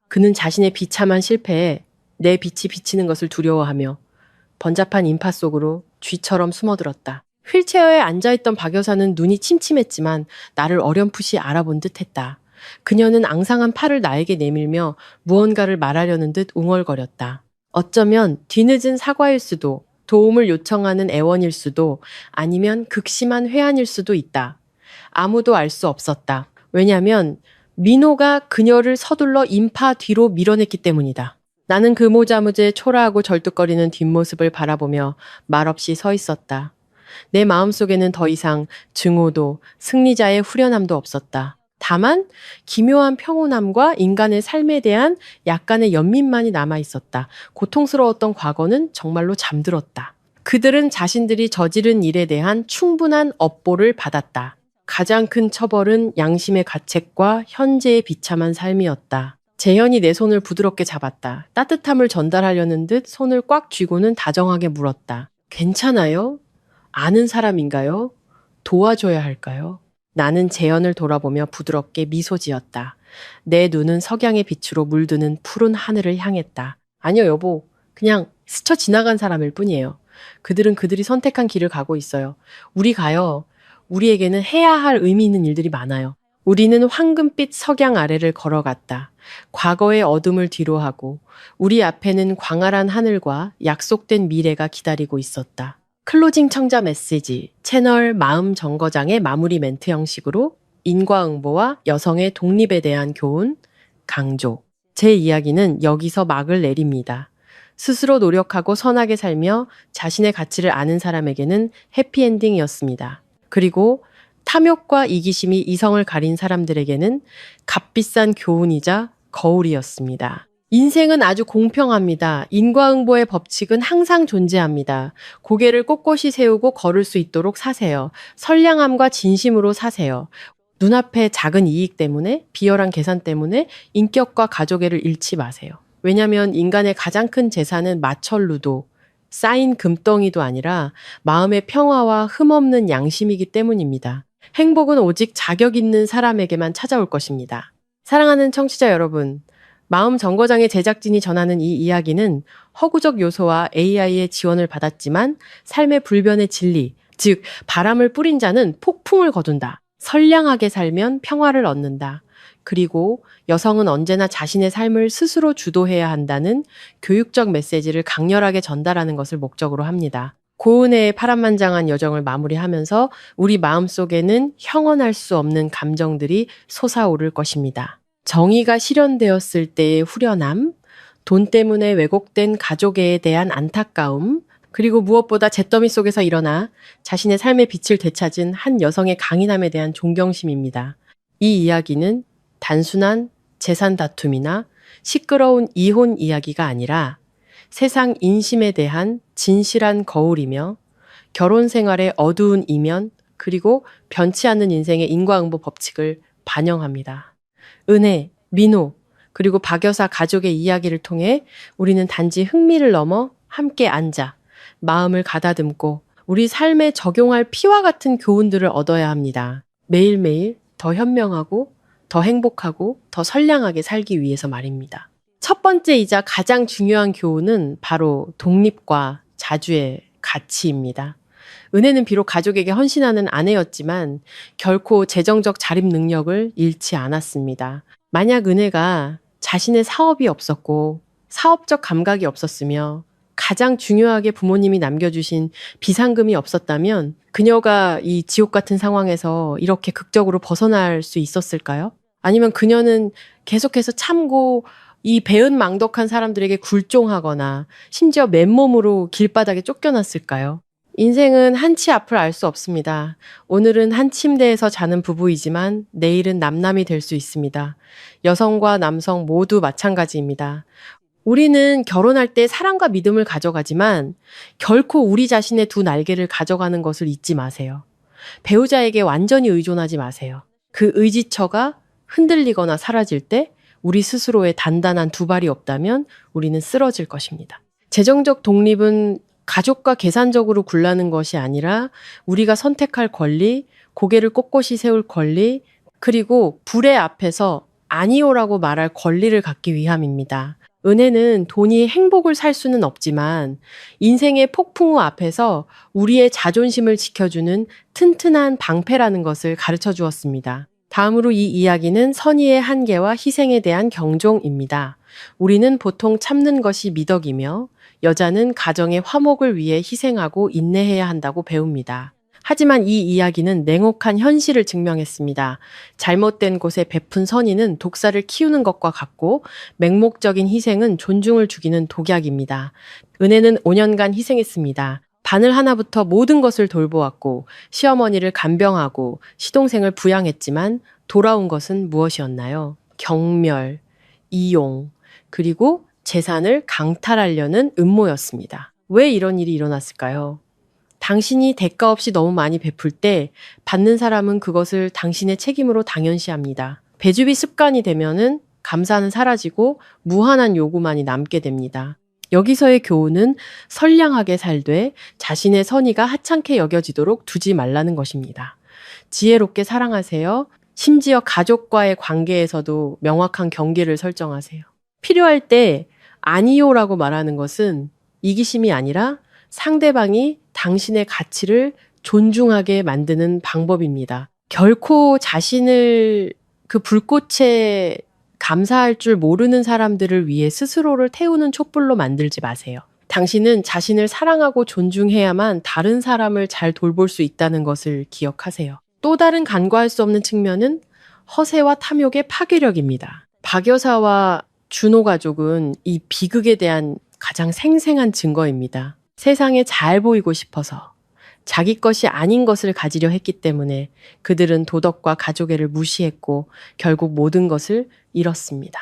S2: 그는 자신의 비참한 실패에 내 빛이 비치는 것을 두려워하며 번잡한 인파 속으로 쥐처럼 숨어들었다. 휠체어에 앉아있던 박 여사는 눈이 침침했지만 나를 어렴풋이 알아본 듯했다. 그녀는 앙상한 팔을 나에게 내밀며 무언가를 말하려는 듯 웅얼거렸다. 어쩌면 뒤늦은 사과일 수도, 도움을 요청하는 애원일 수도, 아니면 극심한 회한일 수도 있다. 아무도 알 수 없었다. 왜냐하면 민호가 그녀를 서둘러 인파 뒤로 밀어냈기 때문이다. 나는 그 모자무제 초라하고 절뚝거리는 뒷모습을 바라보며 말없이 서 있었다. 내 마음속에는 더 이상 증오도 승리자의 후련함도 없었다. 다만 기묘한 평온함과 인간의 삶에 대한 약간의 연민만이 남아있었다. 고통스러웠던 과거는 정말로 잠들었다. 그들은 자신들이 저지른 일에 대한 충분한 업보를 받았다. 가장 큰 처벌은 양심의 가책과 현재의 비참한 삶이었다. 재현이 내 손을 부드럽게 잡았다. 따뜻함을 전달하려는 듯 손을 꽉 쥐고는 다정하게 물었다. 괜찮아요? 아는 사람인가요? 도와줘야 할까요? 나는 재현을 돌아보며 부드럽게 미소 지었다. 내 눈은 석양의 빛으로 물드는 푸른 하늘을 향했다. 아니요, 여보. 그냥 스쳐 지나간 사람일 뿐이에요. 그들은 그들이 선택한 길을 가고 있어요. 우리 가요. 우리에게는 해야 할 의미 있는 일들이 많아요. 우리는 황금빛 석양 아래를 걸어갔다. 과거의 어둠을 뒤로하고 우리 앞에는 광활한 하늘과 약속된 미래가 기다리고 있었다. 클로징 청자 메시지, 채널 마음 정거장의 마무리 멘트 형식으로 인과응보와 여성의 독립에 대한 교훈, 강조. 제 이야기는 여기서 막을 내립니다. 스스로 노력하고 선하게 살며 자신의 가치를 아는 사람에게는 해피엔딩이었습니다. 그리고 탐욕과 이기심이 이성을 가린 사람들에게는 값비싼 교훈이자 거울이었습니다. 인생은 아주 공평합니다. 인과응보의 법칙은 항상 존재합니다. 고개를 꼿꼿이 세우고 걸을 수 있도록 사세요. 선량함과 진심으로 사세요. 눈앞의 작은 이익 때문에, 비열한 계산 때문에 인격과 가족애를 잃지 마세요. 왜냐하면 인간의 가장 큰 재산은 마철루도, 쌓인 금덩이도 아니라 마음의 평화와 흠없는 양심이기 때문입니다. 행복은 오직 자격 있는 사람에게만 찾아올 것입니다. 사랑하는 청취자 여러분, 마음 정거장의 제작진이 전하는 이 이야기는 허구적 요소와 AI의 지원을 받았지만 삶의 불변의 진리, 즉 바람을 뿌린 자는 폭풍을 거둔다. 선량하게 살면 평화를 얻는다. 그리고 여성은 언제나 자신의 삶을 스스로 주도해야 한다는 교육적 메시지를 강렬하게 전달하는 것을 목적으로 합니다. 고은혜의 파란만장한 여정을 마무리하면서 우리 마음속에는 형언할 수 없는 감정들이 솟아오를 것입니다. 정의가 실현되었을 때의 후련함, 돈 때문에 왜곡된 가족애에 대한 안타까움, 그리고 무엇보다 잿더미 속에서 일어나 자신의 삶의 빛을 되찾은 한 여성의 강인함에 대한 존경심입니다. 이 이야기는 단순한 재산 다툼이나 시끄러운 이혼 이야기가 아니라 세상 인심에 대한 진실한 거울이며 결혼 생활의 어두운 이면, 그리고 변치 않는 인생의 인과응보 법칙을 반영합니다. 은혜, 민호, 그리고 박 여사 가족의 이야기를 통해 우리는 단지 흥미를 넘어 함께 앉아 마음을 가다듬고 우리 삶에 적용할 피와 같은 교훈들을 얻어야 합니다. 매일매일 더 현명하고 더 행복하고 더 선량하게 살기 위해서 말입니다. 첫 번째이자 가장 중요한 교훈은 바로 독립과 자주의 가치입니다. 은혜는 비록 가족에게 헌신하는 아내였지만 결코 재정적 자립 능력을 잃지 않았습니다. 만약 은혜가 자신의 사업이 없었고 사업적 감각이 없었으며 가장 중요하게 부모님이 남겨주신 비상금이 없었다면 그녀가 이 지옥 같은 상황에서 이렇게 극적으로 벗어날 수 있었을까요? 아니면 그녀는 계속해서 참고 이 배은망덕한 사람들에게 굴종하거나 심지어 맨몸으로 길바닥에 쫓겨났을까요? 인생은 한치 앞을 알 수 없습니다. 오늘은 한 침대에서 자는 부부이지만 내일은 남남이 될 수 있습니다. 여성과 남성 모두 마찬가지입니다. 우리는 결혼할 때 사랑과 믿음을 가져가지만 결코 우리 자신의 두 날개를 가져가는 것을 잊지 마세요. 배우자에게 완전히 의존하지 마세요. 그 의지처가 흔들리거나 사라질 때 우리 스스로의 단단한 두 발이 없다면 우리는 쓰러질 것입니다. 재정적 독립은 가족과 계산적으로 굴라는 것이 아니라 우리가 선택할 권리, 고개를 꼿꼿이 세울 권리, 그리고 불의 앞에서 아니오라고 말할 권리를 갖기 위함입니다. 은혜는 돈이 행복을 살 수는 없지만 인생의 폭풍우 앞에서 우리의 자존심을 지켜주는 튼튼한 방패라는 것을 가르쳐 주었습니다. 다음으로 이 이야기는 선의의 한계와 희생에 대한 경종입니다. 우리는 보통 참는 것이 미덕이며 여자는 가정의 화목을 위해 희생하고 인내해야 한다고 배웁니다. 하지만 이 이야기는 냉혹한 현실을 증명했습니다. 잘못된 곳에 베푼 선의는 독사를 키우는 것과 같고 맹목적인 희생은 존중을 죽이는 독약입니다. 은혜는 5년간 희생했습니다. 바늘 하나부터 모든 것을 돌보았고 시어머니를 간병하고 시동생을 부양했지만 돌아온 것은 무엇이었나요? 경멸, 이용, 그리고 재산을 강탈하려는 음모였습니다. 왜 이런 일이 일어났을까요? 당신이 대가 없이 너무 많이 베풀 때 받는 사람은 그것을 당신의 책임으로 당연시합니다. 배주비 습관이 되면은 감사는 사라지고 무한한 요구만이 남게 됩니다. 여기서의 교훈은 선량하게 살되 자신의 선의가 하찮게 여겨지도록 두지 말라는 것입니다. 지혜롭게 사랑하세요. 심지어 가족과의 관계에서도 명확한 경계를 설정하세요. 필요할 때 아니요라고 말하는 것은 이기심이 아니라 상대방이 당신의 가치를 존중하게 만드는 방법입니다. 결코 자신을 그 불꽃에 감사할 줄 모르는 사람들을 위해 스스로를 태우는 촛불로 만들지 마세요. 당신은 자신을 사랑하고 존중해야만 다른 사람을 잘 돌볼 수 있다는 것을 기억하세요. 또 다른 간과할 수 없는 측면은 허세와 탐욕의 파괴력입니다. 박 여사와 준호 가족은 이 비극에 대한 가장 생생한 증거입니다. 세상에 잘 보이고 싶어서 자기 것이 아닌 것을 가지려 했기 때문에 그들은 도덕과 가족애를 무시했고 결국 모든 것을 잃었습니다.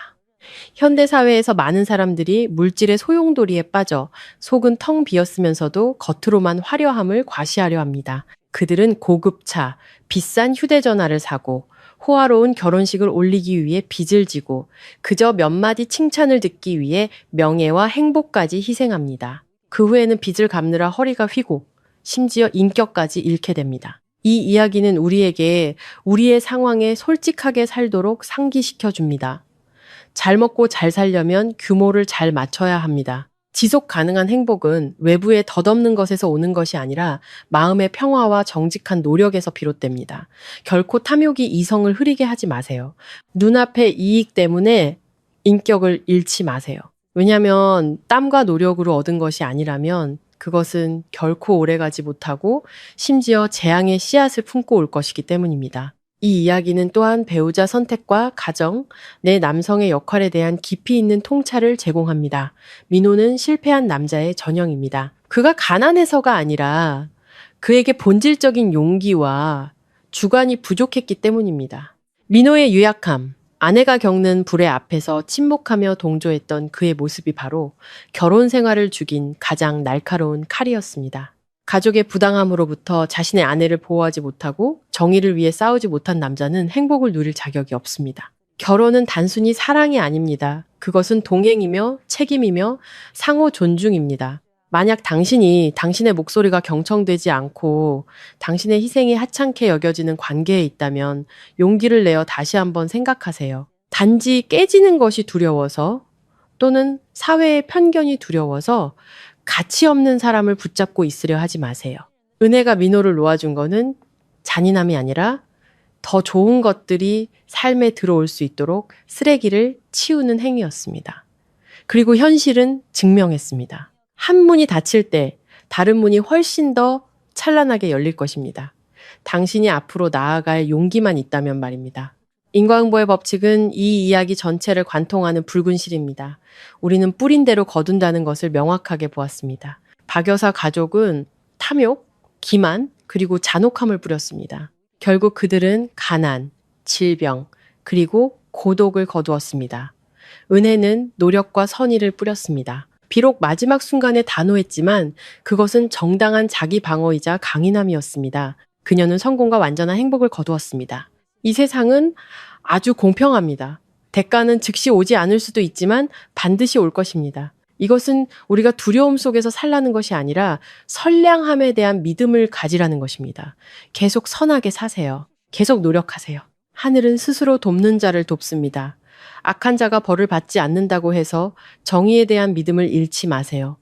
S2: 현대사회에서 많은 사람들이 물질의 소용돌이에 빠져 속은 텅 비었으면서도 겉으로만 화려함을 과시하려 합니다. 그들은 고급차, 비싼 휴대전화를 사고 호화로운 결혼식을 올리기 위해 빚을 지고 그저 몇 마디 칭찬을 듣기 위해 명예와 행복까지 희생합니다. 그 후에는 빚을 갚느라 허리가 휘고 심지어 인격까지 잃게 됩니다. 이 이야기는 우리에게 우리의 상황에 솔직하게 살도록 상기시켜 줍니다. 잘 먹고 잘 살려면 규모를 잘 맞춰야 합니다. 지속 가능한 행복은 외부의 덧없는 것에서 오는 것이 아니라 마음의 평화와 정직한 노력에서 비롯됩니다. 결코 탐욕이 이성을 흐리게 하지 마세요. 눈앞의 이익 때문에 인격을 잃지 마세요. 왜냐하면 땀과 노력으로 얻은 것이 아니라면 그것은 결코 오래가지 못하고 심지어 재앙의 씨앗을 품고 올 것이기 때문입니다. 이 이야기는 또한 배우자 선택과 가정, 내 남성의 역할에 대한 깊이 있는 통찰을 제공합니다. 민호는 실패한 남자의 전형입니다. 그가 가난해서가 아니라 그에게 본질적인 용기와 주관이 부족했기 때문입니다. 민호의 유약함, 아내가 겪는 불의 앞에서 침묵하며 동조했던 그의 모습이 바로 결혼 생활을 죽인 가장 날카로운 칼이었습니다. 가족의 부당함으로부터 자신의 아내를 보호하지 못하고 정의를 위해 싸우지 못한 남자는 행복을 누릴 자격이 없습니다. 결혼은 단순히 사랑이 아닙니다. 그것은 동행이며 책임이며 상호 존중입니다. 만약 당신이 당신의 목소리가 경청되지 않고 당신의 희생이 하찮게 여겨지는 관계에 있다면 용기를 내어 다시 한번 생각하세요. 단지 깨지는 것이 두려워서 또는 사회의 편견이 두려워서 가치 없는 사람을 붙잡고 있으려 하지 마세요. 은혜가 민호를 놓아준 거는 잔인함이 아니라 더 좋은 것들이 삶에 들어올 수 있도록 쓰레기를 치우는 행위였습니다. 그리고 현실은 증명했습니다. 한 문이 닫힐 때 다른 문이 훨씬 더 찬란하게 열릴 것입니다. 당신이 앞으로 나아갈 용기만 있다면 말입니다. 인과응보의 법칙은 이 이야기 전체를 관통하는 붉은 실입니다. 우리는 뿌린 대로 거둔다는 것을 명확하게 보았습니다. 박 여사 가족은 탐욕, 기만, 그리고 잔혹함을 뿌렸습니다. 결국 그들은 가난, 질병, 그리고 고독을 거두었습니다. 은혜는 노력과 선의를 뿌렸습니다. 비록 마지막 순간에 단호했지만 그것은 정당한 자기 방어이자 강인함이었습니다. 그녀는 성공과 완전한 행복을 거두었습니다. 이 세상은 아주 공평합니다. 대가는 즉시 오지 않을 수도 있지만 반드시 올 것입니다. 이것은 우리가 두려움 속에서 살라는 것이 아니라 선량함에 대한 믿음을 가지라는 것입니다. 계속 선하게 사세요. 계속 노력하세요. 하늘은 스스로 돕는 자를 돕습니다. 악한 자가 벌을 받지 않는다고 해서 정의에 대한 믿음을 잃지 마세요.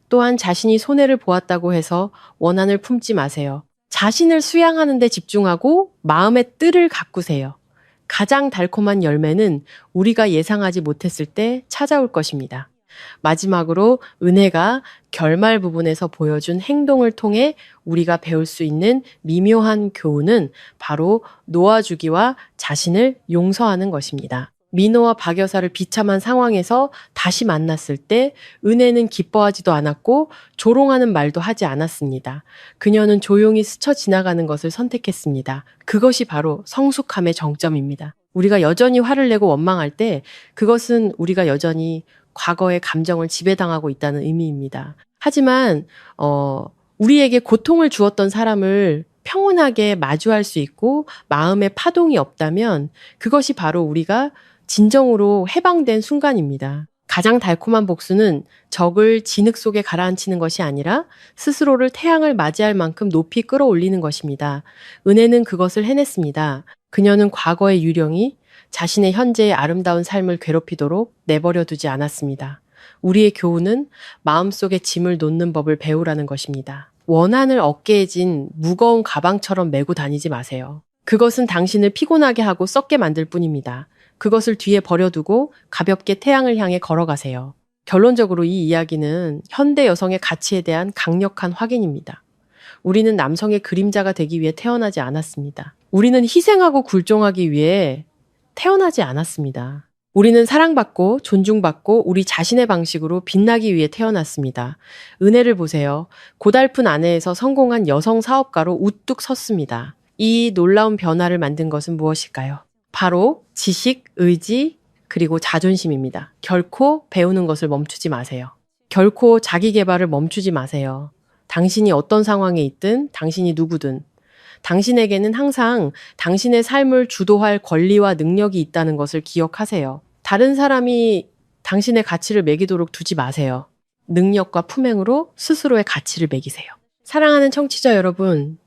S2: 또한 자신이 손해를 보았다고 해서 원한을 품지 마세요. 자신을 수양하는 데 집중하고 마음의 뜰을 가꾸세요. 가장 달콤한 열매는 우리가 예상하지 못했을 때 찾아올 것입니다. 마지막으로 은혜가 결말 부분에서 보여준 행동을 통해 우리가 배울 수 있는 미묘한 교훈은 바로 놓아주기와 자신을 용서하는 것입니다. 민호와 박 여사를 비참한 상황에서 다시 만났을 때 은혜는 기뻐하지도 않았고 조롱하는 말도 하지 않았습니다. 그녀는 조용히 스쳐 지나가는 것을 선택했습니다. 그것이 바로 성숙함의 정점입니다. 우리가 여전히 화를 내고 원망할 때 그것은 우리가 여전히 과거의 감정을 지배당하고 있다는 의미입니다. 하지만 우리에게 고통을 주었던 사람을 평온하게 마주할 수 있고 마음에 파동이 없다면 그것이 바로 우리가 진정으로 해방된 순간입니다. 가장 달콤한 복수는 적을 진흙 속에 가라앉히는 것이 아니라 스스로를 태양을 맞이할 만큼 높이 끌어올리는 것입니다. 은혜는 그것을 해냈습니다. 그녀는 과거의 유령이 자신의 현재의 아름다운 삶을 괴롭히도록 내버려 두지 않았습니다. 우리의 교훈은 마음속에 짐을 놓는 법을 배우라는 것입니다. 원한을 어깨에 진 무거운 가방처럼 메고 다니지 마세요. 그것은 당신을 피곤하게 하고 썩게 만들 뿐입니다. 그것을 뒤에 버려두고 가볍게 태양을 향해 걸어가세요. 결론적으로 이 이야기는 현대 여성의 가치에 대한 강력한 확인입니다. 우리는 남성의 그림자가 되기 위해 태어나지 않았습니다. 우리는 희생하고 굴종하기 위해 태어나지 않았습니다. 우리는 사랑받고 존중받고 우리 자신의 방식으로 빛나기 위해 태어났습니다. 은혜를 보세요. 고달픈 아내에서 성공한 여성 사업가로 우뚝 섰습니다. 이 놀라운 변화를 만든 것은 무엇일까요? 바로 지식, 의지, 그리고 자존심입니다. 결코 배우는 것을 멈추지 마세요. 결코 자기 개발을 멈추지 마세요. 당신이 어떤 상황에 있든, 당신이 누구든, 당신에게는 항상 당신의 삶을 주도할 권리와 능력이 있다는 것을 기억하세요. 다른 사람이 당신의 가치를 매기도록 두지 마세요. 능력과 품행으로 스스로의 가치를 매기세요. 사랑하는 청취자 여러분,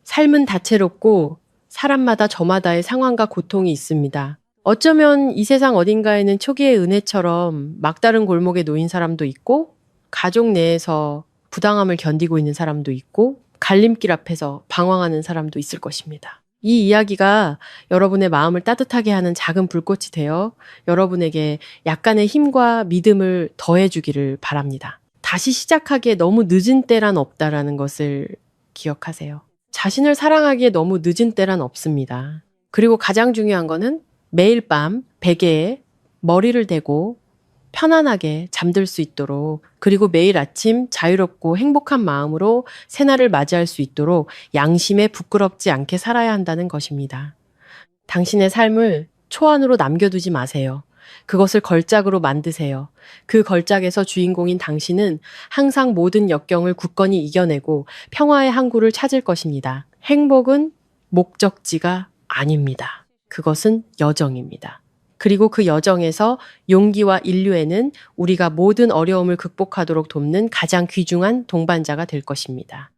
S2: 삶은 다채롭고 사람마다 저마다의 상황과 고통이 있습니다. 어쩌면 이 세상 어딘가에는 초기의 은혜처럼 막다른 골목에 놓인 사람도 있고, 가족 내에서 부당함을 견디고 있는 사람도 있고, 갈림길 앞에서 방황하는 사람도 있을 것입니다. 이 이야기가 여러분의 마음을 따뜻하게 하는 작은 불꽃이 되어 여러분에게 약간의 힘과 믿음을 더해주기를 바랍니다. 다시 시작하기에 너무 늦은 때란 없다라는 것을 기억하세요. 자신을 사랑하기에 너무 늦은 때란 없습니다. 그리고 가장 중요한 거는 매일 밤 베개에 머리를 대고 편안하게 잠들 수 있도록, 그리고 매일 아침 자유롭고 행복한 마음으로 새날을 맞이할 수 있도록 양심에 부끄럽지 않게 살아야 한다는 것입니다. 당신의 삶을 초안으로 남겨두지 마세요. 그것을 걸작으로 만드세요. 그 걸작에서 주인공인 당신은 항상 모든 역경을 굳건히 이겨내고 평화의 항구를 찾을 것입니다. 행복은 목적지가 아닙니다. 그것은 여정입니다. 그리고 그 여정에서 용기와 인류애는 우리가 모든 어려움을 극복하도록 돕는 가장 귀중한 동반자가 될 것입니다.